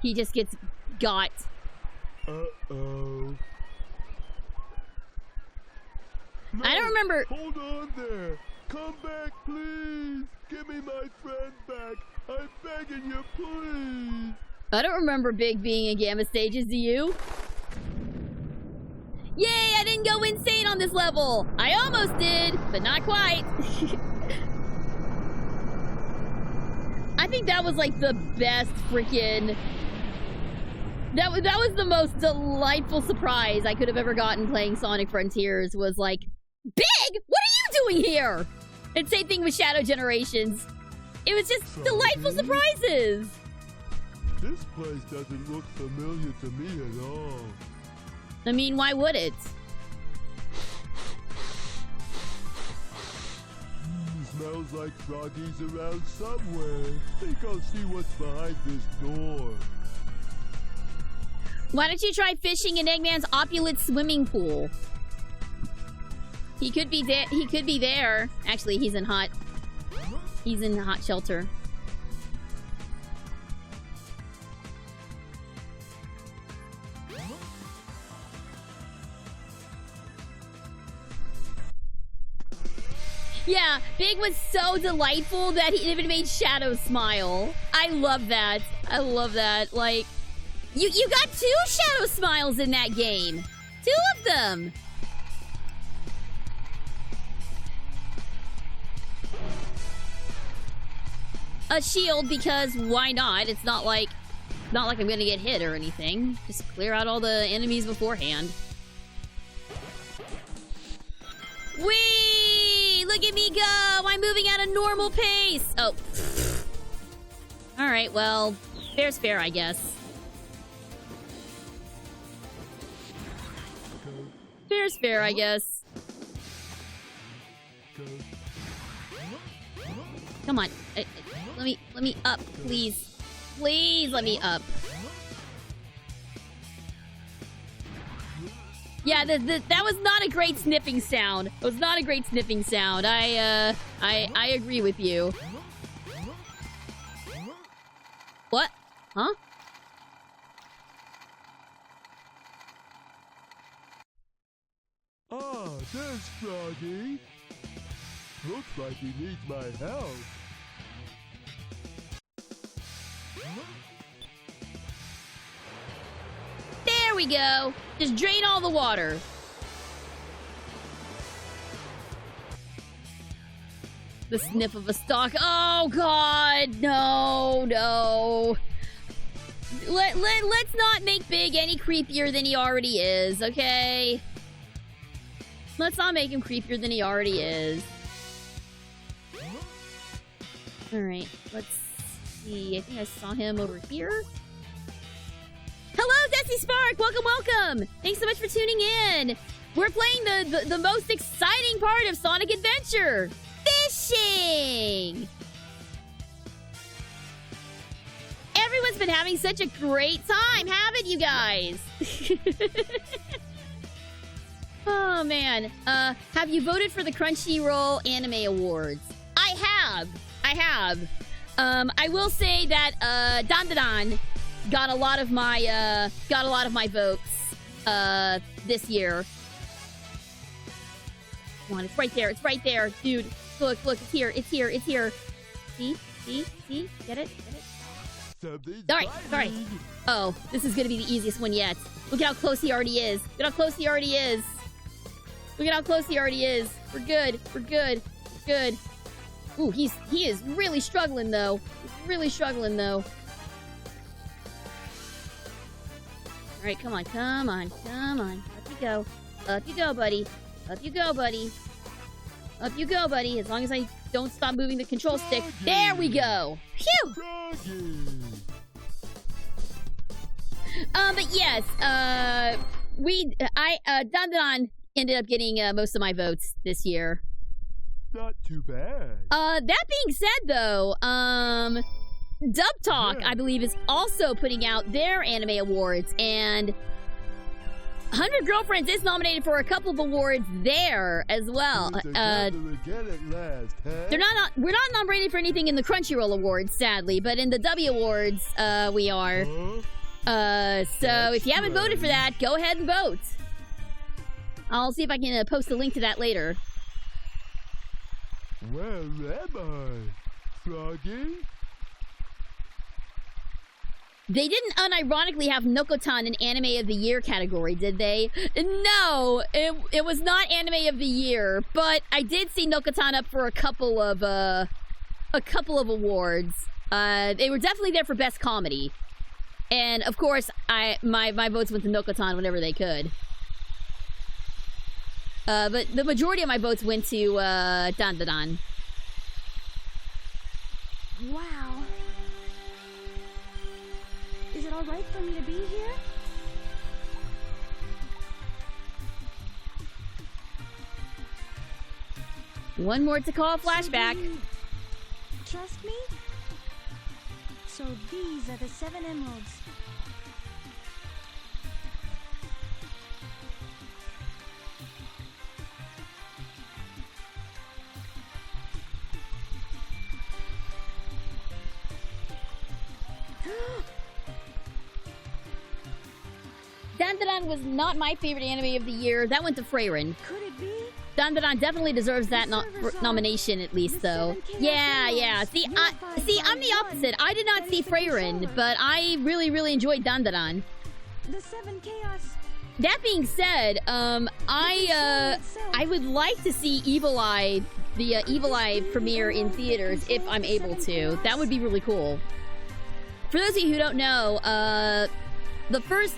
He just gets got. Uh-oh. No, I don't remember... Hold on there. Come back, please. Give me my friend back. I'm begging you, please. I don't remember Big being in Gamma Stages, do you? Yay, I didn't go insane on this level. I almost did, but not quite. I think that was like the best freaking... That was the most delightful surprise I could have ever gotten playing Sonic Frontiers, was like, Big, what are you doing here? And same thing with Shadow Generations. It was just delightful surprises. This place doesn't look familiar to me at all. I mean, why would it? Smells like Froggy's around somewhere. Think I'll see what's behind this door. Why don't you try fishing in Eggman's opulent swimming pool? He could be there. He could be there. Actually, he's in hot shelter. Yeah, Big was so delightful that he even made Shadow smile. I love that. I love that. Like, you got 2 Shadow smiles in that game. 2 of them. A shield, because why not? It's not like I'm gonna get hit or anything. Just clear out all the enemies beforehand. Whee! Look at me go! I'm moving at a normal pace! Oh. Alright, well, fair's fair, I guess. Fair's fair, I guess. Come on. Let me up, please. Please let me up. Yeah, that was not a great sniffing sound. It was not a great sniffing sound. I agree with you. What? Huh? Ah, there's Froggy. Looks like he needs my help. There we go. Just drain all the water. The sniff of a stalk. Oh, God. No, no. Let's not make Big any creepier than he already is, okay? Let's not make him creepier than he already is. Alright, let's see. I think I saw him over here. Hello, Desi Spark! Welcome, welcome! Thanks so much for tuning in! We're playing the most exciting part of Sonic Adventure! Fishing! Everyone's been having such a great time, haven't you guys? Oh, man. Have you voted for the Crunchyroll Anime Awards? I have. I will say that, Dandadan got a lot of my votes, this year. Come on, it's right there, dude. Look, it's here. See? Get it? Sorry. Oh, this is gonna be the easiest one yet. Look at how close he already is. We're good. Ooh, he is really struggling though. Alright, come on. Up you go, buddy. As long as I don't stop moving the control stick. There we go! Phew! But yes, Dandadan ended up getting most of my votes this year. Not too bad. That being said, though, Dub Talk, I believe, is also putting out their anime awards, and 100 Girlfriends is nominated for a couple of awards there as well. We're not nominated for anything in the Crunchyroll Awards, sadly, but in the W Awards, we are. So if you haven't voted for that, go ahead and vote. I'll see if I can post a link to that later. Where am I, Froggy? They didn't unironically have Nokotan in Anime of the Year category, did they? No, it was not Anime of the Year, but I did see Nokotan up for a couple of awards. They were definitely there for Best Comedy. And of course, my votes went to Nokotan whenever they could. But the majority of my votes went to Dandadan. Wow. Is it alright for me to be here? One more to call a flashback. Trust me? So these are the 7 emeralds. Dandadan was not my favorite anime of the year. That went to Freyrin. Could it be? Dandadan definitely deserves that nomination at least, though. Yeah. See, I'm the opposite. I did not see Freyrin, but I really, really enjoyed Dandadan. The 7 Chaos. That being said, I would like to see Evil Eye, the Evil Eye premiere in theaters if I'm able to. That would be really cool. For those of you who don't know, the first,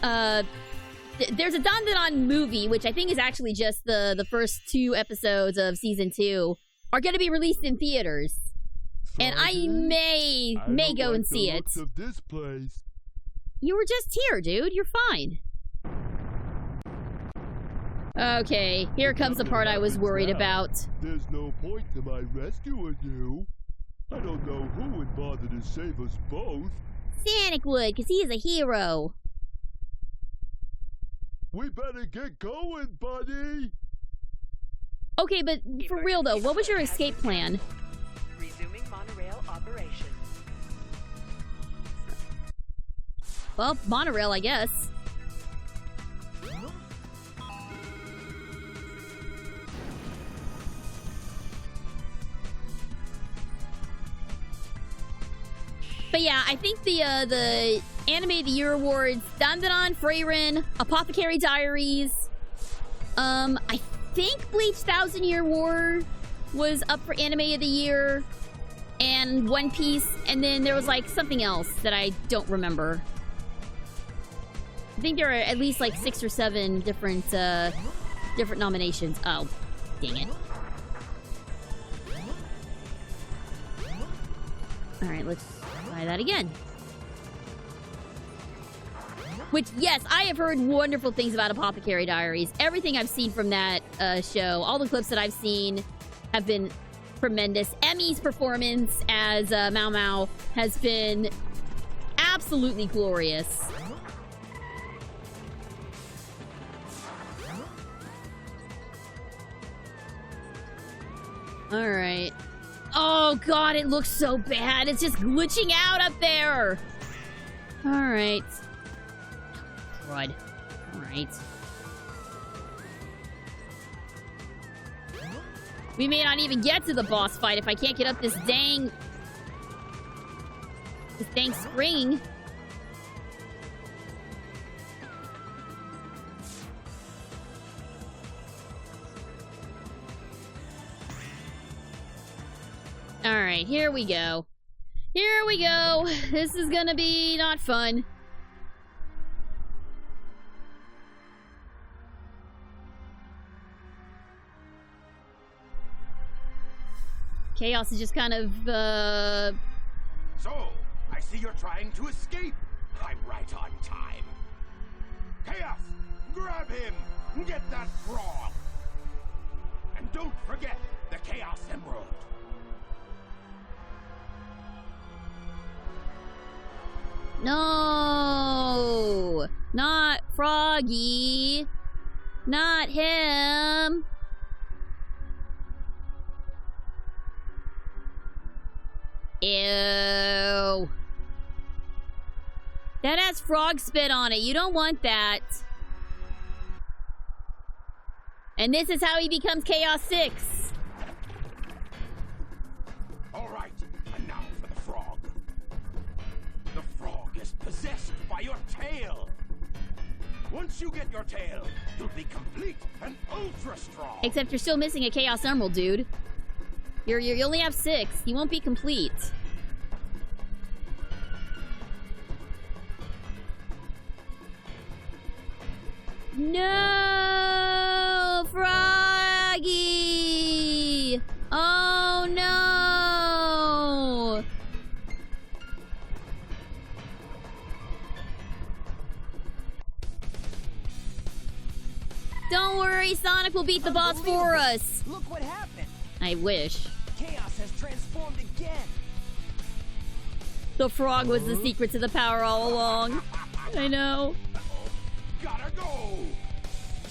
there's a Dandadan movie, which I think is actually just the first 2 episodes of season 2, are going to be released in theaters. And I may go and see it. Of this place. You were just here, dude. You're fine. Okay, here comes the part I was worried about. There's no point to my rescuing you. I don't know who would bother to save us both. Sonic would, because he is a hero. We better get going, buddy. Okay, but for real though, what was your escape plan? Resuming monorail operation. Well, monorail, I guess. But yeah, I think the Anime of the Year awards, Dandadan, Freyrin, Apothecary Diaries, I think Bleach 1000 Year War was up for Anime of the Year, and One Piece, and then there was like something else that I don't remember. I think there are at least like 6 or 7 different nominations. Oh, dang it. Alright, let's try that again. Which, yes, I have heard wonderful things about Apothecary Diaries. Everything I've seen from that show, all the clips that I've seen have been tremendous. Emmy's performance as Mao Mao has been absolutely glorious. Alright. Oh god, it looks so bad. It's just glitching out up there. Alright. Crud. Alright. We may not even get to the boss fight if I can't get up this dang spring. Alright, here we go. Here we go. This is gonna be not fun. Chaos is just kind of, So, I see you're trying to escape. I'm right on time. Chaos, grab him and get that frog. And don't forget the Chaos Emerald. No! Not Froggy! Not him! Ew! That has frog spit on it. You don't want that. And this is how he becomes Chaos 6. Alright, and now for the frog. The frog is possessed by your tail. Once you get your tail, you'll be complete and ultra strong. Except you're still missing a Chaos Emerald, dude. You only have 6. You won't be complete. No, Froggy! Oh no! Don't worry, Sonic will beat the boss for us. Look what happened. I wish. Chaos has transformed again. The frog was the secret to the power all along. I know. Gotta go.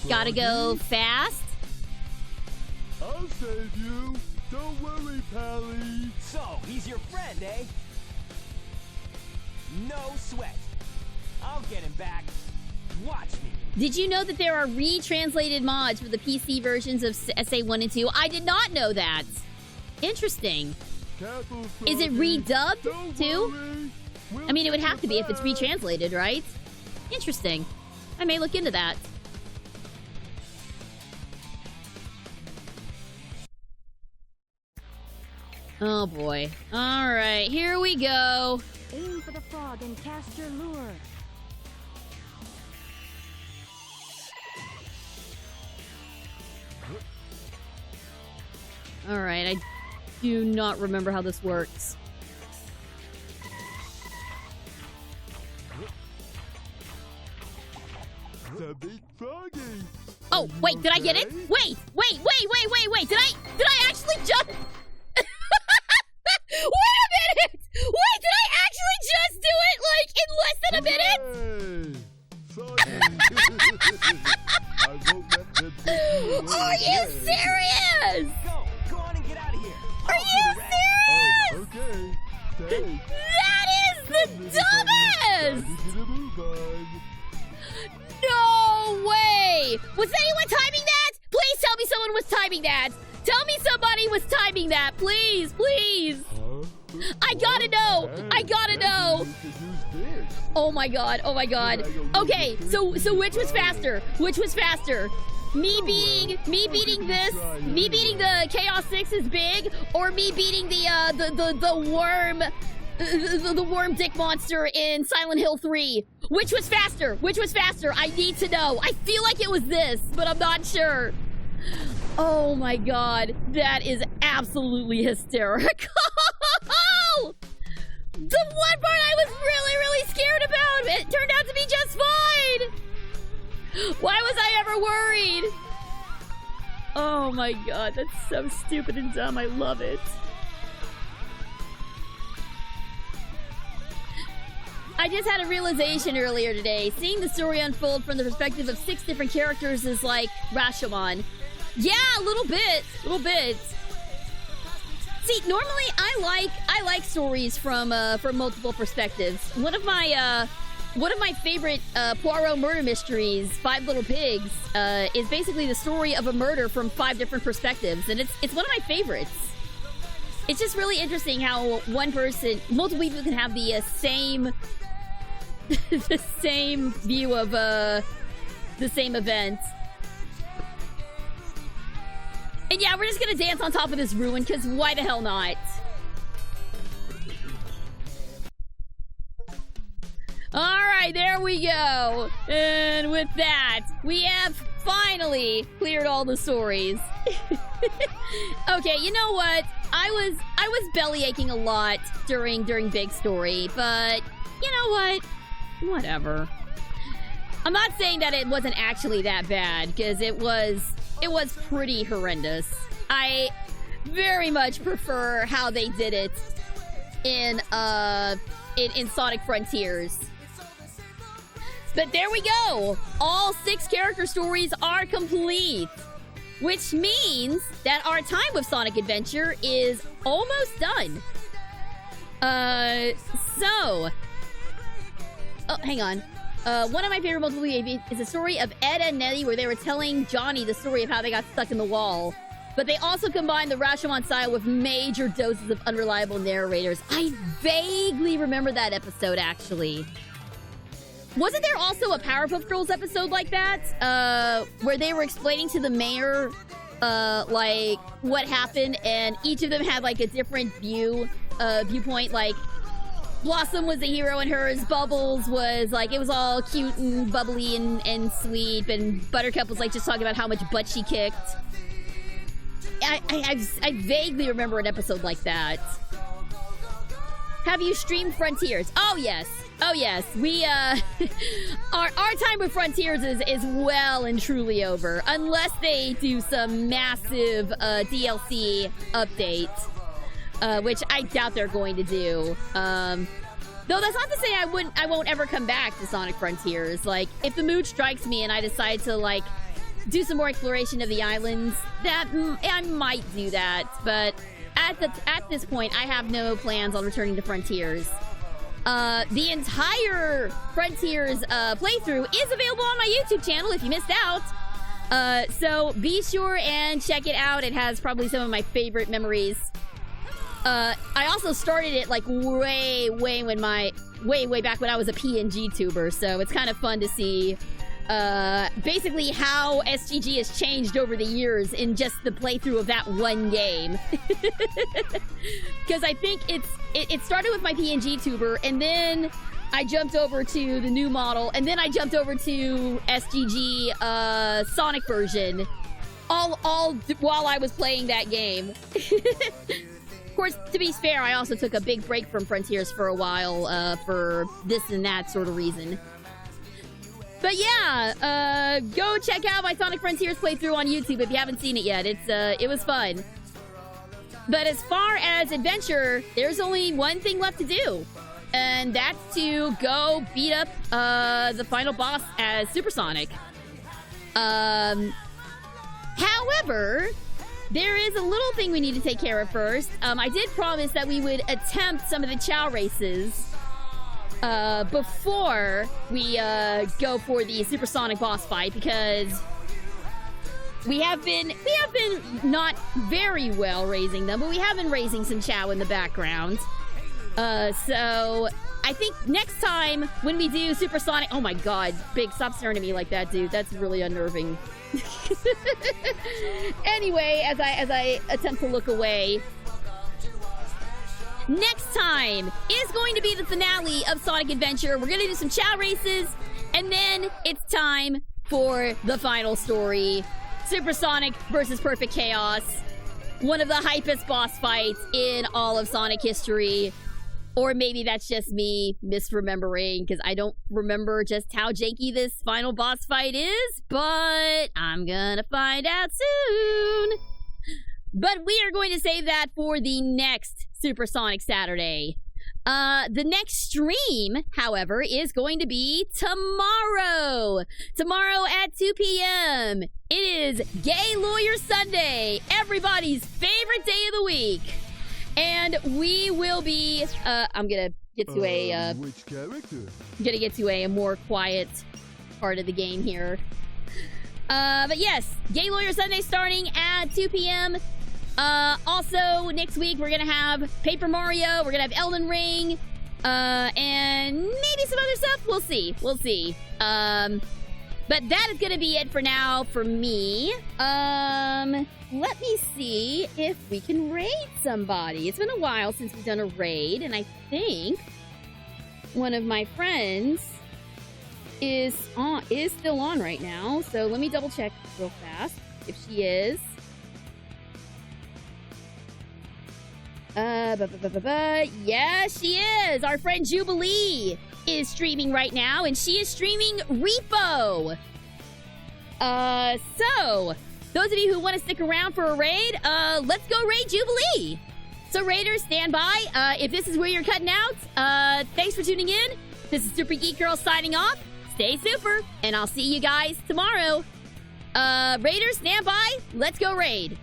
Gotta go fast? I'll save you. Don't worry, Pally. So, he's your friend, eh? No sweat. I'll get him back. Watch me. Did you know that there are retranslated mods for the PC versions of SA1 and 2? I did not know that. Interesting. Is it redubbed too? I mean, it would have to be if it's retranslated, right? Interesting. I may look into that. Oh boy. Alright, here we go. Aim for the frog and cast your lure. Alright, I do not remember how this works. The big froggy. Oh, wait, did I get it? Wait! Did I actually jump? Wait a minute! Wait, did I actually just do it, like, in less than a minute? Are you serious? Go on and get out of here. Are you serious? Okay. Thanks. That is the dumbest! No way! Was anyone timing that? Please tell me someone was timing that! Tell me somebody was timing that, please, please! I gotta know! I gotta know! Oh my god, oh my god. Okay, so which was faster? Which was faster? Me beating the Chaos 6 is big, or me beating the worm dick monster in Silent Hill 3? Which was faster? Which was faster? I need to know. I feel like it was this, but I'm not sure. Oh my god, that is absolutely hysterical. The one part I was really scared about, it turned out to be just fine. Why was I ever worried? Oh my god, that's so stupid and dumb. I love it. I just had a realization earlier today. Seeing the story unfold from the perspective of 6 different characters is like Rashomon. Yeah, a little bit. See, normally I like stories from multiple perspectives. One of my favorite Poirot murder mysteries, Five Little Pigs, is basically the story of a murder from 5 different perspectives, and it's one of my favorites. It's just really interesting how multiple people can have the same the same view of the same event. And yeah, we're just gonna dance on top of this ruin, because why the hell not? Alright, there we go. And with that, we have finally cleared all the stories. Okay, you know what? I was belly aching a lot during Big Story, but you know what? Whatever. I'm not saying that it wasn't actually that bad, because it was pretty horrendous. I very much prefer how they did it in Sonic Frontiers. But there we go! All 6 character stories are complete! Which means that our time with Sonic Adventure is almost done. Oh, hang on. One of my favorite multiple is the story of Ed and Nelly, where they were telling Johnny the story of how they got stuck in the wall. But they also combined the Rashomon style with major doses of unreliable narrators. I vaguely remember that episode, actually. Wasn't there also a Powerpuff Girls episode like that? Where they were explaining to the mayor, like, what happened, and each of them had, like, a different viewpoint, like, Blossom was the hero and hers, Bubbles was, like, it was all cute and bubbly and sweet, and Buttercup was, like, just talking about how much butt she kicked. I vaguely remember an episode like that. Have you streamed Frontiers? Oh, yes. Oh, yes. We, our time with Frontiers is well and truly over. Unless they do some massive, DLC update. Which I doubt they're going to do. Though that's not to say I won't ever come back to Sonic Frontiers. Like, if the mood strikes me and I decide to, like, do some more exploration of the islands, that I might do that. But at this point, I have no plans on returning to Frontiers. The entire Frontiers playthrough is available on my YouTube channel if you missed out. So be sure and check it out. It has probably some of my favorite memories. I also started it like way back when I was a PNG tuber, so it's kind of fun to see basically how SGG has changed over the years in just the playthrough of that one game. Because I think it started with my PNG tuber, and then I jumped over to the new model, and then I jumped over to SGG Sonic version, all while I was playing that game. Of course, to be fair, I also took a big break from Frontiers for a while for this and that sort of reason. But yeah, go check out my Sonic Frontiers playthrough on YouTube if you haven't seen it yet. It was fun. But as far as adventure, there's only one thing left to do. And that's to go beat up the final boss as Supersonic. However, there is a little thing we need to take care of first. I did promise that we would attempt some of the Chow races before we go for the Supersonic boss fight, because we have been not very well raising them, but we have been raising some Chow in the background. So I think next time when we do Supersonic... Oh my god, Big, stop staring at me like that, dude. That's really unnerving. Anyway, as I attempt to look away, next time is going to be the finale of Sonic Adventure. We're gonna do some Chow races, and then it's time for the final story. Supersonic versus Perfect Chaos. One of the hypest boss fights in all of Sonic history. Or maybe that's just me misremembering, because I don't remember just how janky this final boss fight is, but I'm gonna find out soon. But we are going to save that for the next Supersonic Saturday. The next stream, however, is going to be tomorrow. Tomorrow at 2 p.m. It is Gay Lawyer Sunday, everybody's favorite day of the week. And we will be, I'm gonna get to which character? I'm gonna get to a more quiet part of the game here. But yes, Gay Lawyer Sunday starting at 2 p.m. Also, next week we're gonna have Paper Mario, we're gonna have Elden Ring, and maybe some other stuff. We'll see. But that is gonna be it for now for me. Let me see if we can raid somebody. It's been a while since we've done a raid, and I think one of my friends is still on right now. So let me double check real fast if she is. Yeah, she is. Our friend Jubilee is streaming right now, and she is streaming Repo. So those of you who want to stick around for a raid, let's go raid Jubilee. So raiders, stand by. If this is where you're cutting out, thanks for tuning in. This is Super Geek Girl signing off. Stay super, and I'll see you guys tomorrow. Raiders, stand by. Let's go raid.